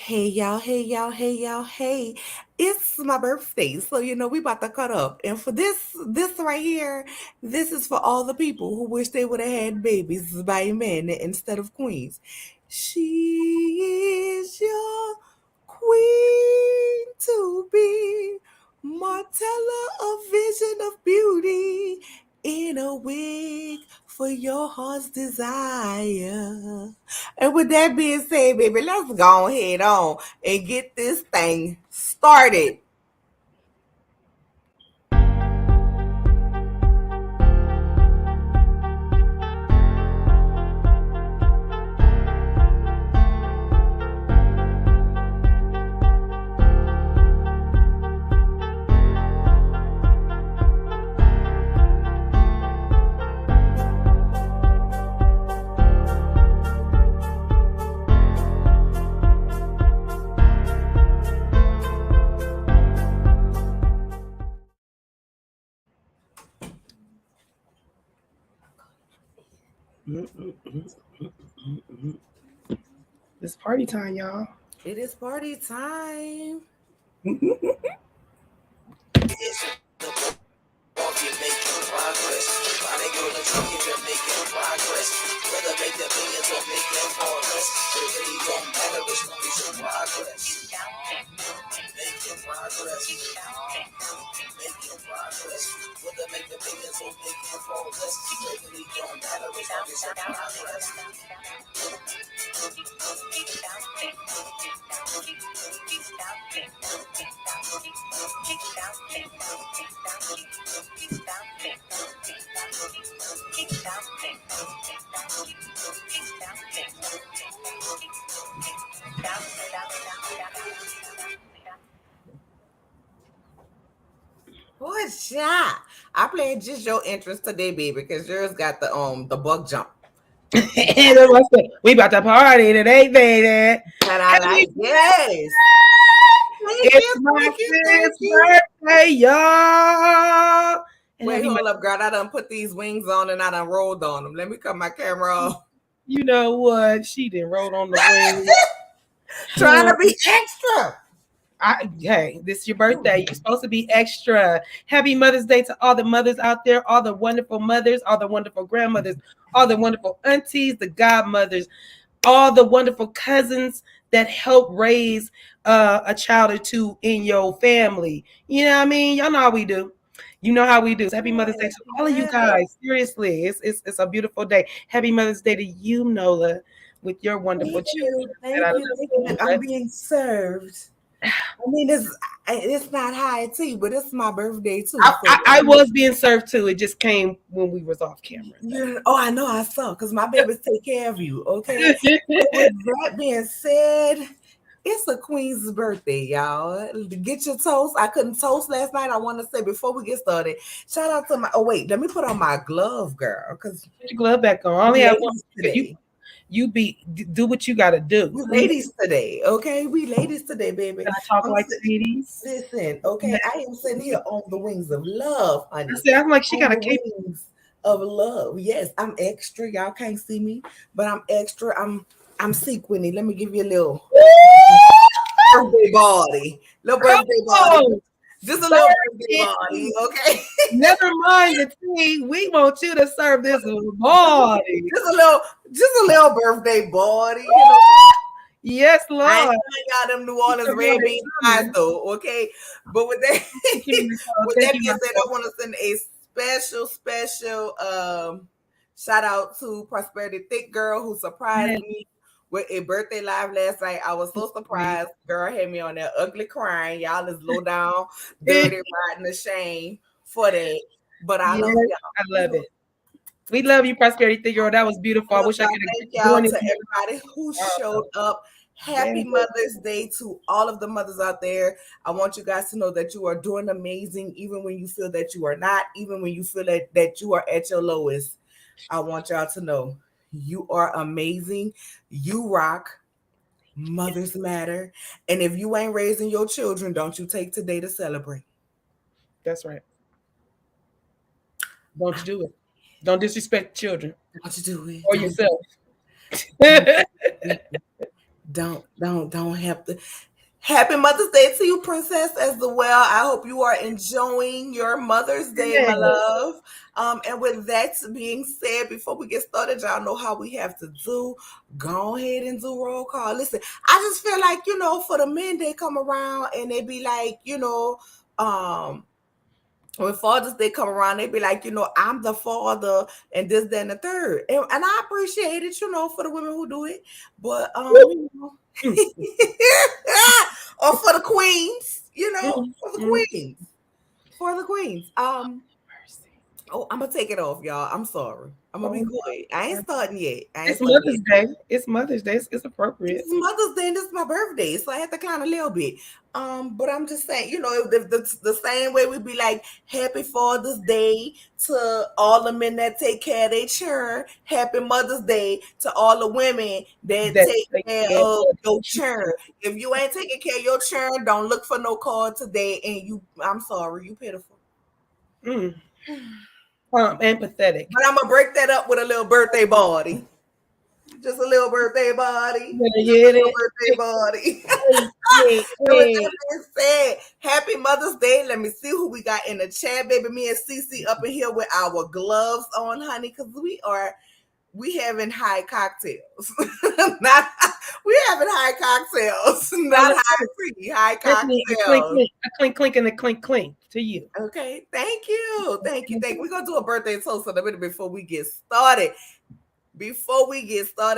Hey y'all, hey y'all, hey y'all, hey. It's my birthday, so we about to cut up. And for this right here, this is for all the people who wish they would have had babies by men instead of queens. She is your queen to be, Martella, a vision of beauty in a wig for your heart's desire. And with that being said, baby, let's go ahead on and get this thing started. It's party time, y'all. It is party time. What's that? I played just your interest today, baby, because yours got the bug jump. We about to party today, baby. That I like. Yes. Thank It's you, my thank you, thank fifth you. birthday, y'all. And Wait, happy hold up, girl. I done put these wings on and I done rolled on them. Let me cut my camera off. You know what? She done rolled on the wing. Trying to be extra. Hey, this is your birthday. You're supposed to be extra. Happy Mother's Day to all the mothers out there, all the wonderful mothers, all the wonderful grandmothers, all the wonderful aunties, the godmothers, all the wonderful cousins that help raise a child or two in your family. You know what I mean? Y'all know how we do. You know how we do. So happy Mother's Day to all of you guys. Seriously, it's a beautiful day. Happy Mother's Day to you, Nola, with your wonderful Thank children. you, thank you, thank you. I'm being served. I mean, it's not high tea, but it's my birthday too. I was being served too. It just came when we was off camera. Oh, I know, I saw, because my babies take care of you, okay? So with that being said, it's a queen's birthday, y'all. Get your toast. I couldn't toast last night. I want to say before we get started, shout out to my. Oh wait, let me put on my glove, girl, because Put your glove back on. I only have one today. You do what you got to do. We ladies today, okay? We ladies today, baby. Can I talk like ladies? Listen, okay? I am sitting here on the wings of love, honey. I'm like, she got a cape. Wings of love. Yes, I'm extra. Y'all can't see me, but I'm extra. I'm sequiny. Let me give you a little birthday body. Little birthday body. Just a little birthday body, okay? Never mind the tea. We want you to serve this body. Just a little birthday body. Yes, Lord. I ain't got them New Orleans red bean pies though, okay? But with that, with that being said, I want to send a special shout out to Prosperity Thick Girl who surprised me with a birthday live last night. I was so surprised. Girl had me on that ugly crying. Y'all is low down, dirty, riding the shame for that. But I love y'all. I love it. We love you, Prosperity Thick Girl. That was beautiful. I wish I could thank y'all to everybody who showed up. Happy Mother's Day to all of the mothers out there. I want you guys to know that you are doing amazing, even when you feel that you are not, even when you feel that you are at your lowest. I want y'all to know you are amazing. You rock. Mothers matter. And if you ain't raising your children, don't you take today to celebrate. That's right. Don't you do it. Don't disrespect children. Don't you do it. Or yourself. Don't don't have to. Happy Mother's Day to you, Princess, as well. I hope you are enjoying your Mother's Day, my Yeah. love. And with that being said, before we get started, y'all know how we have to do. Go ahead and do roll call. Listen, I just feel like, for the men, they come around and they be like, um, when Father's Day come around, they be like, I'm the father and this, that, and the third. And I appreciate it, for the women who do it. But Mm, or for the queens, mm, for the mm. queens. For the queens. Mercy. Oh, I'm gonna take it off, y'all. I'm sorry. I'm gonna be Oh, good. I ain't my. starting yet. I ain't It's starting yet. Mother's Day. It's Mother's Day. It's It's appropriate. Mother's Day and this is my birthday, so I had to clown a little bit. But I'm just saying, the same way we be like, Happy Father's Day to all the men that take care of their children. Happy Mother's Day to all the women that That take they care care of of your children. children. If you ain't taking care of your children, don't look for no card today. And I'm sorry, you pitiful. Mm. And pathetic. But I'm gonna break that up with a little birthday party. Just a little birthday You party. better Just a get little it. birthday party. Hey, hey, And with hey. that being said, happy Mother's Day. Let me see who we got in the chat, baby. Me and Cece up in here with our gloves on, honey, because we having high cocktails. Not we having high cocktails, Well, not high tea, high let me a clink, cocktails. clink, a clink, clink, and a clink, clink to you. Okay, thank you. Thank you. Thank you. We're gonna do a birthday toast in a minute before we get started.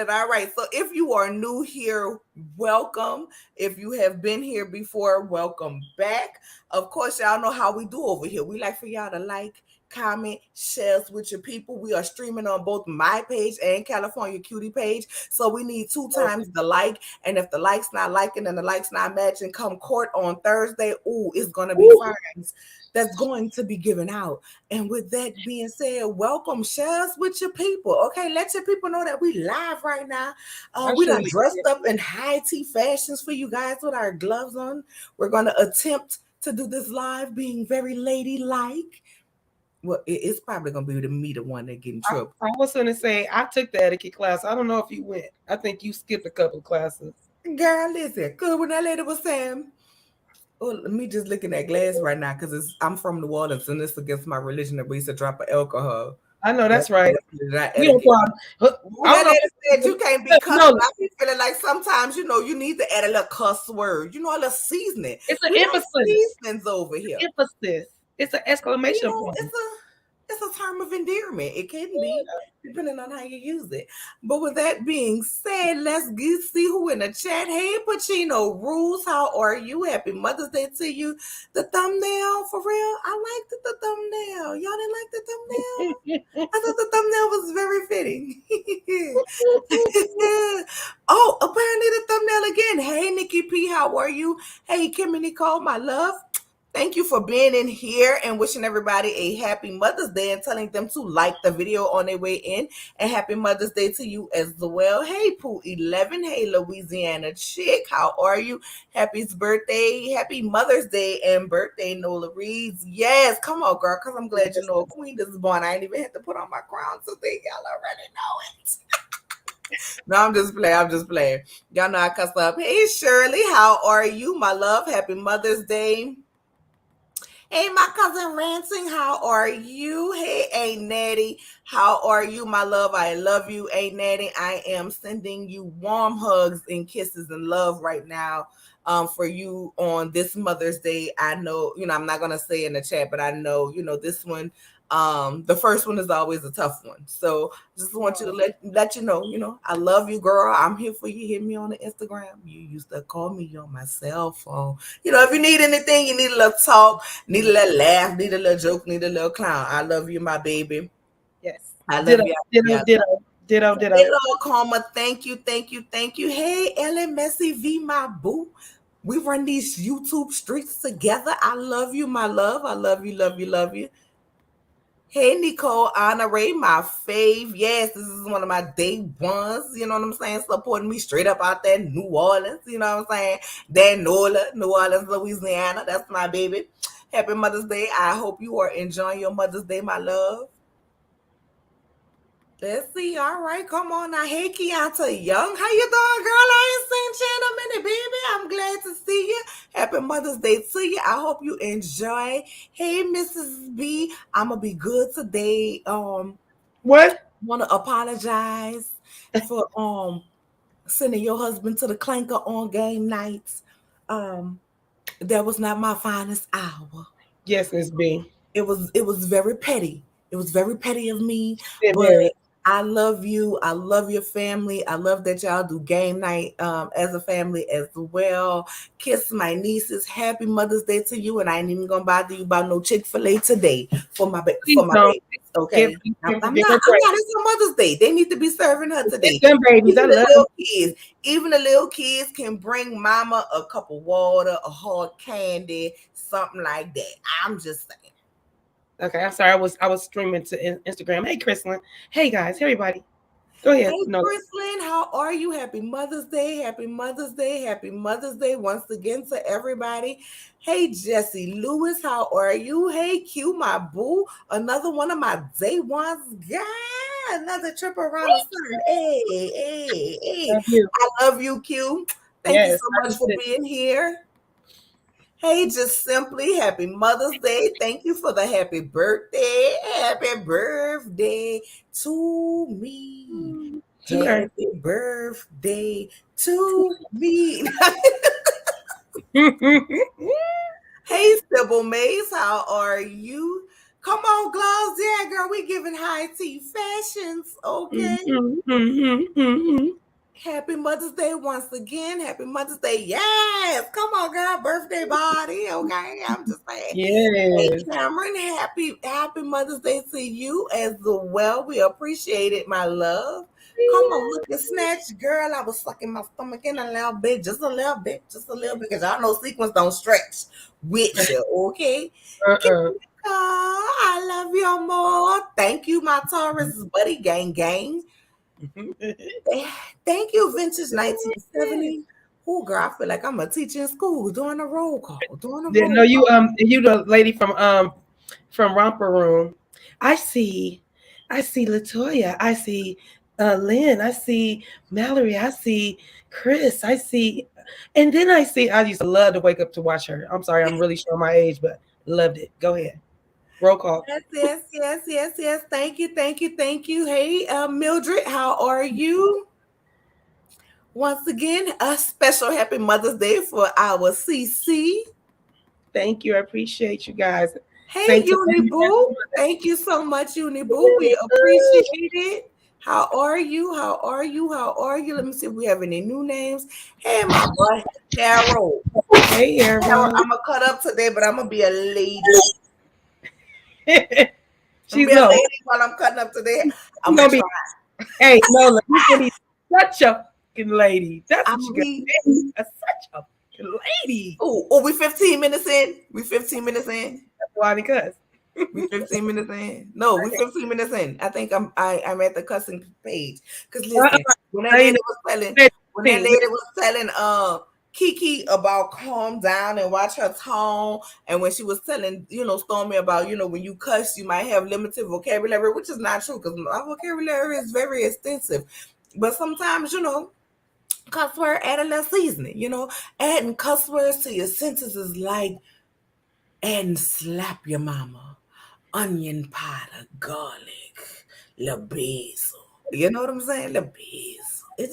All right. So if you are new here, welcome. If you have been here before, welcome back. Of course, y'all know how we do over here. We like for y'all to like, comment, share us with your people. We are streaming on both my page and California Cutie page. So we need two Oh, times the like. And if the like's not liking and the like's not matching, come court on Thursday. Ooh, it's gonna be ooh, fines that's going to be given out. And with that being said, welcome, share us with your people. Okay, let your people know that we live right now. I We done surely dressed did. up in high tea fashions for you guys with our gloves on. We're gonna attempt to do this live being very ladylike. Well, it's probably gonna be me, the one that get in trouble. I was going to say, I took the etiquette class. I don't know if you went. I think you skipped a couple classes. Girl, listen, good when that lady was saying, oh, me just looking at glass right now because I'm from New Orleans and it's against my religion that we used to drop of alcohol. I know That's that's right. definitely not We don't etiquette. I Who don't that know. lady said you can't be cussing. No, I be feeling like sometimes, you need to add a little cuss word, a little seasoning. it's an We like emphasis. seasonings over here. Emphasis. It's an exclamation point. It's a term of endearment. It can be, depending on how you use it. But with that being said, let's see who in the chat. Hey, Pacino Rules, how are you? Happy Mother's Day to you. The thumbnail, for real, I liked the thumbnail. Y'all didn't like the thumbnail? I thought the thumbnail was very fitting. Oh, apparently the thumbnail again. Hey, Nikki P, how are you? Hey, Kimmy Nicole, my love. Thank you for being in here and wishing everybody a happy Mother's Day and telling them to like the video on their way in. And happy Mother's Day to you as well. Hey, Pooh 11. Hey, Louisiana Chick. How are you? Happy birthday. Happy Mother's Day and birthday, Nola Reeds. Yes, come on, girl, because I'm glad you know a queen is born. I ain't even had to put on my crown today. Y'all already know it. No, I'm just playing. I'm just playing. Y'all know I cuss up. Hey, Shirley. How are you, my love? Happy Mother's Day. Hey, my cousin Ransing, how are you? Hey, Aunt Natty, how are you, my love? I love you, Aunt Natty. I am sending you warm hugs and kisses and love right now for you on this Mother's Day. I know, I'm not going to say in the chat, but I know, this one, the first one is always a tough one. So just want you to let you know, I love you, girl. I'm here for you. Hit me on the Instagram. You used to call me on my cell phone. If you need anything, you need a little talk, need a little laugh, need a little joke, need a little clown. I love you, my baby. Yes. I love Ditto, you. ditto, ditto, ditto, ditto. Hello, Karma. Thank you, thank you, thank you. Hey, LMSEV, my boo. We run these YouTube streets together. I love you, my love. I love you, love you, love you. Hey, Nicole Honore, my fave. Yes, this is one of my day ones. You know what I'm saying? Supporting me straight up out there, New Orleans. You know what I'm saying? That NOLA, New Orleans, Louisiana. That's my baby. Happy Mother's Day. I hope you are enjoying your Mother's Day, my love. Let's see. All right, come on now. Hey, Keonta Young. How you doing, girl? I ain't seen you in a minute, to see you. Happy Mother's Day to you. I hope you enjoy. Hey, Mrs. B, I'm gonna be good today. What? Want to apologize for sending your husband to the clanker on game nights. Um, that was not my finest hour. Yes, Miss B. It was very petty. It was very petty of me, Been but married. I love you. I love your family. I love that y'all do game night as a family as well. Kiss my nieces. Happy Mother's Day to you. And I ain't even gonna bother you about no Chick-fil-A today Please for my don't. babies. Okay. Please I'm, don't I'm forget not. her I'm not. praise. It's on Mother's Day. They need to be serving her Get today. them babies. I Even the love them. little kids, even the little kids can bring mama a cup of water, a hard candy, something like that. I'm just saying. Okay, I'm sorry. I was streaming to Instagram. Hey, Chrislyn. Hey, guys. Hey, everybody. Go ahead. Hey, No. Chrislyn, how are you? Happy Mother's Day. Happy Mother's Day. Happy Mother's Day once again to everybody. Hey, Jesse Lewis, how are you? Hey, Q, my boo. Another one of my day ones. God, another trip around the sun. Hey, hey, hey. Love you. I love you, Q. Thank you Yes. so I much just for did. being here. Hey, just simply happy Mother's Day. Thank you for the happy birthday. Happy birthday to me. To her. Happy birthday to me. Hey, Sybil Mays, how are you? Come on, gloves. Yeah, girl, we giving high tea fashions, okay? Happy Mother's Day once again. Happy Mother's Day. Yes. Come on, girl. Birthday body. Okay. I'm just saying. Hey, Yes. Cameron, happy Mother's Day to you as well. We appreciate it, my love. Come on, look at snatch, girl. I was sucking my stomach in a little bit, just a little bit, because y'all know sequins don't stretch with you, okay? Uh-uh. Kika, I love you more. Thank you, my Taurus buddy, gang, gang. Thank you, Vintage 1970. Oh, girl, I feel like I'm a teacher in school doing a roll call, doing a Yeah, roll no, you call. you the lady from Romper Room. I see Latoya. I see Lynn. I see Mallory. I see Chris. I see, and then I see. I used to love to wake up to watch her. I'm sorry, I'm really showing my age, but loved it. Go ahead. Roll call. Yes, yes, yes, yes, yes. Thank you, thank you, thank you. Hey, Mildred, how are you? Once again, a special happy Mother's Day for our CC. Thank you. I appreciate you guys. Hey, Same to Uniboo. Thank you so much, Uniboo. We appreciate it. How are you? How are you? How are you? Let me see if we have any new names. Hey, my boy, Harold. Hey, Harold, Arrow. I'm going to cut up today, but I'm going to be a lady. I'm She's going to be a no. lady while I'm cutting up today. I'm She's going gonna to be. try. Hey, Nola, you're gonna be such a fucking lady. That's I'm what you going to got. be. Such a fucking lady. Oh, we 15 minutes in. We 15 minutes in. That's why because. We 15 minutes in. No, we 15 minutes in. I think I'm at the cussing page. Cause listen, when that Lady, lady was telling lady, when that lady. lady was telling Kiki about calm down and watch her tone, and when she was telling, Stormy about, when you cuss, you might have limited vocabulary, which is not true because my vocabulary is very extensive. But sometimes, cuss word add a little seasoning, adding cuss words to your sentences like and slap your mama, onion powder, garlic, la basil. You know what I'm saying? La basil. It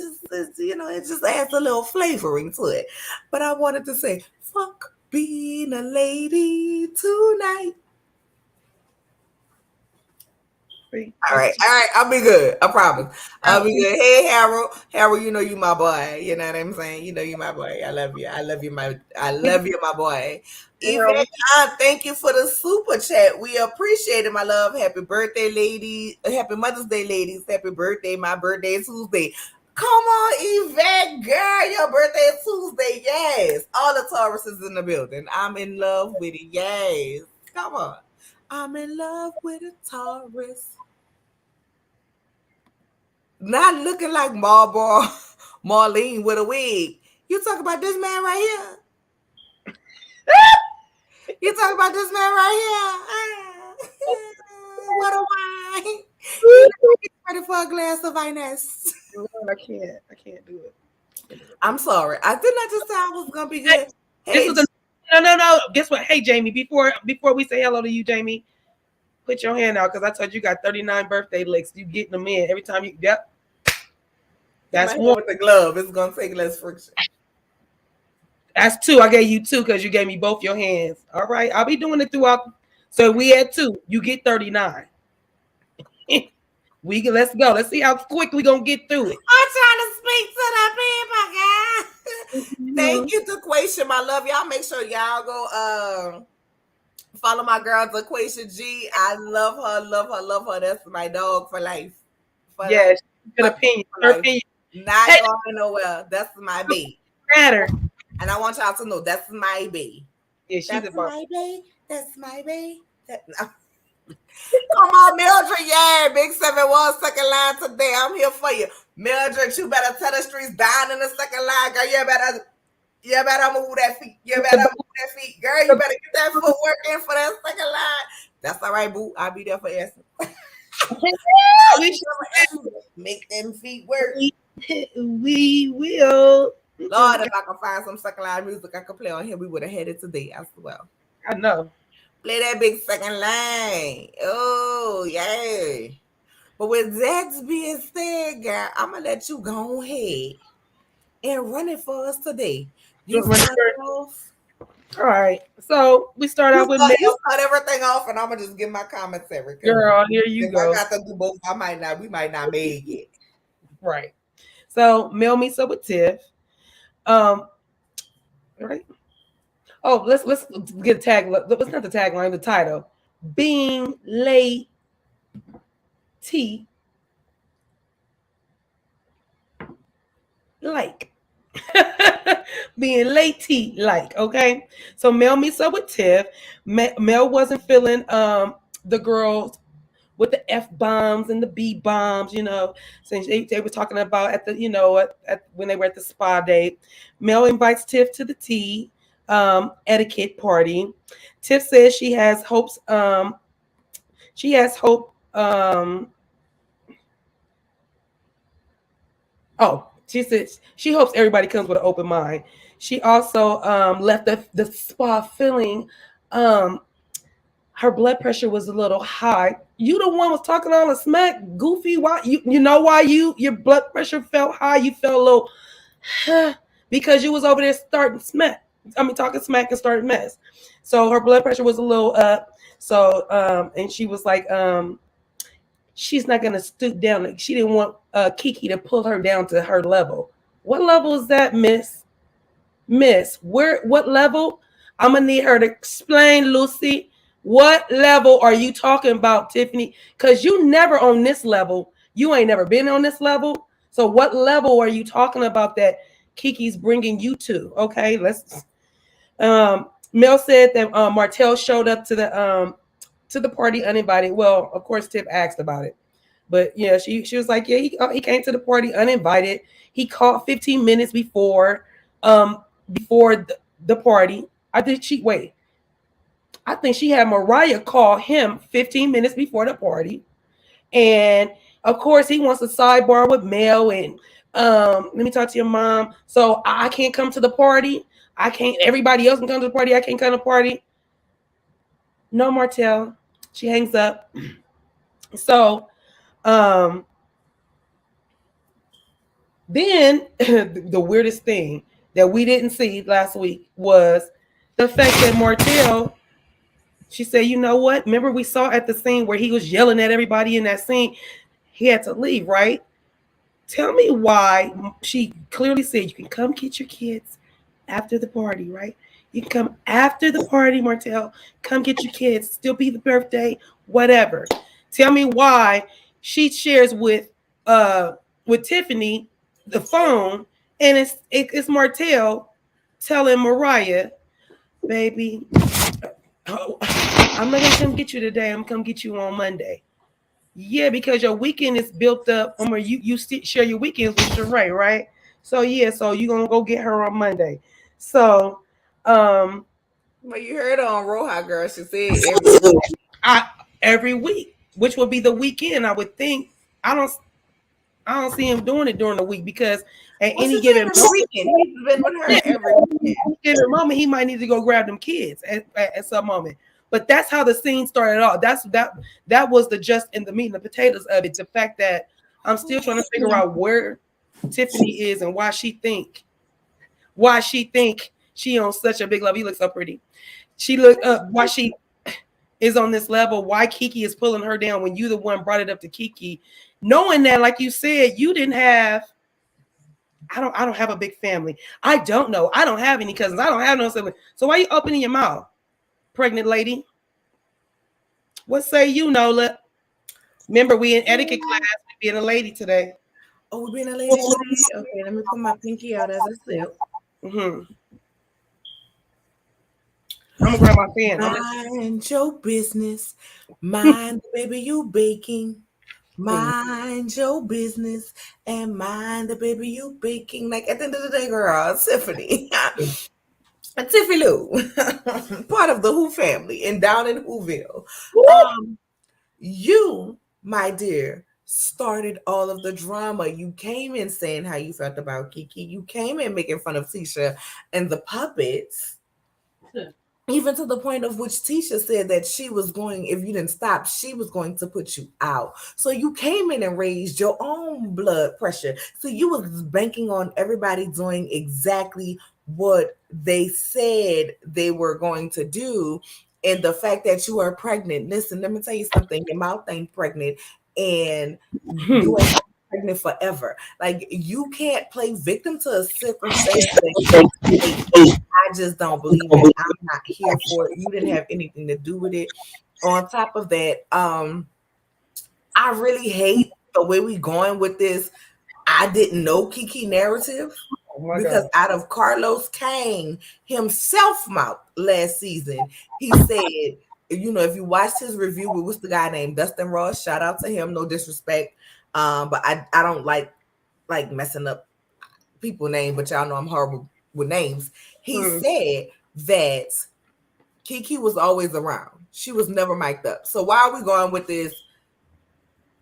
just adds a little flavoring to it. But I wanted to say, fuck being a lady tonight. All That's right, what all right. I'll be good. I promise. I'll be you good. Hey, Harold. Harold, you my boy. You know what I'm saying? You my boy. I love you. I love you, my boy. got. Yvette, thank you for the super chat. We appreciate it, my love. Happy birthday, lady. Happy Mother's Day, ladies. Happy birthday. My birthday is Tuesday. Come on, Yvette, girl. Your birthday is Tuesday. Yes. All the Tauruses in the building. I'm in love with it. Yes. Come on. I'm in love with a Taurus. Not looking like Marlboro Marlene with a wig. You talk about this man right here. You talk about this man right here. What a wine. He ready for a glass of Inez. Lord, I can't do it. I'm sorry. I did not just say I was gonna be Hey, good. this Hey, is a no. Guess what? Hey, Jamie. Before we say hello to you, Jamie, put your hand out because I told you got 39 birthday licks. You getting them in every time you. Yep, come that's out here one. with the glove. It's gonna take less friction. That's two. I gave you two because you gave me both your hands. All right, I'll be doing it throughout. So we had two. You get 39. Let's go. Let's see how quick we gonna get through it. I'm trying to speak to the people, guys. Thank Mhm. you, Dequation. My love. Y'all make sure y'all go follow my girl Dequation G. I love her, love her, love her. That's my dog for life. For life. Yes, good My opinion. for Her life. opinion. Not Hey, going nowhere. That's my babe. matter. And I want y'all to know that's my babe. Yeah, she's That's a boss. my babe. That's my babe. No. Come on, Mildred. Yeah, Big 7-1, second line today. I'm here for you. Mildred, you better tell the streets down in the second line, girl. You better move that feet. You better move that feet. Girl, you better get that footwork in for that second line. That's all right, boo. I'll be there for Essence. I'll be We there for Essence. Make them feet work. we will. Lord, if I could find some second line music I could play on here, we would have had it today. I swear. I know. Play that big second line. Oh, yeah. But with that being said, girl, I'm gonna let you go ahead and run it for us today. You You want to run it start it first? off. All right. So we start You out with start, Mel. you start everything off, and I'm gonna just give my commentary because Girl, here you if I go. got to do both, I might not. We might not make it. Right. So Mel meets up with Tiff. Um, right. Oh, let's get a tag. What's not the tagline? The title. Being late like. Being late like, okay. So Mel meets up with Tiff. Mel wasn't feeling the girls with the F bombs and the B bombs, since they were talking about at the, when they were at the spa date. Mel invites Tiff to the tea etiquette party. Tiff says she has hope. Oh, she says she hopes everybody comes with an open mind. She also left the spa feeling um, her blood pressure was a little high. You the one was talking all the smack, goofy. Why you know why your blood pressure felt high? You felt a little because you was over there starting smack. I mean talking smack and starting mess. So her blood pressure was a little up. So and she was like she's not gonna stoop down. Like, she didn't want Kiki to pull her down to her level. What level is that, Miss? Miss, what level? I'm gonna need her to explain, Lucy. What level are you talking about, Tiffany? Because you never on this level. You ain't never been on this level. So what level are you talking about that Kiki's bringing you to? Okay, let's. Mel said that Martell showed up to the party uninvited. Well, of course, Tiff asked about it, but yeah, she was like, yeah, he came to the party uninvited. He called 15 minutes before the party. I think she had Mariah call him 15 minutes before the party. And of course, he wants a sidebar with Mel and let me talk to your mom. So I can't come to the party. I can't, everybody else can come to the party. I can't come to the party. No, Martell. She hangs up. So um then the weirdest thing that we didn't see last week was the fact that Martell, she said, you know what? Remember we saw at the scene where he was yelling at everybody in that scene? He had to leave, right? Tell me why she clearly said you can come get your kids after the party, right? You can come after the party, Martell. Come get your kids. Still be the birthday, whatever. Tell me why she shares with Tiffany the phone, and it's Martell telling Mariah, baby, oh, I'm not gonna come get you today. I'm gonna come get you on Monday. Yeah, because your weekend is built up. Or you share your weekends with Sheree, right? So yeah, so you gonna go get her on Monday. So um Well, you heard her on Roja, girl. She said every I every week, which would be the weekend, I would think. I don't. I don't see him doing it during the week because at What's any he saying given on the moment, weekend? He's been with her every weekend. given moment, he might need to go grab them kids at some moment. But that's how the scene started off. That was the just in the meat and the potatoes of it. The fact that I'm still trying to figure out where Tiffany is and why she think she on such a big level. He looks so pretty. She look up why she is on this level. Why Kiki is pulling her down when you the one brought it up to Kiki, knowing that, like you said, you didn't have. I don't have a big family. I don't know. I don't have any cousins. I don't have no siblings. So why you opening your mouth, pregnant lady? What say you, Nola? Remember, we in etiquette class. We being a lady today. Oh, we being a lady today? Okay, let me put my pinky out as a sip. Mm-hmm. I'm gonna grab my fan. I'm Mind your business. Mind the baby you baking. listening. Mind your business and mind the baby you baking. Like at the end of the day, girl, Tiffany. Tiffy Lou, part of the Who family and down in Whoville. Um, you, my dear, started all of the drama. You came in saying how you felt about Kiki. You came in making fun of Tisha and the puppets, even to the point of which Tisha said that she was going, if you didn't stop, she was going to put you out. So you came in and raised your own blood pressure. So you was banking on everybody doing exactly what they said they were going to do. And the fact that you are pregnant, listen, let me tell you something, your mouth ain't pregnant and you ain't pregnant forever. Like you can't play victim to a circumstance that you I just don't believe it. I'm not here for it. You didn't have anything to do with it. On top of that, I really hate the way we going with this. I didn't know Kiki narrative Oh my because god. out of Carlos Kane himself mouth last season, he said, if you watched his review with what's the guy named Dustin Ross, shout out to him, no disrespect. But I don't like messing up people name, but y'all know I'm horrible with names. He Mm. said that Kiki was always around. She was never mic'd up. So why are we going with this?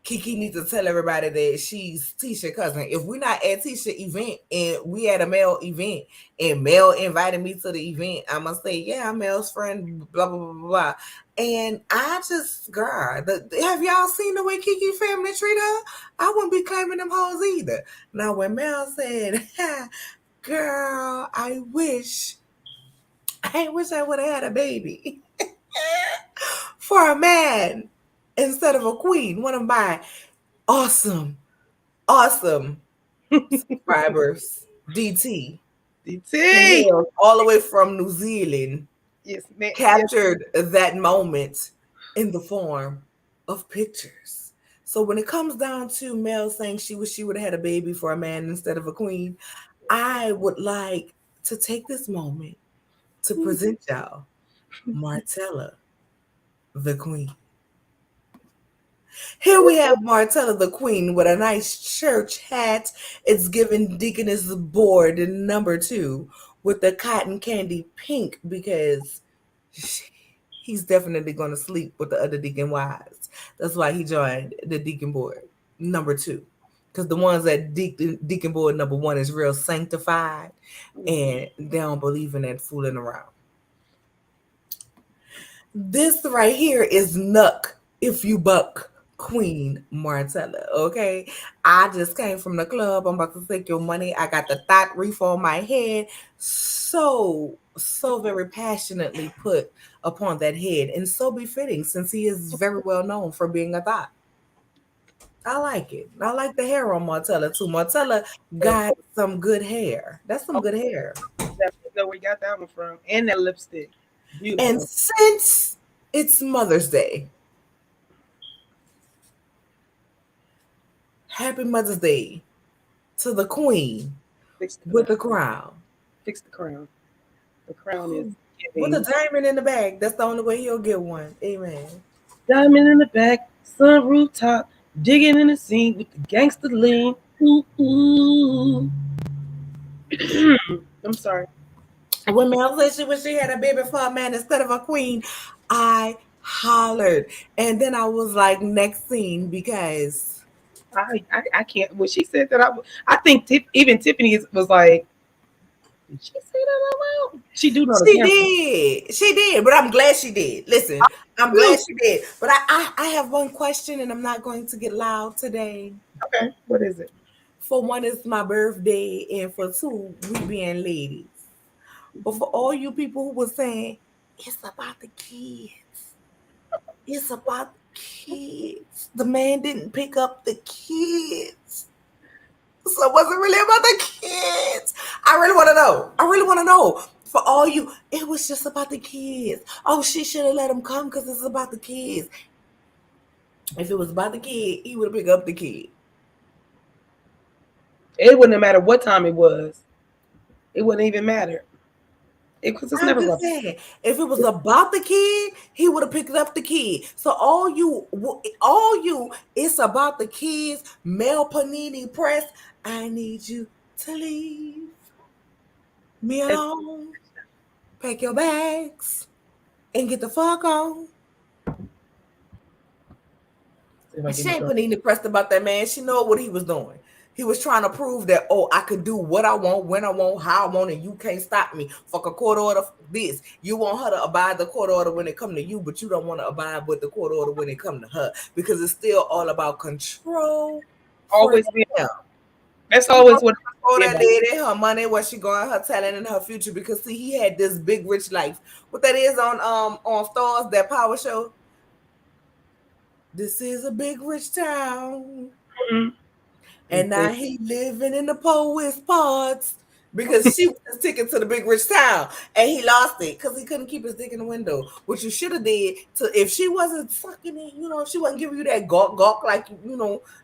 Kiki needs to tell everybody that she's Tisha's cousin. If we're not at Tisha event and we at a male event and Mel invited me to the event, I'm gonna say, yeah, I'm Mel's friend, blah blah blah blah. And I just, girl, have y'all seen the way Kiki family treat her? I wouldn't be claiming them hoes either. Now when Mel said, girl, I would have had a baby for a man instead of a queen. One of my awesome, awesome subscribers, DT, who DT. hails all the way from New Zealand, Yes, man. Yes. captured that moment in the form of pictures. So when it comes down to Mel saying she wish she would have had a baby for a man instead of a queen, I would like to take this moment to present y'all Martella, the queen. Here we have Martella the Queen with a nice church hat. It's given Deaconess Board number 2 with the cotton candy pink because he's definitely going to sleep with the other deacon wives. That's why he joined the Deacon Board number 2. Because the ones at Deacon Board number 1 is real sanctified and they don't believe in that fooling around. This right here is Nuck if you buck Queen Martella. Okay. I just came from the club. I'm about to take your money. I got the thought reef on my head. So very passionately put upon that head and so befitting since he is very well known for being a thought. I like it. I like the hair on Martella too. Martella got some good hair. That's some Oh, good hair. definitely know where you got that one from. And that lipstick. And Beautiful. since it's Mother's Day, happy Mother's Day to the Queen Fix the with crown. the crown. Fix the crown. The crown is With a giving diamond in the bag. That's the only way he'll get one. Amen. diamond in the back, sun rooftop, digging in the scene with the gangster lean. Ooh, ooh. I'm sorry. When Mel said she wish she had a baby for a man instead of a queen, I hollered. And then I was like, next scene, because I can't. When she said that, I think even Tiffany was like, did she say that out loud? She do know the She camera. did. She did. But I'm glad she did. Listen, I'm Ooh, glad she did. But I have one question and I'm not going to get loud today. okay, what is it? For one, it's my birthday, and for two, we being ladies. But for all you people who were saying, it's about the kids. It's about the kids. The man didn't pick up the kids. So it wasn't really about the kids. I really want to know. I really want to know. For all you, it was just about the kids. Oh, she should have let him come because it's about the kids. If it was about the kid, he would have picked up the kid. It wouldn't matter what time it was. It wouldn't even matter. Because it's I'm never just about. saying, if it was about the kid, he would have picked up the kid. So all you, it's about the kids. Mel Panini Press. I need you to leave me It's, alone. Pack your bags and get the fuck on. if I She get my ain't phone. putting any pressed about that man. She know what he was doing. He was trying to prove that, oh, I could do what I want, when I want, how I want, and you can't stop me. Fuck a court order. This you want her to abide the court order when it come to you, but you don't want to abide with the court order when it come to her because it's still all about control for Always be. him. That's He always wants what to control it's that about. lady, her money, where she going, her talent, and her future. Because see, he had this big rich life. What that is on Stars, that power show. This is a big rich town. Mm-mm. And now he living in the poorest parts because she was his ticket to the big rich town and he lost it because he couldn't keep his dick in the window. What you should have did to if she wasn't sucking it, if she wasn't giving you that gawk gawk like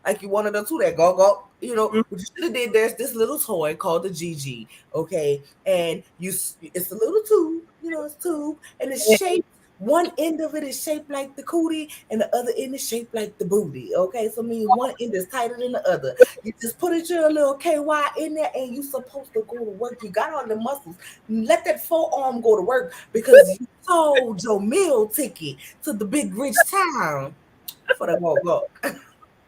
like you wanted her to, that gawk gawk, what you should have did. There's this little toy called the GG, okay, and it's a little tube, it's tube and it's shaped. One end of it is shaped like the cootie, and the other end is shaped like the booty. Okay, so mean one end is tighter than the other. You just put it your little KY in there, and you supposed to go to work. You got all the muscles. Let that forearm go to work because you sold your meal ticket to the big rich town for the go.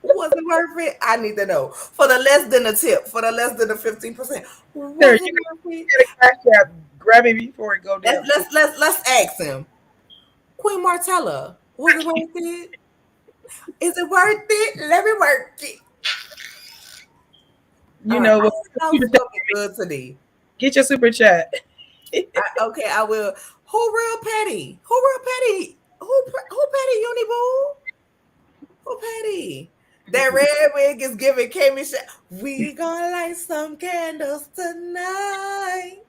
Was it worth it? I need to know. For the less than a tip, for the less than the 15%, Sir, was it you worth it? gotta crash out. Grab it before it go Let's down. let's let's let's ask him. Queen Martella, was it worth it? Is it worth it? Let me work it. You All right, know what? I know it's gonna be good today. Get your super chat. Okay, I will. Who real petty? Who real petty? Who petty? Uni boo? Who petty? That red wig is giving Kami. We gonna light some candles tonight.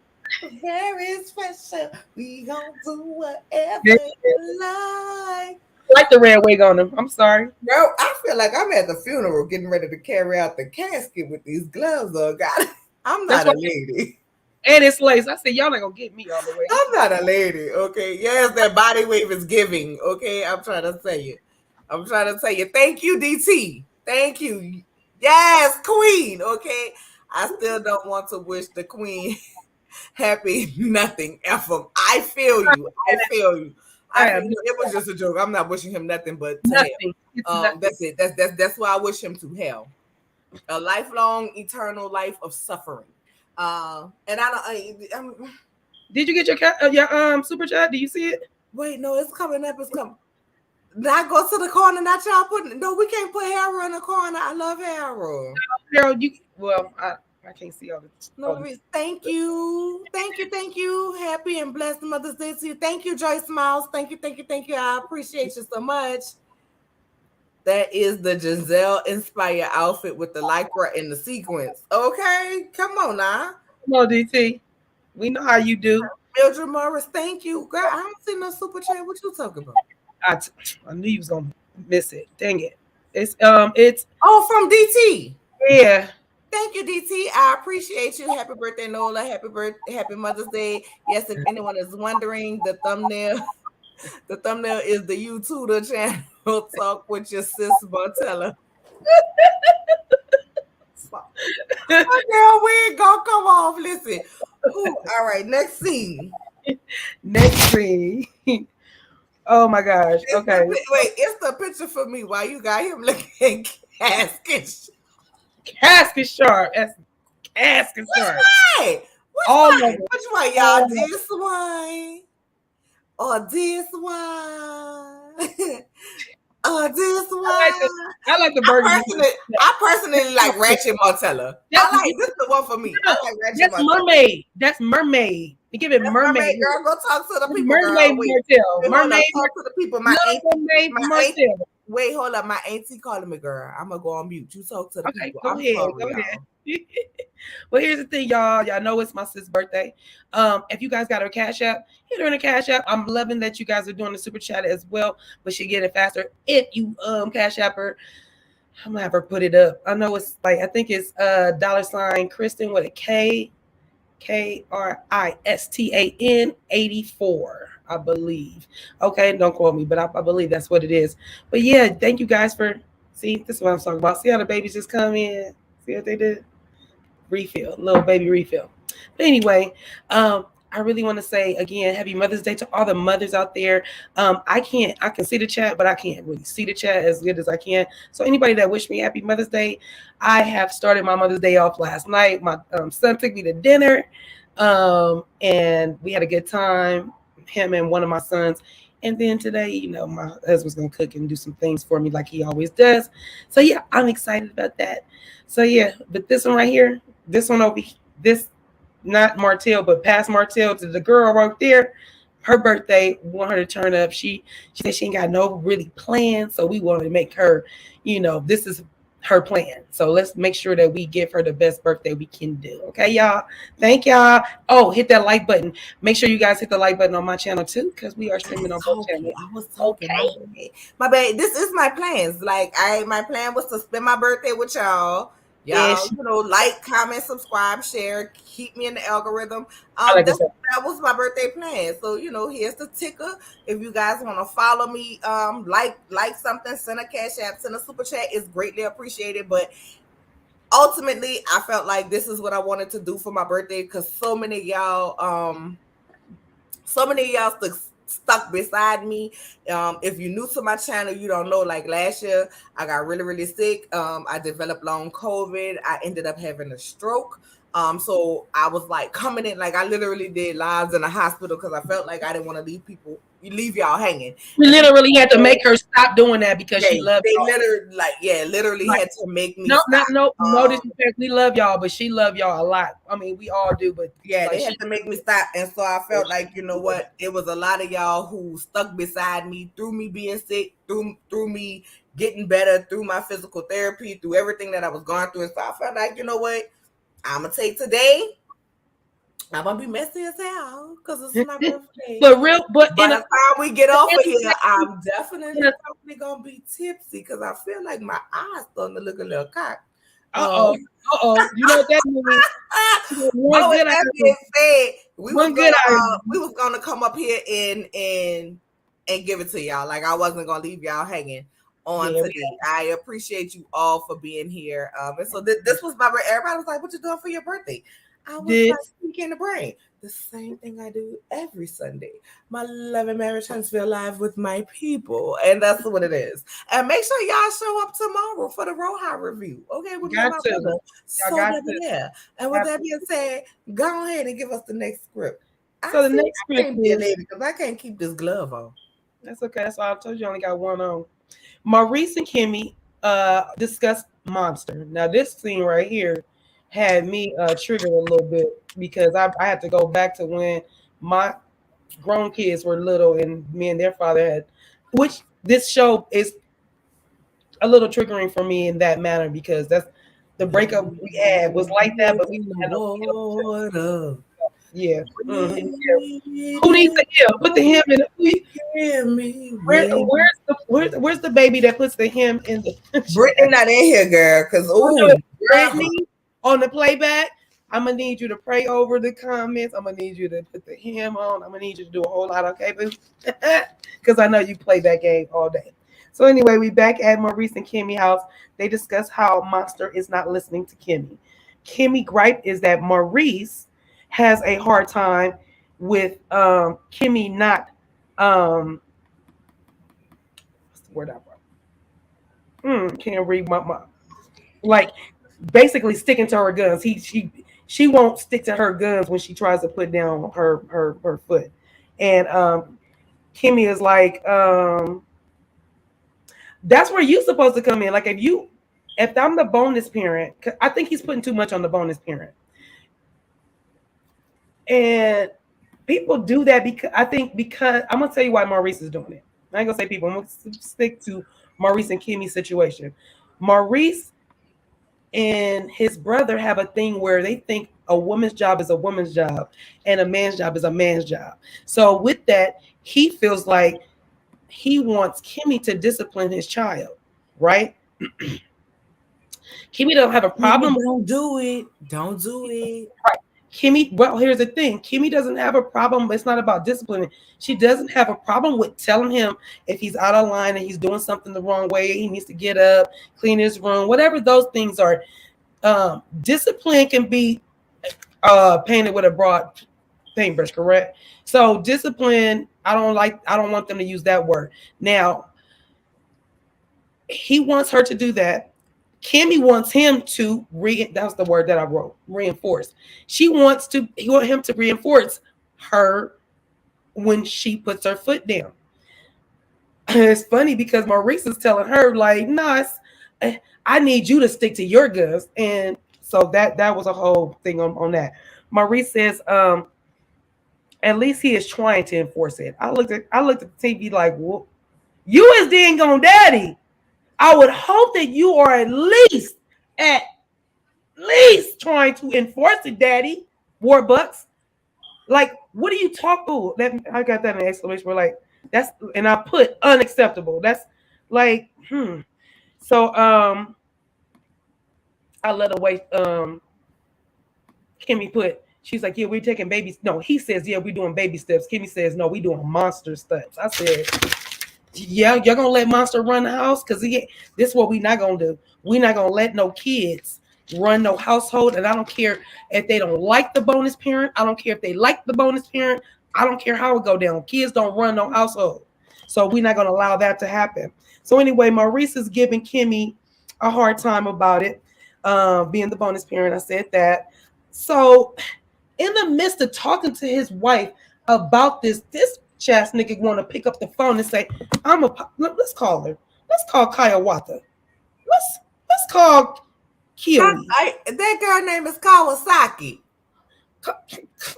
Very special. We gonna do I whatever you like. like the red wig on him. I'm sorry. Bro, I feel like I'm at the funeral getting ready to carry out the casket with these gloves on. God, I'm That's not why. a lady. And it's lace. I said, y'all not gonna get me all the way. I'm not a lady, okay? Yes, that body wave is giving, okay? I'm trying to tell you. I'm trying to tell you. Thank you, DT. Thank you. Yes, Queen, okay? I still don't want to wish the Queen happy nothing ever. I feel you. I feel you. I I feel have you. It was just a joke. I'm not wishing him nothing but to hell. nothing. It's nothing. That's it. That's why I wish him to hell. A lifelong, eternal life of suffering. And I don't. Did you get your super chat? Do you see it? Wait, no, it's coming up. It's coming. Not go to the corner. Not y'all putting. No, we can't put Hera in the corner. I love Hera. Harold, you well, I can't see all the No, thank you, thank you, thank you. Happy and blessed Mother's Day to you. Thank you, Joy Smiles. Thank you, thank you, thank you. I appreciate you so much. That is the Giselle inspired outfit with the lycra and the sequins. Okay, come on now. Come on, DT. We know how you do. Mildred Morris, thank you. Girl, I don't see no super chat. What you talking about? I, I knew you was gonna miss it. Dang it. It's Oh, from DT. yeah. Thank you, DT. I appreciate you. Happy birthday, Nola. Happy birthday, happy Mother's Day. Yes, if anyone is wondering, the thumbnail, the thumbnail is the YouTuber channel. Talk with your sis Montella. Girl, we ain't gonna come off. Listen. Ooh, all right, next scene. Next scene. Oh my gosh. Okay. Wait, it's the picture for me. Why you got him looking? Casket. Casket sharp. That's casket Which sharp. one? Which All of one? it. Which one, All y'all? of it. This one or this one? Or this I like the one? I like the I burgundy one. personally, I personally like Ratchet Montella. That, I like this is the one for me. I no, like Ratchet that's Montella. mermaid. That's mermaid. You give it That's mermaid. mermaid girl. Go talk to the That's people, mermaid girl. Wait, Martell. wait, hold up. Mermaid. Talk to the people. Love mermaid My aunt. Martell. Wait, hold up. My auntie calling me, girl. I'm gonna go on mute. You talk to the Okay, people. go I'm ahead. sorry, Go ahead. y'all. Well, here's the thing, y'all. Y'all know it's my sis' birthday. If you guys got her cash app, hit her in the cash app. I'm loving that you guys are doing the super chat as well, but she get it faster if you cash app her. I'm gonna have her put it up. I know it's like I think it's $ Kristen with a KRISTAN 84, I believe. Okay, don't quote me, but I believe that's what it is. But yeah, thank you guys for see. This is what I'm talking about. See how the babies just come in. See what they did? Refill, little baby refill. But anyway, I really want to say again, happy Mother's Day to all the mothers out there. I can see the chat, but I can't really see the chat as good as I can. So anybody that wished me happy Mother's Day, I have started my Mother's Day off last night. My son took me to dinner, and we had a good time. Him and one of my sons. And then today, my husband's gonna cook and do some things for me like he always does. So yeah, I'm excited about that. So yeah, but this one right here, this one over this not Martell, but past Martell to the girl right there. Her birthday, want her to turn up. She said she ain't got no really plan, so we wanted to make her, this is her plan. So let's make sure that we give her the best birthday we can do. Okay, y'all. Thank y'all. Oh, hit that like button. Make sure you guys hit the like button on my channel too, because we are streaming on both channels. I was talking. My Okay. bad. My bad. This is my plans. Like my plan was to spend my birthday with y'all. Yeah, Y'all, like, comment, subscribe, share, keep me in the algorithm. I like to That's say. that was my birthday plan. So here's the ticker. If you guys want to follow me, like something, send a cash app, send a super chat. It's greatly appreciated. But ultimately, I felt like this is what I wanted to do for my birthday because so many of y'all stuck beside me. If you're new to my channel, you don't know, like last year, I got really, really sick. I developed long COVID. I ended up having a stroke. So I was like coming in, like I literally did lives in the hospital because I felt like I didn't want to leave y'all hanging. We And people, literally had to make her stop doing that because yeah, she loved they y'all. literally Like, had to make me no, stop. not no disrespect. We love y'all, but she loved y'all a lot. I mean, we all do, but Yeah, like they had she. to make me stop. And so I felt like, you know what? It was a lot of y'all who stuck beside me through me being sick, through me getting better, through my physical therapy, through everything that I was going through. And so I felt like, you know what? I'm gonna take today. I'm gonna be messy as hell because it's my birthday. But real, but By the time we get off of here, in I'm definitely a probably gonna be tipsy because I feel like my eyes starting to look a little cocked. uh-oh, you know what that means? But One with good that item. being said, One good we item. was gonna come up here and give it to y'all. Like I wasn't gonna leave y'all hanging on Yeah, today. I appreciate you all for being here. And so this was my everybody was like, "What you doing for your birthday?" I was like, this "Speaking the brain." The same thing I do every Sunday. My love and marriage transfer live with my people, and that's what it is. And make sure y'all show up tomorrow for the Roja review. Okay, with me and got my to. brother. Y'all So got that to. there. And with that being said, go ahead and give us the next script. So the next I script can't be a is lady because I can't keep this glove on. that's okay. That's why I told you I only got one on. Maurice and Kimmy discussed Monster. Now this scene right here had me triggered a little bit because I had to go back to when my grown kids were little and me and their father had, which this show is a little triggering for me in that manner because that's the breakup we had was like that, but we In the had no water. yeah. Mhm. Yeah. Who needs Waiting the him? Put the him in. hear me Where's the baby that puts the him in the Brittany chat? not in here, girl, because So ooh, girl. Brittany on the playback. I'm gonna need you to pray over the comments. I'm gonna need you to put the hymn on. I'm gonna need you to do a whole lot, okay, boo? Because I know you play that game all day. So anyway, we back at Maurice and Kimmy house. They discuss how Monster is not listening to Kimmy. Kimmy gripe is that Maurice has a hard time with Kimmy not what's the word I wrote? Can't read my like basically sticking to her guns. She won't stick to her guns when she tries to put down her foot. And Kimmy is like, that's where you supposed to come in. Like if I'm the bonus parent, I think he's putting too much on the bonus parent. And people do that because I'm gonna tell you why Maurice is doing it. I ain't gonna say people. I'm gonna stick to Maurice and Kimmy's situation. Maurice and his brother have a thing where they think a woman's job is a woman's job and a man's job is a man's job. So with that, he feels like he wants Kimmy to discipline his child, right? Kimmy don't have a Kimmy, problem. don't do it. Don't do it. Kimmy, well, here's the thing. Kimmy doesn't have a problem. It's not about disciplining. She doesn't have a problem with telling him if he's out of line and he's doing something the wrong way. He needs to get up, clean his room, whatever those things are. Discipline can be painted with a broad paintbrush, correct? So discipline, I don't want them to use that word. Now, he wants her to do that. Kimmy wants him to that's the word that I wrote, reinforce. He want him to reinforce her when she puts her foot down. It's funny because Maurice is telling her, like, nah, I need you to stick to your guns. And so that was a whole thing on that. Maurice says, at least he is trying to enforce it. I looked at the TV like, well, you is dang on daddy. I would hope that you are at least trying to enforce it, Daddy. Warbucks. Like, what are you talking? That I got that in exclamation mark. Like, that's and I put unacceptable. That's like, So I let away Kimmy put, she's like, yeah, we're taking babies. No, he says, yeah, we're doing baby steps. Kimmy says, no, we doing monster steps. I said, yeah, you're gonna let Monster run the house? Because this is what we not gonna do. We not gonna let no kids run no household. And I don't care if they don't like the bonus parent. I don't care if they like the bonus parent. I don't care how it go down. Kids don't run no household. So we're not gonna allow that to happen. So anyway, Maurice is giving Kimmy a hard time about it, being the bonus parent. I said that. So in the midst of talking to his wife about this chast nigga want to pick up the phone and say, let's call her. Let's call Kaya Wata. Let's call Kiwi. That girl name is Kawasaki.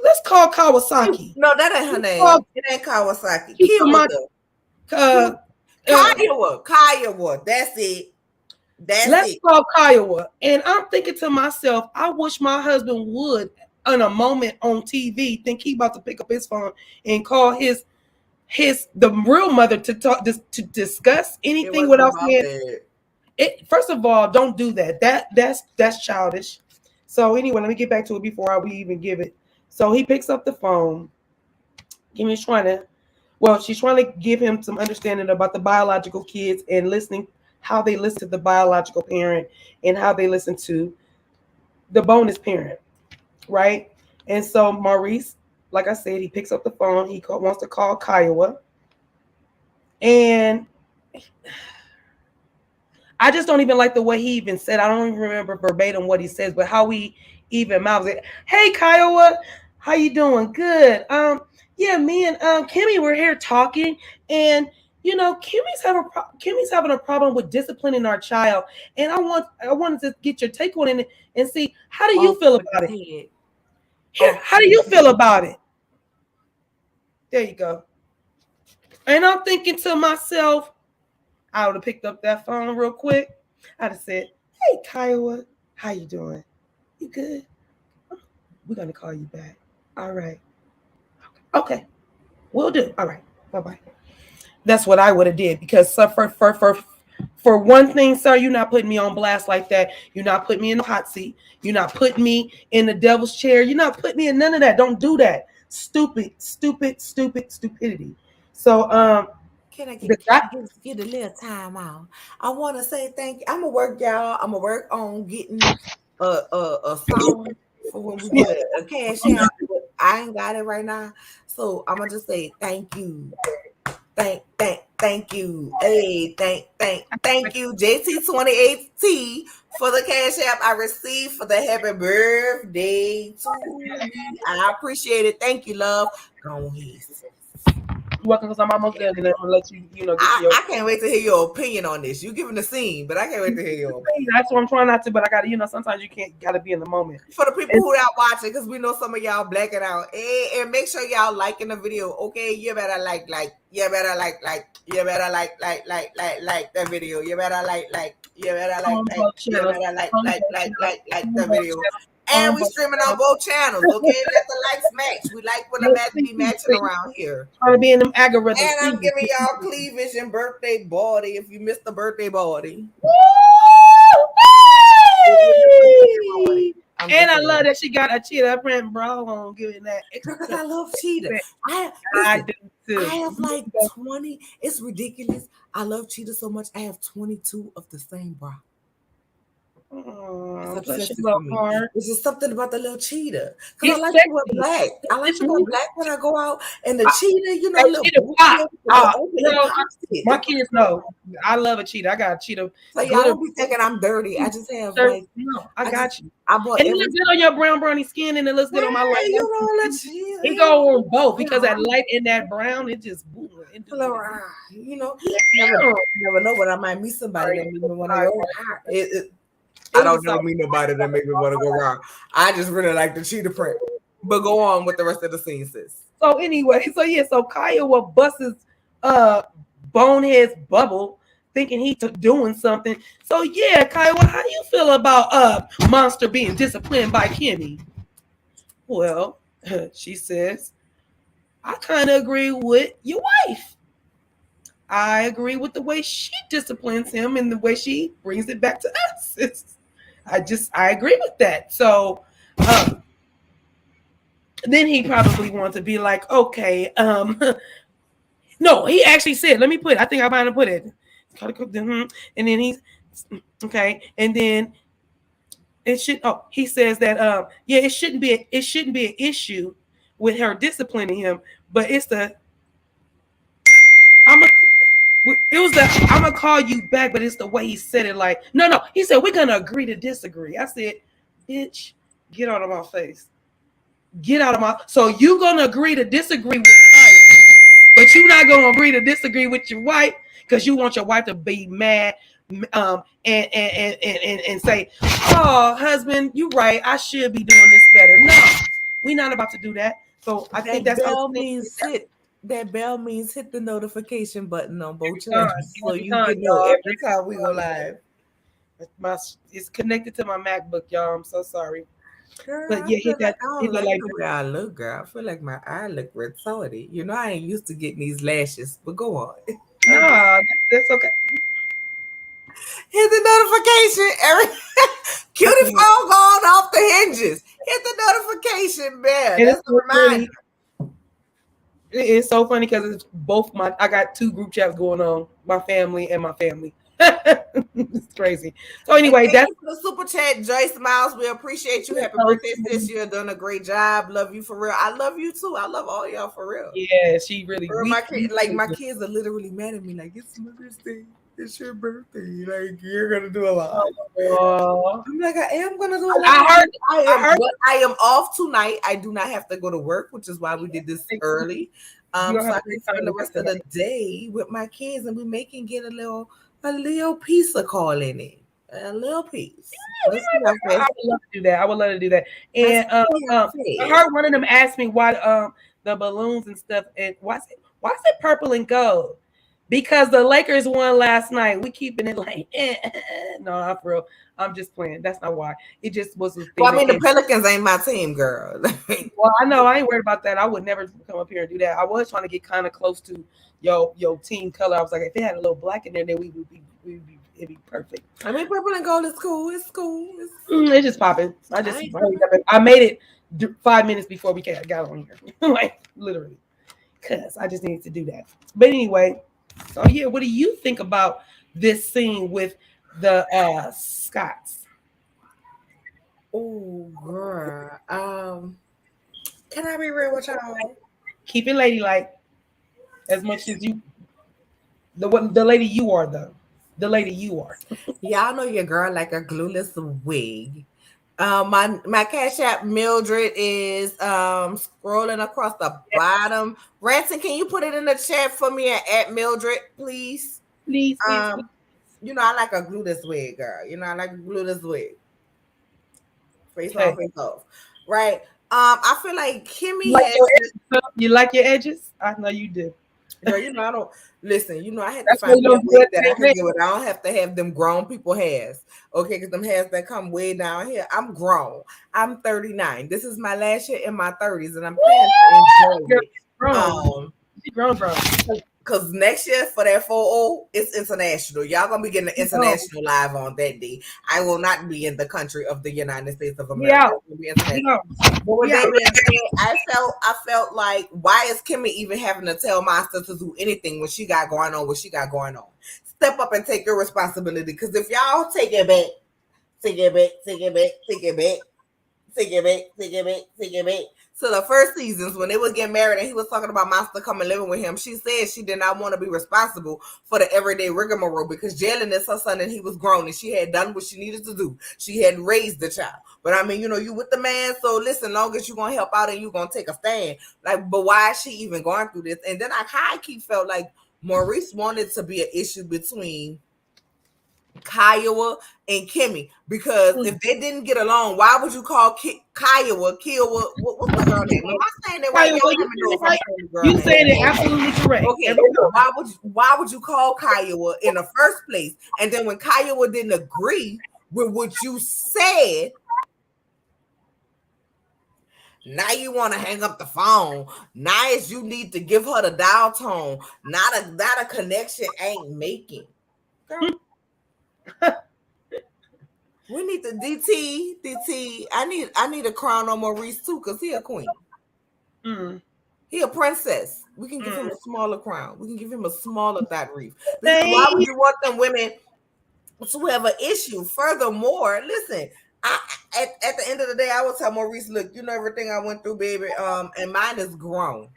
Let's call Kawasaki. No, that ain't her name. It ain't Kawasaki. Kiowa. That's it. Let's call Kiowa. And I'm thinking to myself, I wish my husband would, in a moment on TV, think he about to pick up his phone and call the real mother to discuss anything without saying it. First of all, don't do that. That's childish. So anyway, let me get back to it before we even give it. So he picks up the phone. Kimmy's she's trying to give him some understanding about the biological kids and how they listen to the biological parent and how they listen to the bonus parent, right? And so Maurice, like I said, he picks up the phone. He wants to call Kiowa. And I just don't even like the way he even said. I don't even remember verbatim what he says, but how he even mouths it. Hey, Kiowa, how you doing? Good. Yeah, me and Kimmy were here talking, and Kimmy's having a problem with disciplining our child, and I wanted to get your take on it and see how do you feel about it. How do you feel about it? There you go. And I'm thinking to myself, I would have picked up that phone real quick. I'd have said, hey, Kiowa, how you doing? You good? We're going to call you back. All right. Okay. We'll do. All right. Bye-bye. That's what I would have did because for one thing, sir, you're not putting me on blast like that. You're not putting me in the hot seat. You're not putting me in the devil's chair. You're not putting me in none of that. Don't do that. Stupidity. So, Can I get a little time out? I want to say thank you. I'm gonna work, y'all. I'm gonna work on getting a song for when we get a cash out. But I ain't got it right now, so I'm gonna just say thank you, thank Thank you. Hey, thank you, JT28T for the cash app I received for the happy birthday to me. I appreciate it. Thank you, love. Go ahead. You're welcome, because I'm almost there, and then I'm gonna let you, get to your. I can't wait to hear your opinion on this. You giving the scene, but I can't wait to hear your opinion. That's what I'm trying not to, but I gotta, sometimes you can't, gotta be in the moment. For the people who not watching, because we know some of y'all blacking out. And make sure y'all liking the video, okay? You better you better you better like the video. You better you better On both you channels, better on both channels, the on both video. channels, And on we both streaming on channels. both channels, okay? Let the likes match. We like when the Let's match see, be matching see, around here. trying to be in them algorithms. And See. I'm giving y'all cleavage and birthday body if you missed the birthday body. If you missed the birthday body. I'm And just I saying. love that she got a cheetah print bra on, giving that extra Because I love cheetah. respect. I I listen. do I too. have like 20. It's ridiculous. I love cheetah so much. I have 22 of the same bra. It's Oh, bless your obsessive for little me. heart. It's just something about the little cheetah. Because I He's like to wear sexy. black. I like to wear black when I go out. And the I, cheetah, you know, a little cheetah pop. booty, when it open, it Girl, pops it. my It pops kids it. know. I love a cheetah. I got a cheetah So y'all glitter don't be thinking I'm dirty. I just have shirt. like, No, I I just, got you. I bought And it every, looks good on your brown brownie skin, and it looks good on my light. hey, you know, the It cheetah. go on both because that light and that brown, it just boom, it do what it do. You know, Yeah. never know when I might meet somebody Sorry, that make me I'm want to sorry. go. It I was a don't sorry. never meet nobody that make me want to go wrong. I just really like the cheetah print. But go on with the rest of the scene, sis. So anyway, so Kaya will bust his uh bonehead's bubble thinking doing something. So yeah, Kaya, how do you feel about Monster being disciplined by Kimmy? Well, she says, I kind of agree with your wife. I agree with the way she disciplines him and the way she brings it back to us. I agree with that. So then he probably wants to be like, okay, no, he actually said, let me put it. I think I might have put it. And then he's okay. And then he says that yeah, it shouldn't be an issue with her disciplining him, but it's the I'm a it was the I'm gonna call you back, but it's the way he said it. Like, no. He said we're gonna agree to disagree. I said, bitch, get out of my face. Get out of my. So you gonna agree to disagree with Kyle, but you're not gonna agree to disagree with your wife because you want your wife to be mad, and say, oh, husband, you right. I should be doing this better. No, we're not about to do that. So I think That that's bell means hit. That bell means hit the notification button on both every channels so every you time, can know y'all. every time we go live. My it's connected to my MacBook, y'all. I'm so sorry. Girl, But yeah, I hit don't that like like the way I look, girl. I feel like my eye look retarded. You know, I ain't used to getting these lashes, but go on. nah, that's okay. Hit the notification. Every cutie Okay. phone going off the hinges. Hit the notification bell. And That's it's a so reminder. funny. It's so funny because it's both I got two group chats going on, my family and my family. It's crazy. So And anyway, thank that's you for the super chat, Joyce Miles. We appreciate you. Happy so birthday, sis. sweet. You're doing a great job. Love you for real. I love you too. I love all y'all for real. Yeah, she really Girl, we my kids are literally mad at me. Like, it's Mother's Day. It's your birthday. Like, you're gonna do a lot. oh, I'm like, I am gonna do a lot. I heard I heard But I am off tonight. I do not have to go to work, which is why we did this early. you don't So have I a can great spend time the with rest her of the tonight. day with my kids, and we may can get a little pizza call in it, a little piece. Let's see how I fast. would love to do that. I would love to do that. Let's And see how I fast. heard one of them ask me why the balloons and stuff and why is it purple and gold? Because the Lakers won last night. We keeping it like no, not for real. I'm just playing. That's not why. It just was a thing Well, I that mean, the came. Pelicans ain't my team, girl. Well, I know I ain't worried about that. I would never come up here and do that. I was trying to get kind of close to your team color. I was like, if it had a little black in there, then it'd be perfect. I mean, purple and gold is cool. It's cool. It's just popping. I ain't I made it 5 minutes before we got on here, like literally, cause I just needed to do that. But anyway, so yeah, what do you think about this scene with the Scots? Oh, girl. Can I be real with y'all? Keep it ladylike as much as you. The lady you are though. The lady you are. Y'all know your girl like a glueless wig. My Cash App Mildred is scrolling across the bottom. Ranson, can you put it in the chat for me at Mildred, please? Please, please, please. Um, I like a glueless wig, girl. I like a glueless wig. Face on, Okay. face off. Right. I feel like You Kimmy like has your this. edges? Huh? You like your edges? I know you do. Girl, I don't listen. I had to That's why find you me a don't do wig that that I to could your get with. I don't have to have them grown people hairs. Okay, because them hairs that come way down here. I'm grown. I'm 39. This is my last year in my 30s, and I'm planning to enjoy girl. it. Grown. Um, She grown, grown. because next year for that 4-0, it's international. Y'all gonna be getting the She grown. international live on that day. I will not be in the country of the United States of We America. out. It's gonna be We international. out. But with We out. that being said, I felt like, why is Kimmy even having to tell Monster to do anything when she got going on what she got going on? Step up and take your responsibility. Because if y'all take it back, take it back, take it back, take it back, take it back, take it back, take it back. So the first seasons when they was getting married and he was talking about Monster coming living with him, she said she did not want to be responsible for the everyday rigmarole because Jalen is her son and he was grown and she had done what she needed to do. She had raised the child. But I mean, you with the man, so listen, long as you gonna help out and you gonna take a stand. Like, but why is she even going through this? And then I high key felt like Maurice wanted to be an issue between Kiowa and Kimmy because if they didn't get along, why would you call Kiowa Kiowa? What's the girl name? Am I saying it right? Kyle, Y'all well, let you me know saying if it I'm right. saying the girl You name. saying it absolutely correct. Okay, Every time. why would you call Kiowa in the first place? And then when Kiowa didn't agree with what you said, now you want to hang up the phone. Now is you need to give her the dial tone. Not a connection ain't making. Girl, we need the DT. I need a crown on Maurice too, because he a queen. Mm, He a princess. We can give him mm. a smaller crown. We can give him a smaller thought wreath. Because why would Thank you want them women to have an issue? Furthermore, listen, I at the end of the day, I will tell Maurice, look, everything I went through, baby, and mine is grown.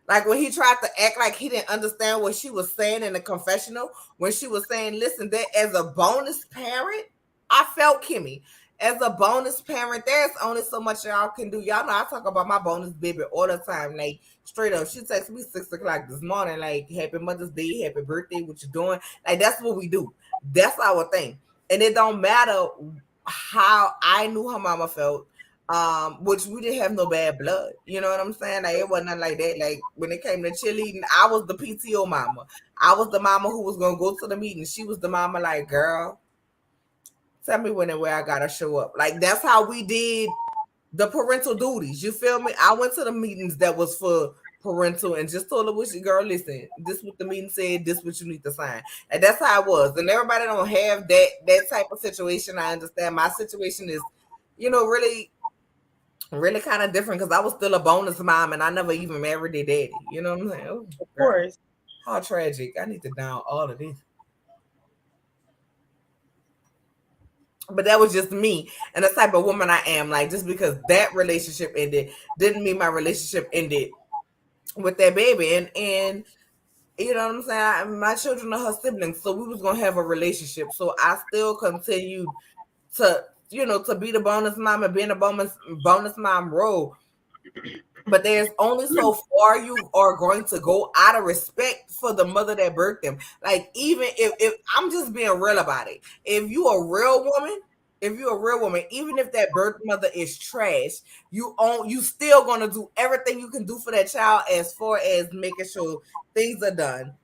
Like when he tried to act like he didn't understand what she was saying in the confessional, when she was saying, listen, that as a bonus parent, I felt Kimmy. As a bonus parent, there's only so much y'all can do. Y'all know I talk about my bonus baby all the time. Like straight up. She texted me 6 o'clock this morning, like happy Mother's Day, happy birthday, what you doing? Like that's what we do. That's our thing. And it don't matter how I knew her mama felt, which we didn't have no bad blood. You know what I'm saying? Like it wasn't nothing like that. Like when it came to cheerleading, I was the PTO mama. I was the mama who was gonna go to the meeting. She was the mama like, girl, tell me when and where I gotta show up. Like that's how we did the parental duties. You feel me? I went to the meetings that was for parental and just told her what she girl, listen, this what the meeting said, this what you need to sign. And that's how it was. And everybody don't have that type of situation. I understand my situation is, really kind of different because I was still a bonus mom and I never even married a daddy. You know what I'm saying? Oh, of girl, course. how tragic. I need to down all of this. But that was just me and the type of woman I am. Like, just because that relationship ended didn't mean my relationship ended with that baby. And you know what I'm saying? My children are her siblings, so we was gonna have a relationship. So I still continued to, to be the bonus mom and being a bonus mom role. But there's only so far you are going to go out of respect for the mother that birthed them. Like, even if I'm just being real about it, if you're a real woman, even if that birth mother is trash, you still gonna do everything you can do for that child as far as making sure things are done.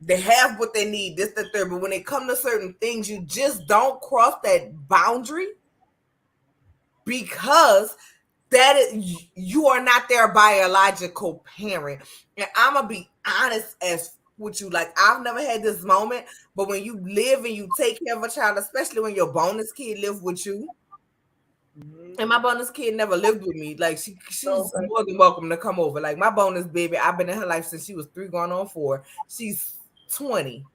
They have what they need, this, the third. But when it comes to certain things, you just don't cross that boundary because that is you are not their biological parent. And I'm gonna be honest as with you, like I've never had this moment, but when you live and you take care of a child, especially when your bonus kid live with you, and my bonus kid never lived with me, like she's Okay. more than welcome to come over. Like my bonus baby, I've been in her life since she was 3 going on 4. She's 20.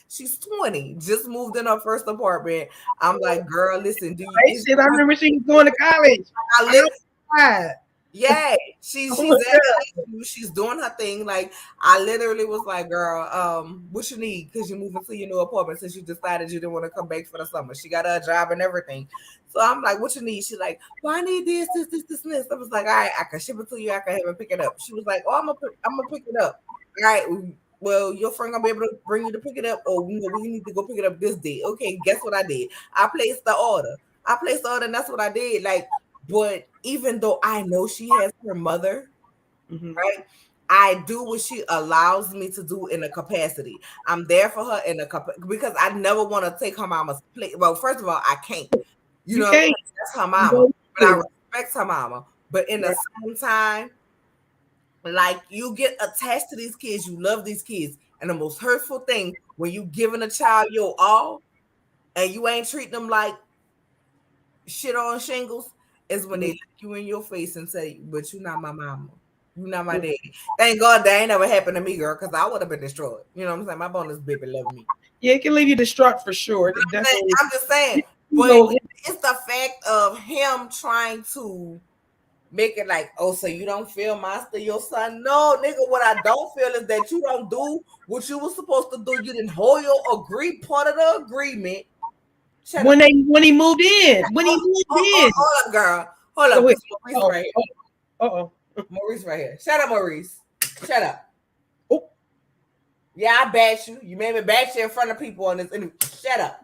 She's 20, just moved in her first apartment. I'm like, girl, listen, do you Right, is shit. I remember she was going to college. I I live cried. Yeah, Oh she's my at God. the ICU. She's doing her thing. Like I literally was like, "Girl, what you need? Because you're moving to your new apartment since you decided you didn't want to come back for the summer. She got her a job and everything. So I'm like, "What you need?" She's like, "Well, I need this, and this." I was like, "All right, I can ship it to you. I can have it pick it up." She was like, "Oh, I'm gonna pick it up." All right. Well, your friend gonna be able to bring you to pick it up, or we need to go pick it up this day. Okay, guess what I did? I placed the order. And that's what I did. Like, but even though I know she has her mother, Mhm. right? I do what she allows me to do in a capacity. I'm there for her in a because I never want to take her mama's place. Well, first of all, I can't. You You know what I'm can't. saying? That's her You mama. don't But I do. respect her mama. But in the Right. same time, like you get attached to these kids, you love these kids. And the most hurtful thing when you giving a child your all and you ain't treating them like shit on shingles is when they Mhm. look you in your face and say, "But you not my mama. You not my daddy." Thank God that ain't never happened to me, girl, because I would have been destroyed. You know what I'm saying? My bonus baby love me. Yeah, it can leave you distraught for sure. But It definitely. I'm just saying, You but know, it's the fact of him trying to make it like, oh, so you don't feel master your son? No, nigga, what I don't feel is that you don't do what you were supposed to do. You didn't hold your part of the agreement. Shut up. when he moved in, when he moved in. Hold up, girl. Hold Oh up. wait. This Maurice Oh. right here. Oh. Oh. Maurice right here. Shut up, Maurice. Shut up. Oh. Yeah, I bat you. You made me bat you in front of people on this interview. Shut up.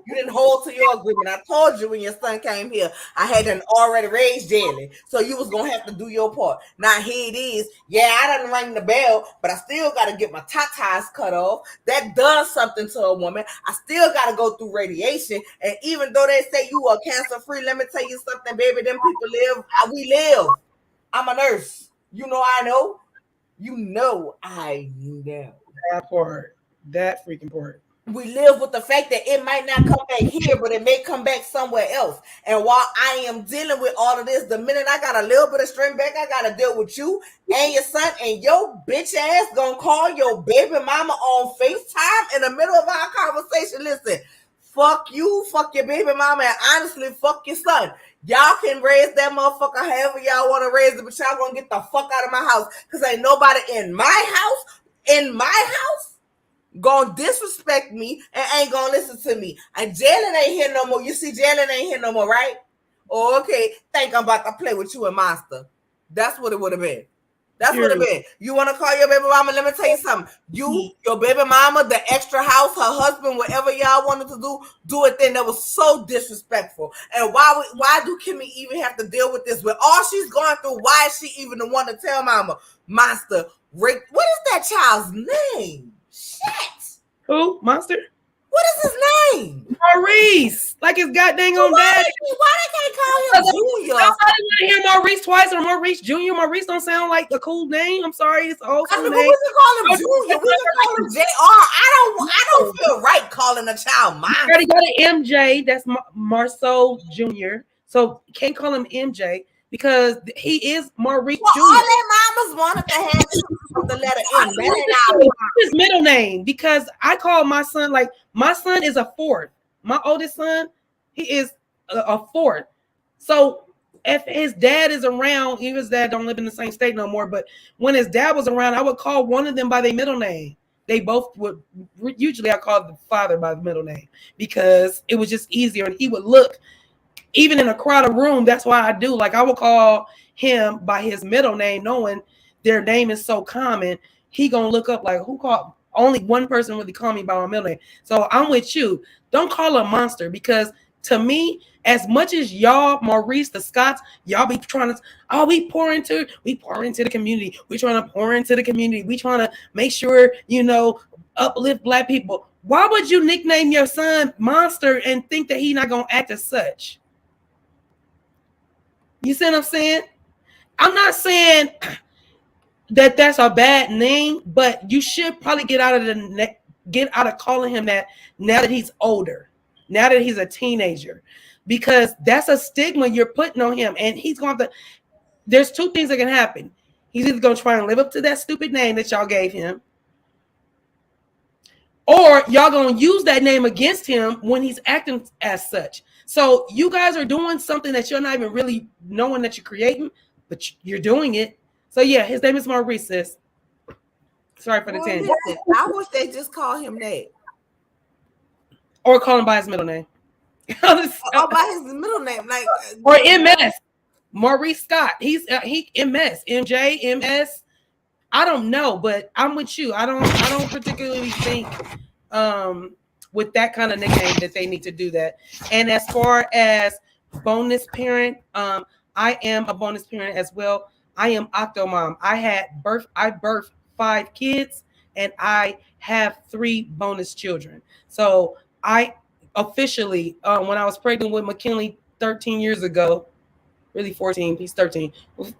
You didn't hold to your agreement. I told you when your son came here, I had an already raised jelly, so you was gonna have to do your part. Now here it is. Yeah, I didn't ring the bell, but I still gotta get my tatas cut off. That does something to a woman. I still gotta go through radiation, and even though they say you are cancer free, let me tell you something, baby. Them people live. We live. I'm a nurse. You know I know. You know I know. That part. That freaking part. We live with the fact that it might not come back here, but it may come back somewhere else. And while I am dealing with all of this, the minute I got a little bit of strength back, I gotta deal with you and your son, and your bitch ass gonna call your baby mama on FaceTime in the middle of our conversation. Listen, fuck you, fuck your baby mama, and honestly, fuck your son. Y'all can raise that motherfucker however y'all want to raise it, but y'all gonna get the fuck out of my house. Cause ain't nobody in my house gonna disrespect me and ain't gonna listen to me. And Jalen ain't here no more. You see, Jalen ain't here no more, right? Oh, okay. Think I'm about to play with you and Monster. That's what it would have been. That's what it Period. been. You want to call your baby mama? Let me tell you something. You, your baby mama, the extra house, her husband, whatever y'all wanted to do it then. That was so disrespectful. And why do Kimmy even have to deal with this? With all she's going through, why is she even the one to tell mama, Monster, Rick, what is that child's name? Shit. Who? Monster? What is his name? Maurice. Like his goddamn So on daddy. why they can't call him Junior? Nobody want to hear Maurice twice or Maurice Jr. Maurice don't sound like a cool name. I'm sorry, it's an old I school mean, but name. we can call him Junior. We can call him Jr. I don't feel right calling a child You mine. already got an MJ. That's Marceau Jr. So you can't call him MJ because he is Maurice Well, Jr. all their mamas wanted to have children with the letter M. That ain't our His middle name because I call my son like my son is a fourth. My oldest son, he is a fourth. So if his dad is around, even his dad don't live in the same state no more. But when his dad was around, I would call one of them by their middle name. They both would usually I called the father by the middle name because it was just easier and he would look even in a crowded room. That's why I do. Like I will call him by his middle name, knowing their name is so common. He gonna look up like who called. Only one person really call me by my middle name. So I'm with you. Don't call a monster because to me, as much as y'all, Maurice, the Scots, y'all be trying to, oh, we pour into the community. We trying to pour into the community. We trying to make sure, uplift black people. Why would you nickname your son Monster and think that he not gonna act as such? You see what I'm saying? I'm not saying that that's a bad name, but you should probably get out of calling him that now that he's older, now that he's a teenager, because that's a stigma you're putting on him, and he's going to. There's two things that can happen. He's either going to try and live up to that stupid name that y'all gave him, or y'all going to use that name against him when he's acting as such. So you guys are doing something that you're not even really knowing that you're creating but you're doing it. So yeah, his name is Maurice. Sis. Sorry for the Well, tangent. listen, I wish they just call him that. Or call him by his middle name. Or by his middle name. Like, Or good God. MS. Maurice Scott. He MS. MJ, MS. I don't know, but I'm with you. I don't particularly think um with that kind of nickname that they need to do that. And as far as bonus parent, I am a bonus parent as well. I am octomom. I birthed 5 kids and I have 3 bonus children. So I officially when I was pregnant with McKinley 13 years ago, really 14, he's 13.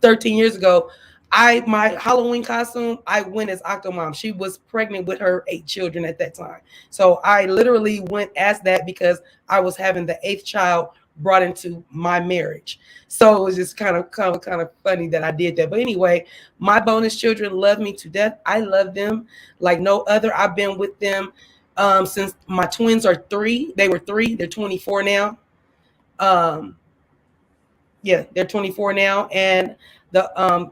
13 years ago, my Halloween costume, I went as Octomom. She was pregnant with her 8 children at that time. So I literally went as that because I was having the 8th child brought into my marriage. So it was just kind of funny that I did that. But anyway, my bonus children love me to death. I love them like no other. I've been with them since my twins are 3. They were 3. They're 24 now. Um, yeah, they're 24 now, and the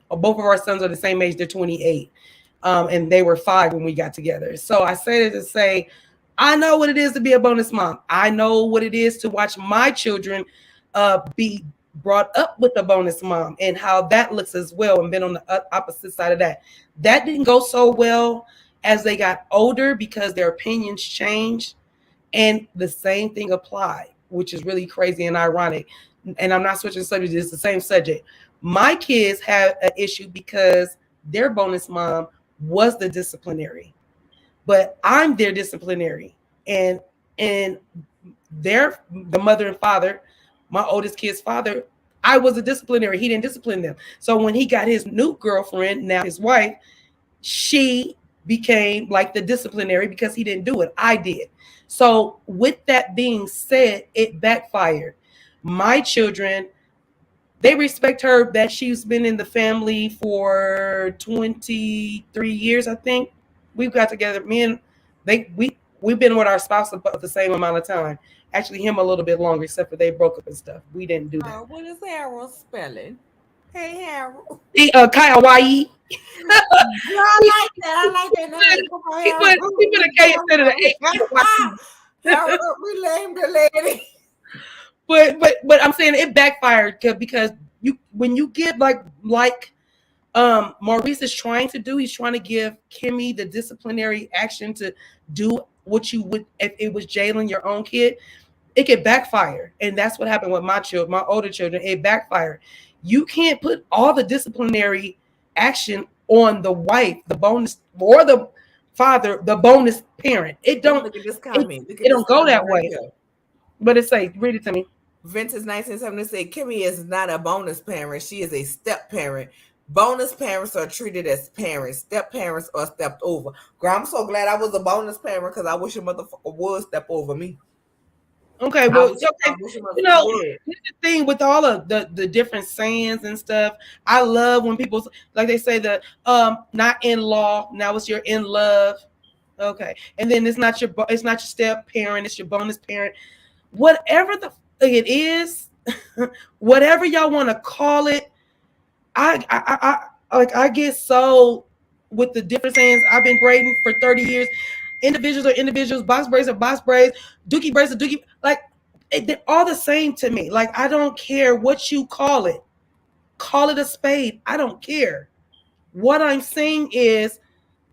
both of our sons are the same age. They're 28, and they were 5 when we got together. So I say that to say, I know what it is to be a bonus mom. I know what it is to watch my children be brought up with a bonus mom and how that looks as well, and been on the opposite side of that. That didn't go so well as they got older because their opinions changed, and the same thing applied, which is really crazy and ironic. And I'm not switching subjects, it's the same subject. My kids have an issue because their bonus mom was the disciplinary, but I'm their disciplinary. And the mother and father, my oldest kid's father, I was a disciplinary. He didn't discipline them. So when he got his new girlfriend, now his wife, she became like the disciplinary because he didn't do it. I did. So, with that being said, it backfired. My children, they respect her that she's been in the family for 23 years, I think. We've got together, me and we've been with our spouse about the same amount of time. Actually, him a little bit longer, except for they broke up and stuff. We didn't do that. What is Harold spelling? Hey, Harold. Kyle Hawaii. Yeah, I like that. I like that name. Come on, Harold. He put a K instead of the A. Harold, we named the lady. But I'm saying it backfired because you when you give like Maurice is trying to do, he's trying to give Kimmy the disciplinary action to do what you would if it was Jalen, your own kid. It could backfire, and that's what happened with my children, my older children. It backfired. You can't put all the disciplinary action on the wife, the bonus, or the father, the bonus parent. It don't. Look at this It, comment. Look at it this don't go comment that right way. here. But it say, read it to me. Vintage 1970 say Kimmy is not a bonus parent. She is a step parent. Bonus parents are treated as parents. Step parents are stepped over. Girl, I'm so glad I was a bonus parent because I wish a motherfucker would step over me. Okay, I well, wish, I okay. wish a You motherfucker know, would. here's the thing with all of the different sayings and stuff. I love when people like they say the not in law, now it's your in love. Okay, and then it's not your step parent, it's your bonus parent. Whatever it is, whatever y'all want to call it, I get so with the different sayings. I've been braiding for 30 years. Individuals are individuals, box braids are box braids, dookie braids are dookie. Like they're all the same to me. Like I don't care what you call it. Call it a spade. I don't care. What I'm saying is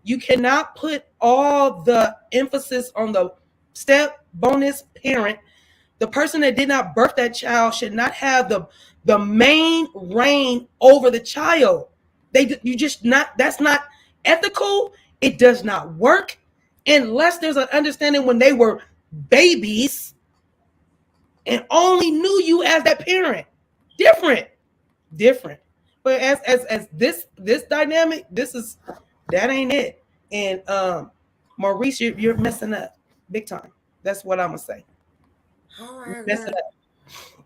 you cannot put all the emphasis on the step bonus parent. The person that did not birth that child should not have the main reign over the child. You just not that's not ethical. It does not work unless there's an understanding when they were babies and only knew you as that parent. Different, different. But as this dynamic, that ain't it. And Maurice, you're messing up big time. That's what I'm gonna say. All You're right, messing girl. up.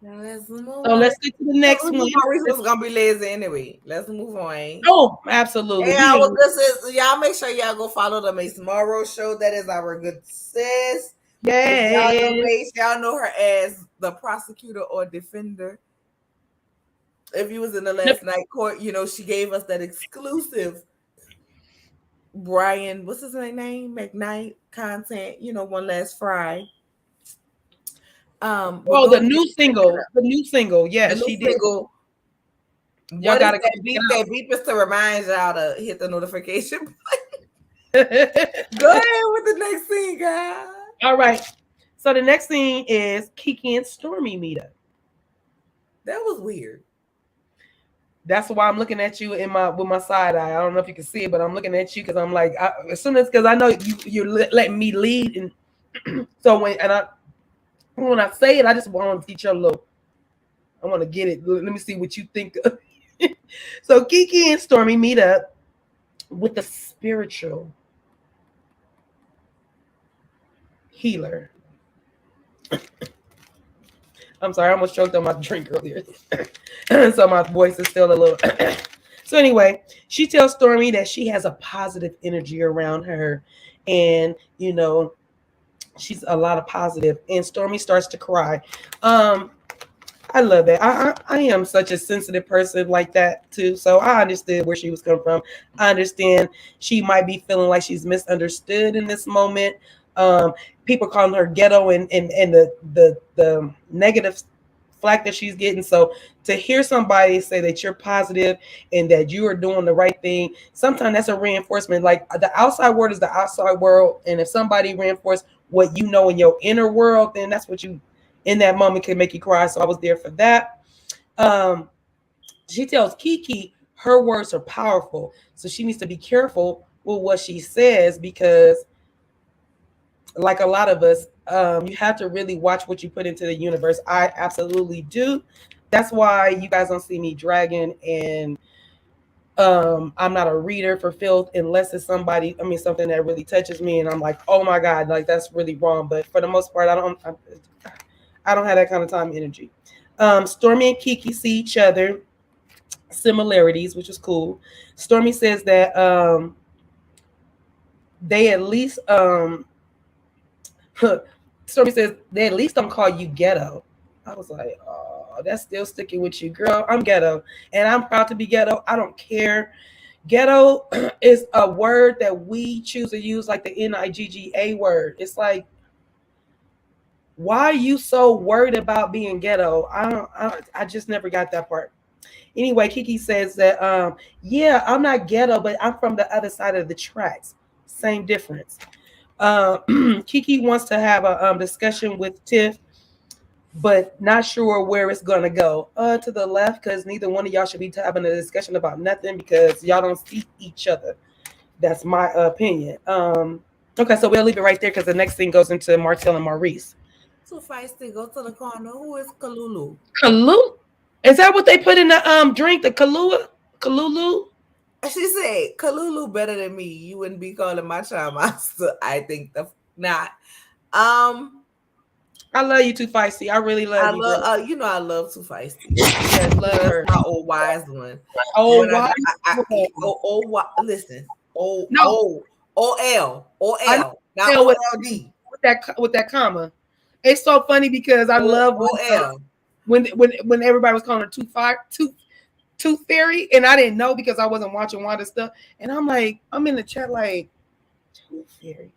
Now let's move So on. let's get to the next one. Maurice was gonna be lazy anyway. Let's move on. Oh, absolutely. Hey, our good sis, y'all make sure y'all go follow the Mace Morrow show. That is our good sis. If y'all know Yes. Mace, y'all know her as the prosecutor or defender. If you was in the Yep. last night court, she gave us that exclusive Brian, what's his name? McKnight content, one last fry. But Oh, go ahead and check it out. the new single. The Yes, new she did. single. Y'all What is gotta go that check beep? That beep is to remind y'all to hit the notification. Go it ahead with the next scene, guys. out. All right. So the next thing is Kiki and Stormy meet up. That was weird. That's why I'm looking at you in my with my side eye. I don't know if you can see it, but I'm looking at you because I'm like, as soon as because I know you're letting me lead, and so when I say it, I just want to teach you a little. I want to get it. Let me see what you think of. So Kiki and Stormy meet up with the spiritual healer. I'm sorry, I almost choked on my drink earlier. So my voice is still a little. So anyway, she tells Stormy that she has a positive energy around her, and she's a lot of positive. And Stormy starts to cry. I love that. I am such a sensitive person like that too. So I understood where she was coming from. I understand she might be feeling like she's misunderstood in this moment. Um, People calling her ghetto and the negative flack that she's getting. So to hear somebody say that you're positive and that you are doing the right thing, sometimes that's a reinforcement. Like the outside world is the outside world, and if somebody reinforce what you know in your inner world, then that's what you in that moment can make you cry. So I was there for that. Um, she tells Kiki her words are powerful, so she needs to be careful with what she says because, like a lot of us, you have to really watch what you put into the universe. I absolutely do. That's why you guys don't see me dragging and I'm not a reader for filth unless it's something that really touches me and I'm like, oh my god, like that's really wrong. But for the most part, I don't have that kind of time energy. Stormy and Kiki see each other, similarities, which is cool. Stormy says that they at least Stormy says they at least don't call you ghetto. I was like, oh, that's still sticking with you, girl. I'm ghetto, and I'm proud to be ghetto. I don't care. Ghetto is a word that we choose to use, like the NIGGA word. It's like, why are you so worried about being ghetto? I just never got that part. Anyway, Kiki says that, yeah, I'm not ghetto, but I'm from the other side of the tracks. Same difference. Uh, Kiki wants to have a discussion with Tiff, but not sure where it's gonna go. To the left, because neither one of y'all should be having a discussion about nothing because y'all don't see each other. That's my opinion. Okay, so we'll leave it right there because the next thing goes into Martell and Maurice. Too feisty. Go to the corner. Who is Kalulu? Kalu, is that what they put in the drink? The Kalua, Kalulu. She said, Kalulu better than me. You wouldn't be calling my child monster. I think the not. Um, I love you too, feisty. I really love I you, girl. love I love Too Feisty. Yes, love That's her. my old wise one. Oh, When why? listen, No, O I know L, not hell O L D. with that comma. It's so funny because I love O L. when everybody was calling her tooth fairy, and I didn't know because I wasn't watching Wanda stuff, and I'm like, I'm in the chat like, tooth fairy,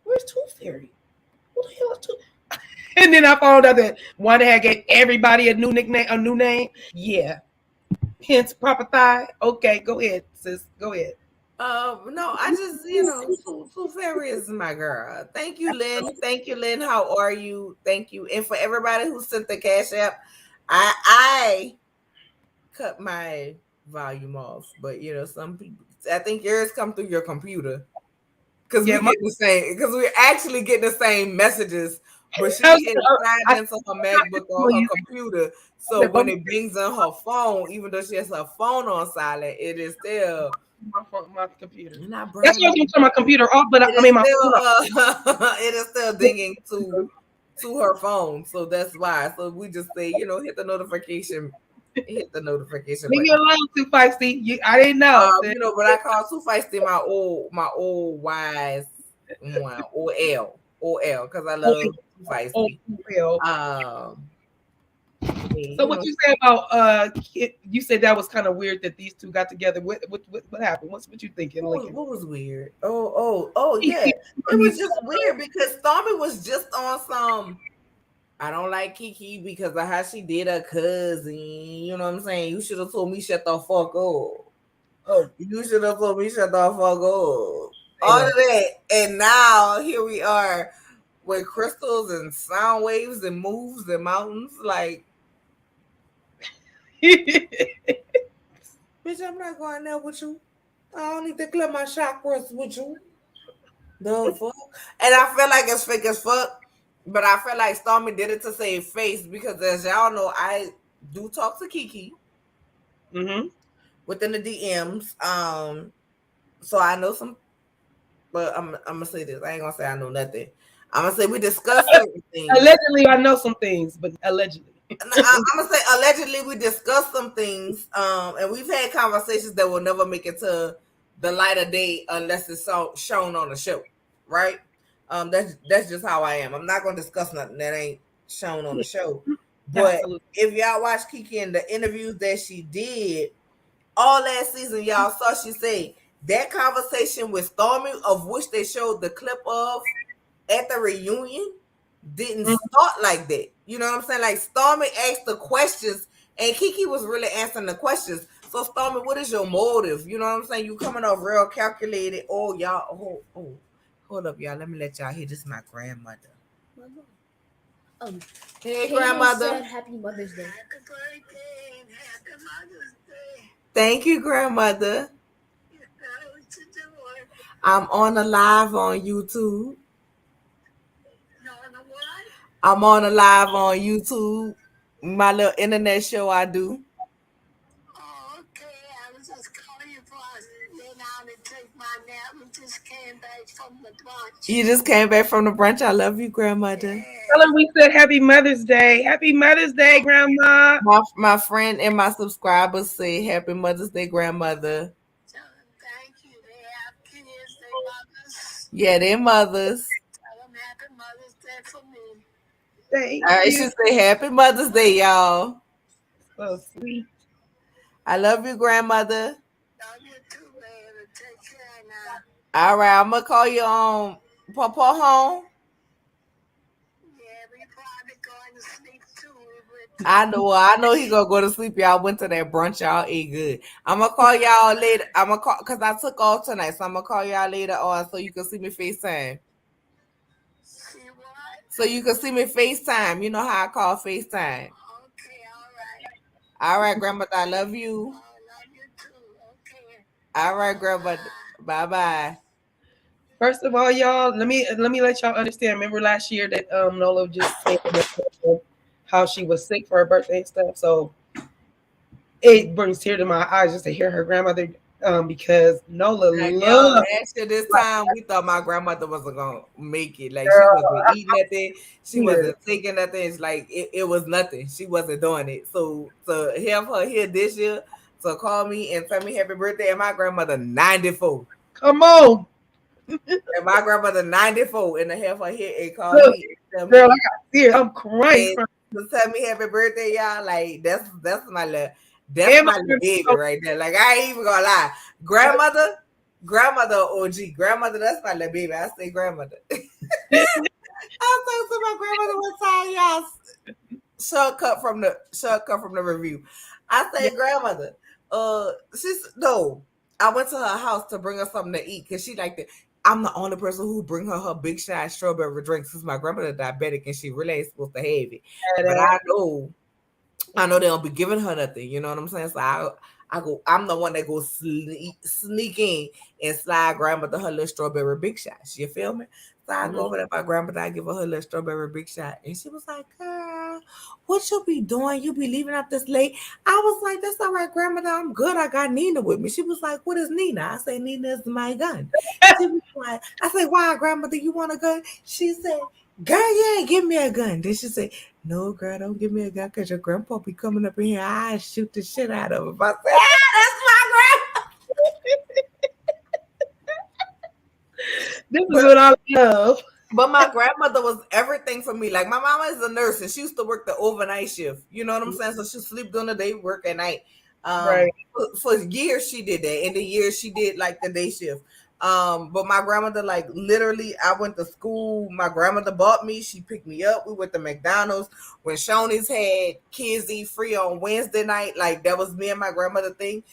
where's tooth fairy? Who the hell is tooth? And then I found out that Wanda had gave everybody a new nickname, a new name. Yeah, hence proper thigh. Okay, go ahead, sis. Go ahead. No, I just, Sue Fairy is my girl. Thank you, Lynn. Thank you, Lynn. How are you? Thank you. And for everybody who sent the cash app, I cut my volume off, but some people, I think yours come through your computer because Yeah, we get the same, because we're actually getting the same messages, but she I, is signed into her MacBook on her computer. So when my, it brings on her phone, even though she has her phone on silent, it is still my computer. not That's why I was bragging. gonna turn my computer off, but It I is mean my still phone off. it is still dinging to her phone, so that's why. So we just say, hit the notification Leave me button. alone, too feisty. I didn't know. But I call Two Feisty my old wise one, or L, because I Oh, love Two oh, Feisty. well. Um, Yeah, So what you say about you said that was kind of weird that these two got together. What happened? What you thinking, Lincoln? what was weird? Oh, yeah. Kiki, It was just weird because Stormy was just on some. I don't like Kiki because of how she did her cousin. You know what I'm saying? You should have told me shut the fuck up. Oh, You should have told me shut the fuck up. say All of that. that, and now here we are with crystals and sound waves and moves and mountains. Like, bitch, I'm not going there with you. I don't need to clear my chakras with you. The fuck? And I feel like it's fake as fuck. But I feel like Stormy did it to save face because, as y'all know, I do talk to Kiki Mm-hmm. within the DMs. So I know some, but I'm gonna say this. I ain't gonna say I know nothing. I'm gonna say we discussed certain things. Allegedly, I know some things, but allegedly. I'm gonna say allegedly we discussed some things, and we've had conversations that will never make it to the light of day unless it's shown on the show, right? That's just how I am. I'm not gonna discuss nothing that ain't shown on Yeah, the show. But absolutely. if y'all watch Kiki and the interviews that she did all last season, y'all saw she say that conversation with Stormy, of which they showed the clip of at the reunion, didn't Mhm. start like that. You know what I'm saying? Like Stormy asked the questions and Kiki was really answering the questions. So Stormy, what is your motive? You know what I'm saying? You coming off real calculated. Oh y'all, hold up, y'all. Let me let y'all hear. This is my grandmother. Hey, grandmother. Said Happy Mother's Day. Happy birthday and Happy Mother's Day. Thank you, grandmother. I'm on a live on YouTube. I'm on a live on YouTube. My little internet show I do. Oh, okay. I was just calling you for then out and take my nap. We just came back from the brunch. You just came back from the brunch. I love you, grandmother. Tell her we said Happy Mother's Day. Happy Mother's Day, Grandma. My friend and my subscribers say Happy Mother's Day, grandmother. Thank you. They have kids, they mothers. Yeah, they're mothers. Tell them Happy Mother's Day for me. Thank All right, you. she say Happy Mother's Day, y'all. So sweet. I love you, grandmother. Love you too, baby. Take care now. All right, I'm gonna call you on Papa home. Yeah, we probably going to sleep too. I know he gonna go to sleep. Y'all went to that brunch. Y'all ate good. I'm gonna call y'all later. I'm gonna call because I took off tonight, so I'm gonna call y'all later on so you can see me FaceTime. See what? So you can see me FaceTime. You know how I call FaceTime. Okay, all right. All right, grandmother. I love you. I love you too. Okay. All right, grandmother. Bye bye. First of all, y'all, let me let y'all understand. Remember last year that Nola just said how she was sick for her birthday and stuff. So it brings tears to my eyes just to hear her grandmother because Nola Like, yo, loved last year this time we thought my grandmother wasn't gonna make it. Like she girl wasn't eating nothing, she here. wasn't taking nothing. It's like it was nothing. She wasn't doing it. So to have her here this year to call me and tell me happy birthday, and my grandmother 94. Come on. And my grandmother 94 and to have her here and call Look, me and tell girl, I me got tears. I'm crying. and to tell me happy birthday, y'all. Like that's And my my little baby grandma, right there. Like I ain't even gonna lie. Grandmother OG. Grandmother, that's my little baby. I say grandmother. I talked to my grandmother one time, y'all. Shortcut from the review. I yeah, say grandmother. She's no. I went to her house to bring her something to eat because she liked it. I'm the only person who bring her big shot strawberry drinks since my grandmother diabetic and she really ain't supposed to have it. But I know they don't be giving her nothing. You know what I'm saying? So I go. I'm the one that goes sneak in and slide grandmother her little strawberry big shots. You feel me? So I go mhm. over there by grandmother. I give her little strawberry big shot, and she was like, "Girl, what you be doing? You be leaving out this late?" I was like, "That's all right, grandmother. I'm good. I got Nina with me." She was like, "What is Nina?" I say, "Nina is my gun." She was like, "I say, why, grandmother? You want a gun?" She said, "Girl, yeah, give me a gun." Then she said, "No, girl, don't give me a gun because your grandpa be coming up in here. I shoot the shit out of him." I said, "That's my This is grandpa." what I love. But my grandmother was everything for me. Like my mama is a nurse and she used to work the overnight shift. You know what I'm saying? So she sleep during the day, work at night. Right. For years she did that. In the years she did like the day shift. But my grandmother, like literally, I went to school. My grandmother bought me. She picked me up. We went to McDonald's when Shoney's had kids eat free on Wednesday night. Like that was me and my grandmother thing.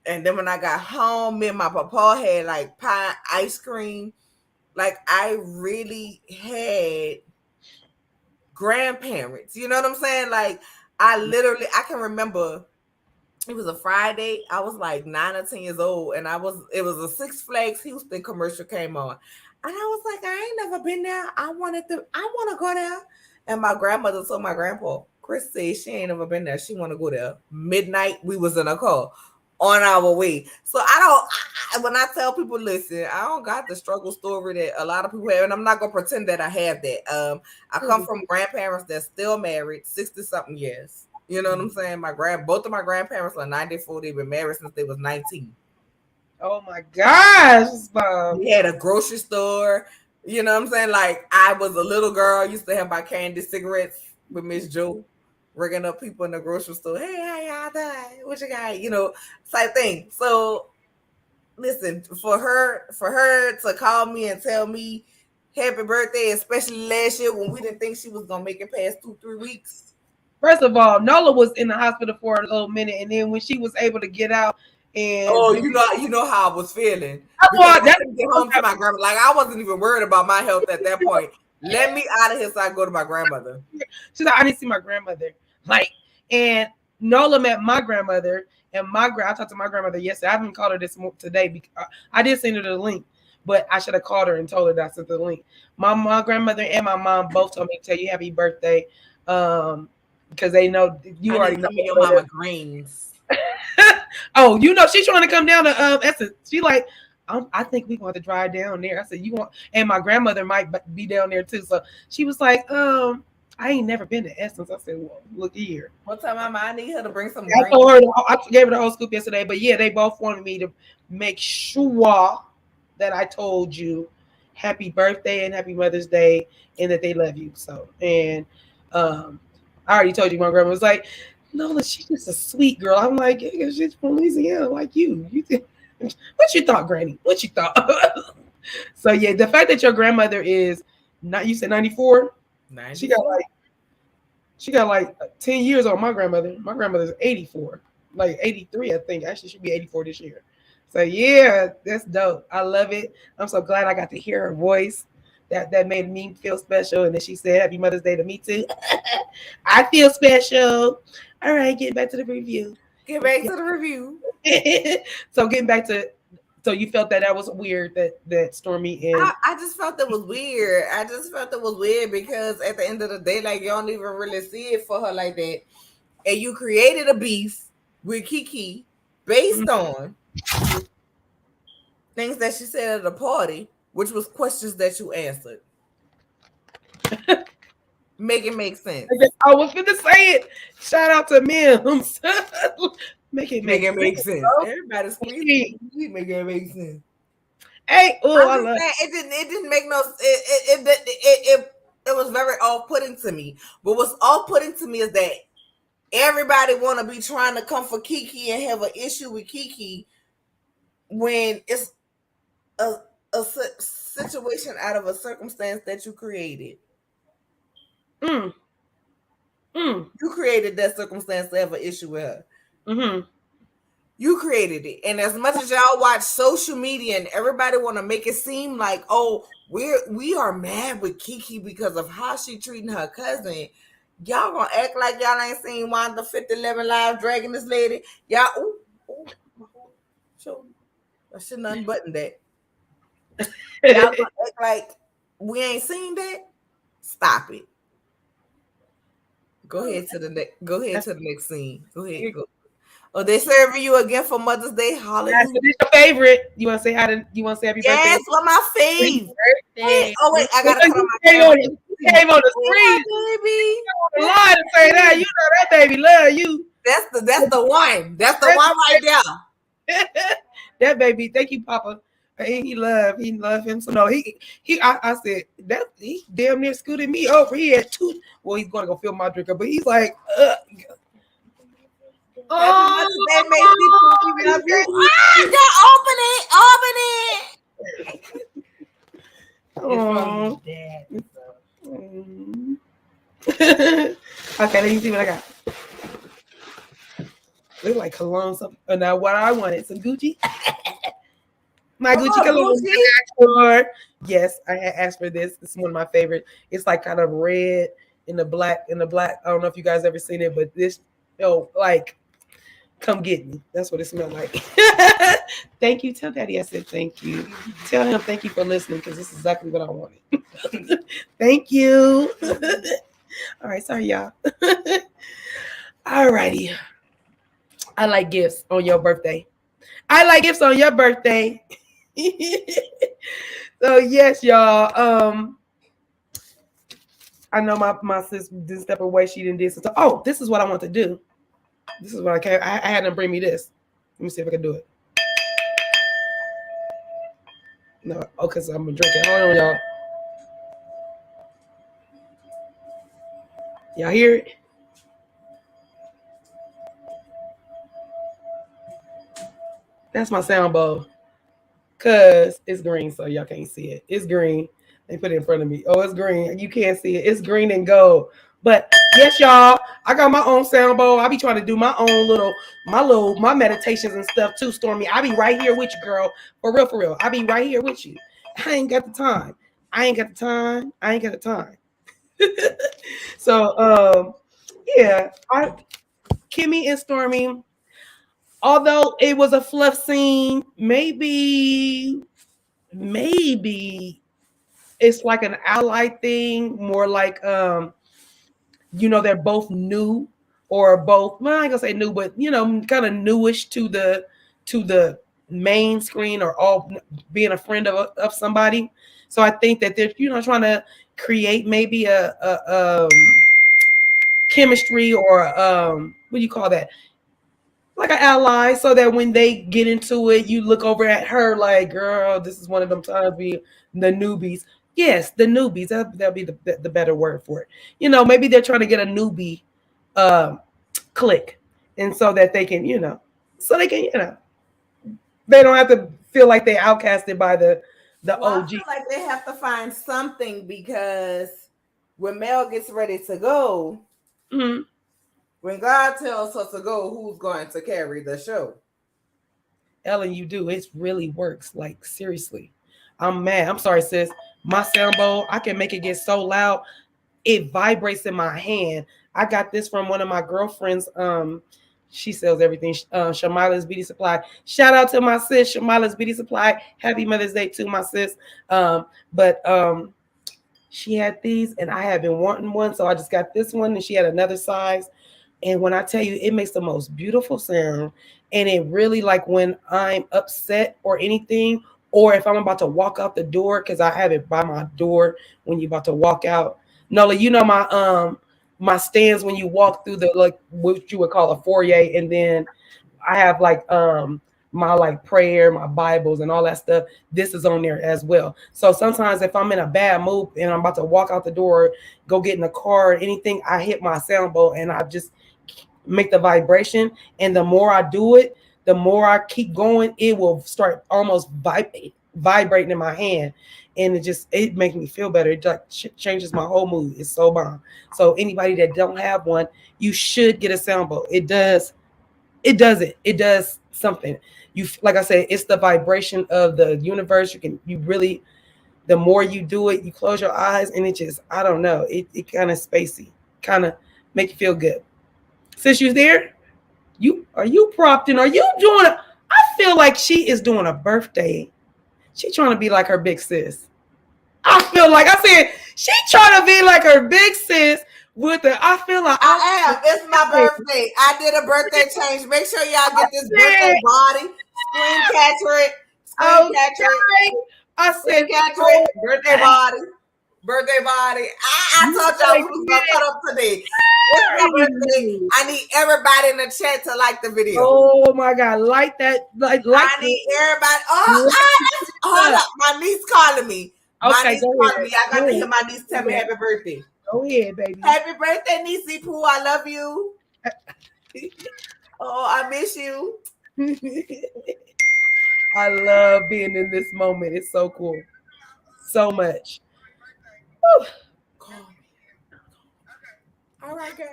And then when I got home, me and my papa had like pie ice cream. Like I really had grandparents. You know what I'm saying? Like I can remember it was a Friday. I was like 9 or 10 years old, and it was a Six Flags Houston commercial came on, and I was like, I ain't never been there. I want to go there. And my grandmother told my grandpa, Chris said she ain't never been there. She want to go there. Midnight, we was in a car on our way. So when I tell people, listen, I don't got the struggle story that a lot of people have, and I'm not gonna pretend that I have that. I come from grandparents that's still married, 60 something years. You know what I'm saying? Both of my grandparents are 94. They've been married since they was 19. Oh my gosh, Bob. We had a grocery store. You know what I'm saying? Like I was a little girl, used to have my candy cigarettes with Miss Joe, rigging up people in the grocery store. Hey, how y'all doing? What you got? You know, type thing. So listen, for her to call me and tell me happy birthday, especially last year when we didn't think she was gonna make it past 2 3 weeks. First of all, Nola was in the hospital for a little minute, and then when she was able to get out and Oh, be, you know how I was feeling that's because why I that's couldn't get home to my grandma. Like I wasn't even worried about my health at that point. Let me out of here so I go to my grandmother. she's like, I need to see my grandmother. Like, and Nola met my grandmother, and I talked to my grandmother yesterday. I haven't called her today because I did send her the link, but I should have called her and told her that I sent the link. My grandmother and my mom both told me to tell you happy birthday, because they know you I already need know. some of your mama greens. Oh, you know she's trying to come down to Essence. She like, I think we want to drive down there. I said, you want, and my grandmother might be down there too. So she was like, I ain't never been to Essence. I said, well, look here. What time, mama? I need her to bring some I greens. told her, I gave her the whole scoop yesterday. But yeah, they both wanted me to make sure that I told you happy birthday and happy Mother's Day, and that they love you. So, and I already told you my grandma was like, Nola, she's just a sweet girl. I'm like, yeah, she's from Louisiana, like you. What you thought, Granny? What you thought? So yeah, the fact that your grandmother is not, you said 94. She got 94. like she got like 10 years on my grandmother. My grandmother's 84, like 83, I think. Actually, she'll be 84 this year. So yeah, that's dope. I love it. I'm so glad I got to hear her voice. That made me feel special. And then she said, "Happy Mother's Day to me too." I feel special. All right, getting back to the review. Get back to the review. So getting back to, so you felt that was weird that Stormy and I just felt it was weird. I just felt it was weird because at the end of the day, like you don't even really see it for her like that. And you created a beef with Kiki based on things that she said at a party, which was questions that you answered. Make it make sense. I was gonna say it. Shout out to Mims. Make it Make make it sense. make sense. Bro. Everybody squeezing. Make it make sense. Hey, oh, I'm I just love saying it didn't make no it was very off putting to me. But what's off putting to me is that everybody want to be trying to come for Kiki and have an issue with Kiki when it's a situation out of a circumstance that you created. it. You created that circumstance to have an issue with her. Mm-hmm. You created it. And as much as y'all watch social media and everybody want to make it seem like, oh, we are mad with Kiki because of how she treating her cousin. Y'all gonna act like y'all ain't seen Wanda 5011 live dragging this lady. Y'all, my whole shoulder. I shouldn't unbutton that. Y'all gonna act like we ain't seen that? Stop it. Go ahead to the next. Go ahead to the next scene. Go ahead. Go. Oh, they serving you again for Mother's Day. That's Hallelujah. your favorite. You want to say you want to say happy birthday? Yes, what my fave. Birthday. Oh wait, I gotta cut on my You camera. came on the Yeah, screen. baby. On the line to say that. You know that baby love you. That's the one. That's the one right there. That baby. Thank you, Papa. He love him. So no, I said that he damn near scooted me over. He had two. Well, he's gonna go fill my drinker, but he's like, Happy oh, Mother's Day, Macy Pooh. We love you. Ah, don't open it. oh. It's Mm. Okay, let me see what I got. Look like cologne. Something. Now, what I wanted, some Gucci. My Gucci cologne. Gucci. Yes, I had asked for this. This is one of my favorite. It's like kind of red in the black. I don't know if you guys ever seen it, but this, like, come get me. That's what it smelled like. Thank you. Tell Daddy I said thank you. Tell him thank you for listening because this is exactly what I wanted. Thank you. All right, sorry, y'all. All righty. I like gifts on your birthday. I like gifts on your birthday. So yes, y'all. I know my sis didn't step away. She didn't do so. Oh, this is what I want to do. This is what I came. I had them bring me this. Let me see if I can do it. No, okay, so I'm gonna drink it. Hold on, y'all. Y'all hear it? That's my sound bowl. Cause it's green, so y'all can't see it. It's green. They put it in front of me. Oh, it's green. You can't see it. It's green and gold. But yes, y'all, I got my own sound bowl. I be trying to do my own my meditations and stuff too, Stormy. I be right here with you, girl. For real, for real. I be right here with you. I ain't got the time. I ain't got the time. So yeah, Kimmy and Stormy, although it was a fluff scene, maybe it's like an ally thing, more like they're both new or both, well, I ain't gonna say new, but kind of newish to the main screen or all being a friend of somebody. So I think that they're trying to create maybe a chemistry or what do you call that, like an ally, so that when they get into it, you look over at her like, girl, this is one of them times we the newbies. Yes, the newbies. That'll be the better word for it. Maybe they're trying to get a newbie click, and so that they can, they don't have to feel like they outcasted by the Well, I OG. feel like they have to find something because when Mel gets ready to go, Mm-hmm. when God tells her to go, who's going to carry the show? Ellen, you do. It really works. Like, seriously. I'm mad. I'm sorry, sis. My sound bowl, I can make it get so loud. It vibrates in my hand. I got this from one of my girlfriends. She sells everything. Shamila's Beauty Supply. Shout out to my sis, Shamila's Beauty Supply. Happy Mother's Day to my sis. But she had these and I have been wanting one. So I just got this one and she had another size. And when I tell you, it makes the most beautiful sound. And it really, like, when I'm upset or anything, or if I'm about to walk out the door, because I have it by my door when you're about to walk out. Nola, my stands when you walk through the, like, what you would call a foyer, and then I have like my like prayer, my Bibles and all that stuff. This is on there as well. So sometimes if I'm in a bad mood and I'm about to walk out the door, go get in the car or anything, I hit my sound bowl and I just make the vibration. And the more I do it, the more I keep going, it will start almost vibrating in my hand. And it makes me feel better. It like changes my whole mood. It's so bomb. So anybody that don't have one, you should get a sound bowl. It does something. You, like I said, it's the vibration of the universe. You really, the more you do it, you close your eyes and it just, I don't know, it kind of spacey, kind of make you feel good. Since you're there, are you propped in? Are you doing I feel like she is doing a birthday. She trying to be like her big sis. I feel like I said she trying to be like her big sis with the. I feel like I am. It's my birthday. I did a birthday change. Make sure y'all get this birthday body. Screen catcher it. Screen catcher it. I said, catcher it. Birthday body. Birthday body. I told y'all we was gonna cut up today. It's my birthday. I need everybody in the chat to like the video. Oh my God. Like that. Like I need everybody. like Hold up. My niece calling me. My Okay, niece go calling ahead. me. I got Go to ahead. hear my niece tell me happy birthday. Go ahead, baby. Happy birthday, niecey Pooh. I love you. Oh, I miss you. I love being in this moment. It's so cool. So much. Whew. Call me. All right, girl.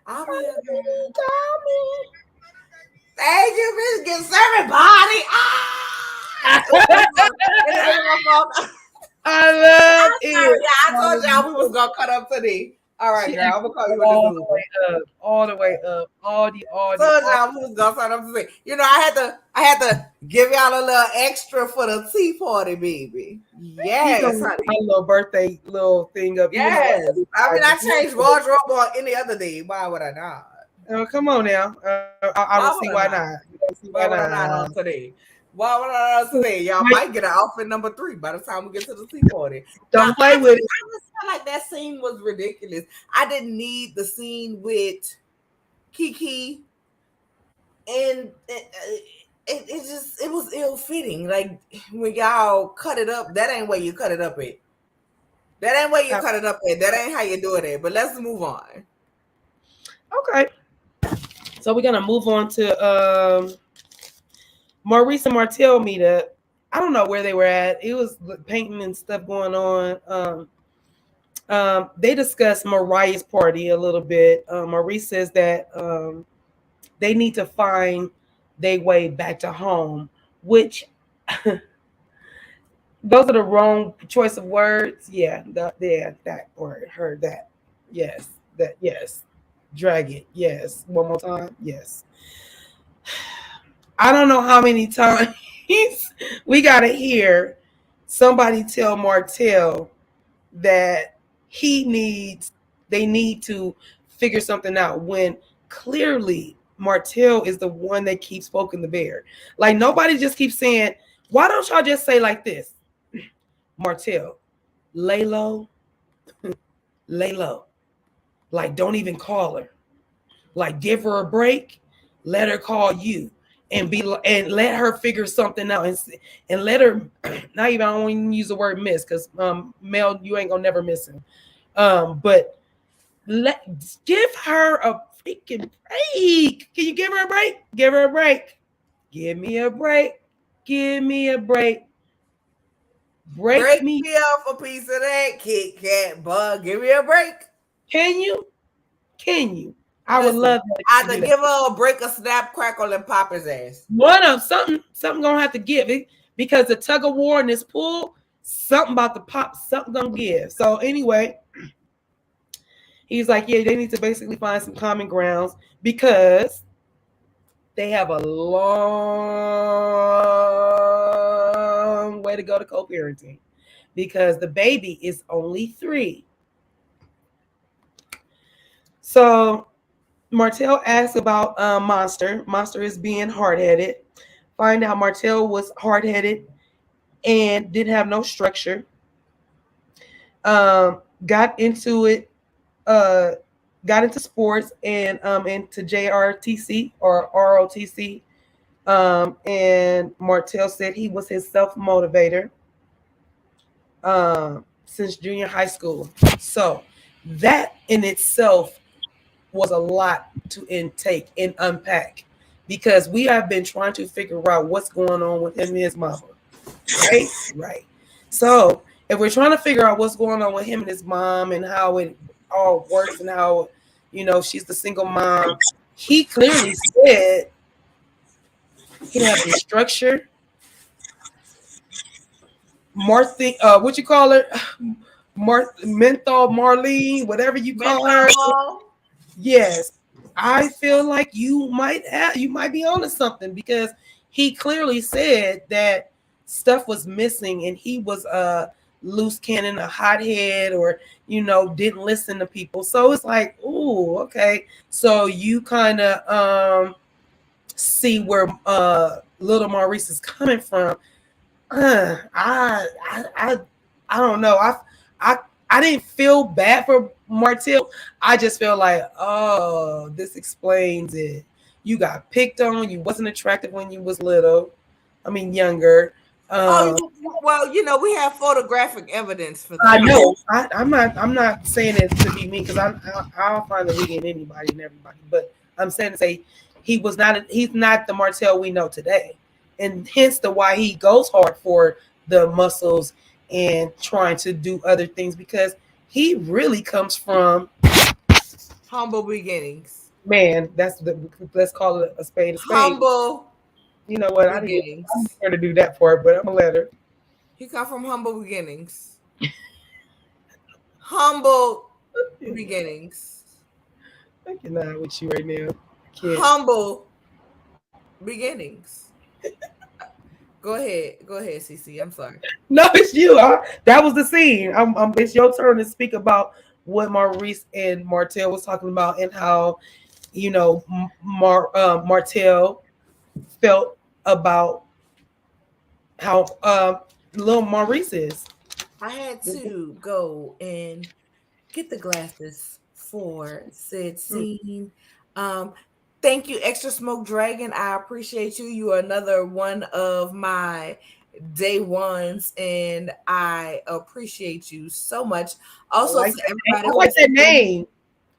I'll be a girl. Call me. Thank you, bitch. Give everybody. Ah! I love I'm sorry, it. yeah. I told y'all we was gonna cut up today. All right, She girl. I'm gonna call you when it's all the over. way up, all the way up, Told y'all we was gonna cut up today. You know, I had to give y'all a little extra for the tea party, baby. You Yes, gonna get honey. my little birthday little thing up, even though Yes. I mean, I changed wardrobe on any other day. Why would I not? oh, come on now. I don't Why see would I why not? not. I don't see why Why would I not not. on today? Why would I not on today? Y'all Like, might get an outfit number 3 by the time we get to the tea party. Now, don't play with it. I just felt like that scene was ridiculous. I didn't need the scene with Kiki, and it was ill fitting. Like when y'all cut it up, that ain't where you cut it up at. That ain't where you cut it up at. That ain't how you do it at. But let's move on. Okay. So we're gonna move on to Maurice and Martell meetup. I don't know where they were at. It was painting and stuff going on. They discussed Mariah's party a little bit. Maurice says that they need to find their way back to home, which those are the wrong choice of words. Yeah, that word. Heard that. Yes, that yes. Drag it. Yes. One more time. Yes. I don't know how many times we gotta hear somebody tell Martell that they need to figure something out when clearly Martell is the one that keeps poking the bear. Like nobody just keeps saying, why don't y'all just say like this? Martell, lay low, lay low. Like don't even call her. Like give her a break, let her call you and let her figure something out and let her not even I don't even use the word miss because Mel, you ain't gonna never miss him. But let give her a freaking break. Can you give her a break? Give her a break. Give me a break. Give me a break. Break Break me. me off a piece of that Kit Kat bug. Give me a break. Can you? Can you? I would Listen, love that if you either do that. give her a break or snap, crackle, and pop his ass. One of something gonna have to give it because the tug of war in this pool, something about the pop, something gonna give. So anyway, he's like, yeah, they need to basically find some common grounds because they have a long way to go to co-parenting because the baby is only 3. So Martell asks about Monster. Monster is being hard-headed. Find out Martell was hard-headed and didn't have no structure. Got into it, uh, got into sports and into JRTC or ROTC. And Martell said he was his self motivator since junior high school. So that in itself was a lot to intake and unpack because we have been trying to figure out what's going on with him and his mama. Right? Right. So if we're trying to figure out what's going on with him and his mom and how it all works and how, she's the single mom, he clearly said he didn't have any structure. Martha, what you call her? Menthol Marlene, whatever you call her. Menthol. Yes, I feel like you might be onto something because he clearly said that stuff was missing and he was a loose cannon, a hothead, or didn't listen to people. So it's like, ooh, okay. So you kind of see where little Maurice is coming from. I don't know. I didn't feel bad for Martell, I just feel like, oh, this explains it. You got picked on. You wasn't attractive when you was little. I mean, younger. Oh, Um, well, we have photographic evidence for I that. know. I'm not saying it to be me because I'll find the weak in anybody and everybody. But I'm saying to say he's not the Martell we know today, and hence the why he goes hard for the muscles and trying to do other things because he really comes from, Humble beginnings. man. That's the let's call it a spade a spade. Humble You know what? I didn't get I'm beginnings. her to do that part, but I'm gonna let her. He come from humble beginnings. Humble beginnings. I cannot with you right now. I can't. Humble beginnings. Go ahead, CC. I'm sorry. No, it's you. That was the scene. It's your turn to speak about what Maurice and Martell was talking about and how Martell felt about how little Maurice is. I had to go and get the glasses for said Hmm. scene. Um, Thank you, Extra Smoke Dragon. I appreciate you. You are another one of my day ones, and I appreciate you so much. I Also, like to that name. everybody I who like that sent their name.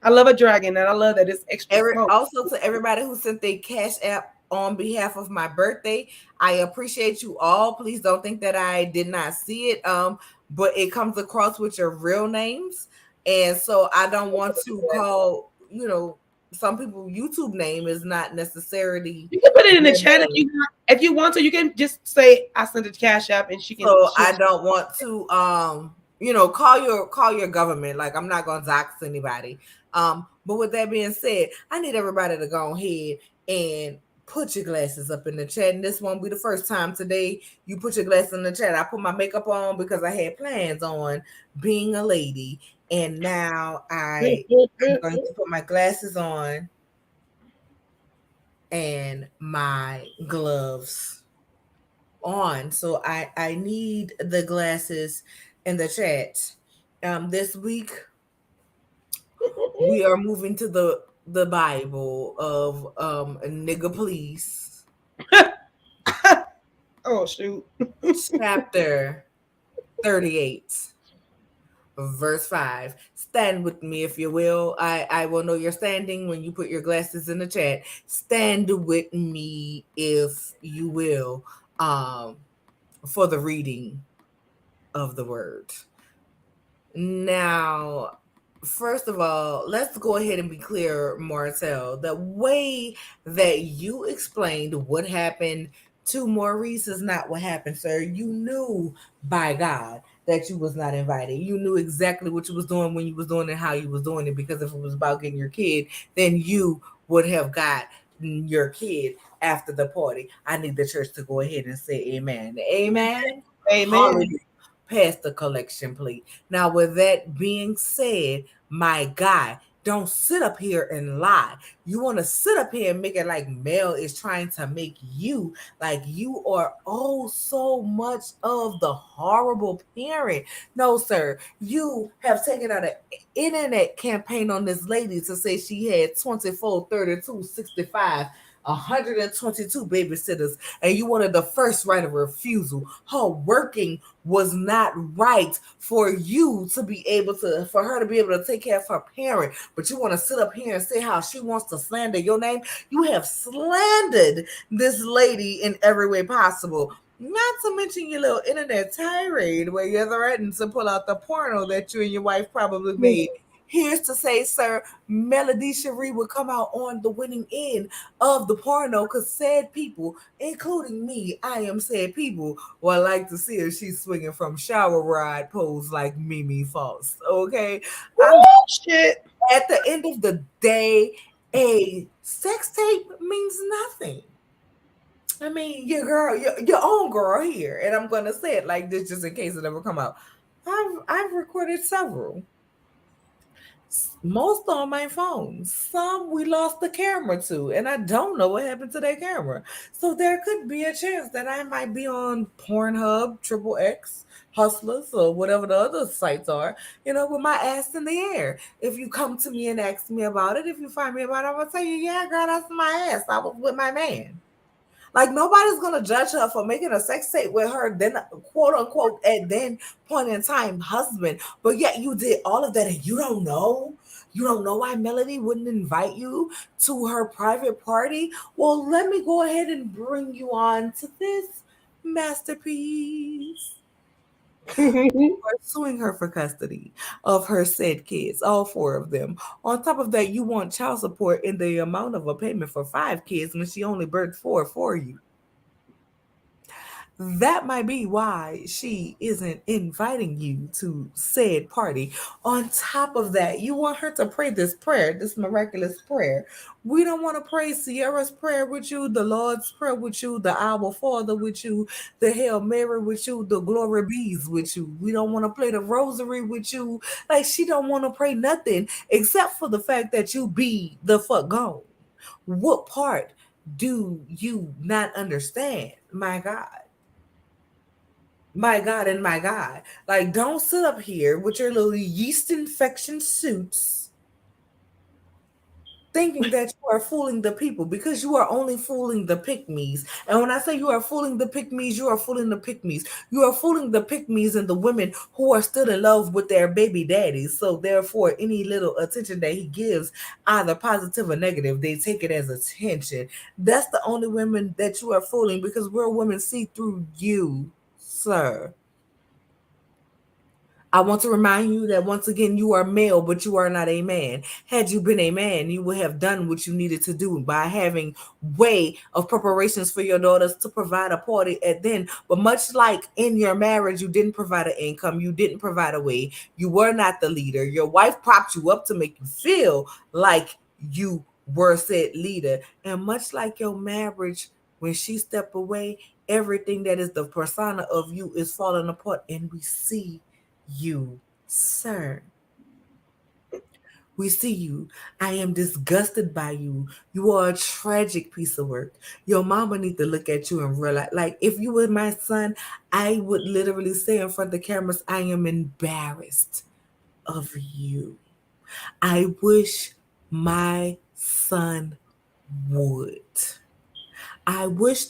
I love a dragon, and I love that it's extra smoke. Also to everybody who sent their cash app on behalf of my birthday, I appreciate you all. Please don't think that I did not see it. But it comes across with your real names, and so I don't want to call, some people YouTube name is not necessarily You can put it in the their chat name. if you want to. You can just say I sent a cash app, and she can. So I don't want to call your government. Like, I'm not gonna dox anybody. But with that being said, I need everybody to go ahead and put your glasses up in the chat. And this won't be the first time today you put your glasses in the chat. I put my makeup on because I had plans on being a lady. And now I'm going to put my glasses on and my gloves on. So I need the glasses in the chat. This week we are moving to the Bible of nigga please, Oh shoot! chapter 38, verse 5. Stand with me if you will. I will know you're standing when you put your glasses in the chat. Stand with me if you will, for the reading of the word. Now, first of all, let's go ahead and be clear, Marcel. The way that you explained what happened to Maurice is not what happened, sir. You knew by God that you was not invited. You knew exactly what you was doing when you was doing it, how you was doing it, because if it was about getting your kid, then you would have got your kid after the party. I need the church to go ahead and say amen. Amen. Amen. Hallelujah. Pass the collection plate. Now, with that being said, my guy, don't sit up here and lie. You want to sit up here and make it like Mel is trying to make you like you are oh so much of the horrible parent. No, sir. You have taken out an internet campaign on this lady to say she had 24, 32, 65, 122 babysitters, and you wanted the first right of refusal. Her working was not right for you to be able to, for her to be able to take care of her parent. But you want to sit up here and say how she wants to slander your name. You have slandered this lady in every way possible. Not to mention your little internet tirade where you're threatened to pull out the porno that you and your wife probably made. Here's to say, sir, Melody Cherie will come out on the winning end of the porno because said people, including me, I am said people, would like to see if she's swinging from shower rod pose like Mimi Foss. Okay, I'm Oh shit! at the end of the day, a sex tape means nothing. I mean, your girl, your own girl here, and I'm gonna say it like this just in case it ever come out. I've recorded several. Most on my phone. Some we lost the camera to, and I don't know what happened to that camera. So there could be a chance that I might be on Pornhub, Triple X, Hustlers, or whatever the other sites are, with my ass in the air. If you come to me and ask me about it, if you find me about it, I'm gonna tell you, yeah, girl, that's my ass. I was with my man. Like nobody's gonna judge her for making a sex tape with her, then quote unquote at then point in time husband. But yet you did all of that and you don't know. You don't know why Melody wouldn't invite you to her private party. Well, let me go ahead and bring you on to this masterpiece. Are suing her for custody of her said kids, all four of them. On top of that, you want child support in the amount of a payment for five kids when she only birthed four for you. That might be why she isn't inviting you to said party. On top of that, you want her to pray this prayer, this miraculous prayer. We don't want to pray Sierra's prayer with you, the Lord's prayer with you, the Our Father with you, the Hail Mary with you, the Glory Bees with you. We don't want to play the Rosary with you. Like she don't want to pray nothing except for the fact that you be the fuck gone. What part do you not understand? My God. My God and my God. Like, don't sit up here with your little yeast infection suits thinking that you are fooling the people because you are only fooling the pick-me's. And when I say you are fooling the pick-me's, you are fooling the pick-me's. You are fooling the pick-me's and the women who are still in love with their baby daddies. So therefore, any little attention that he gives, either positive or negative, they take it as attention. That's the only women that you are fooling because real women see through you, sir. I want to remind you that once again, you are male, but you are not a man. Had you been a man, you would have done what you needed to do by having way of preparations for your daughters to provide a party at then. But much like in your marriage, you didn't provide an income, you didn't provide a way, you were not the leader. Your wife propped you up to make you feel like you were said leader. And much like your marriage, when she stepped away, everything that is the persona of you is falling apart, and we see you, sir. We see you. I am disgusted by you. You are a tragic piece of work. Your mama need to look at you and realize, like, if you were my son, I would literally say in front of the cameras, I am embarrassed of you. I wish my son would. I wish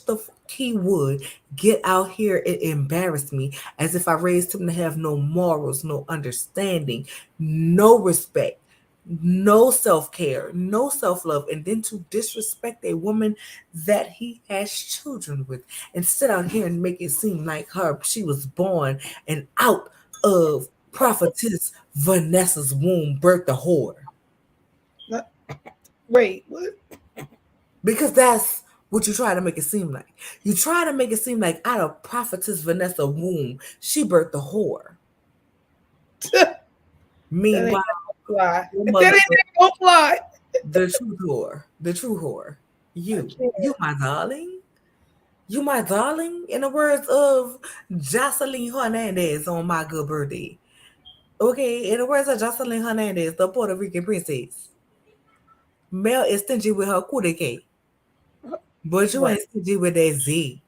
he would get out here and embarrass me as if I raised him to have no morals, no understanding, no respect, no self care, no self love, and then to disrespect a woman that he has children with and sit out here and make it seem like she was born and out of prophetess Vanessa's womb, birthed a whore. Wait, what? Because that's what you try to make it seem like. You try to make it seem like out of prophetess Vanessa womb, she birthed a whore. That ain't Meanwhile, gonna fly. your That mother, ain't gonna fly. the true whore, I you can't. my darling, you my darling. In the words of Jocelyn Hernandez on my good birthday. Okay, in the words of Jocelyn Hernandez, the Puerto Rican princess, Mel is stingy with her cootie, but you Right. ain't stingy with that Z.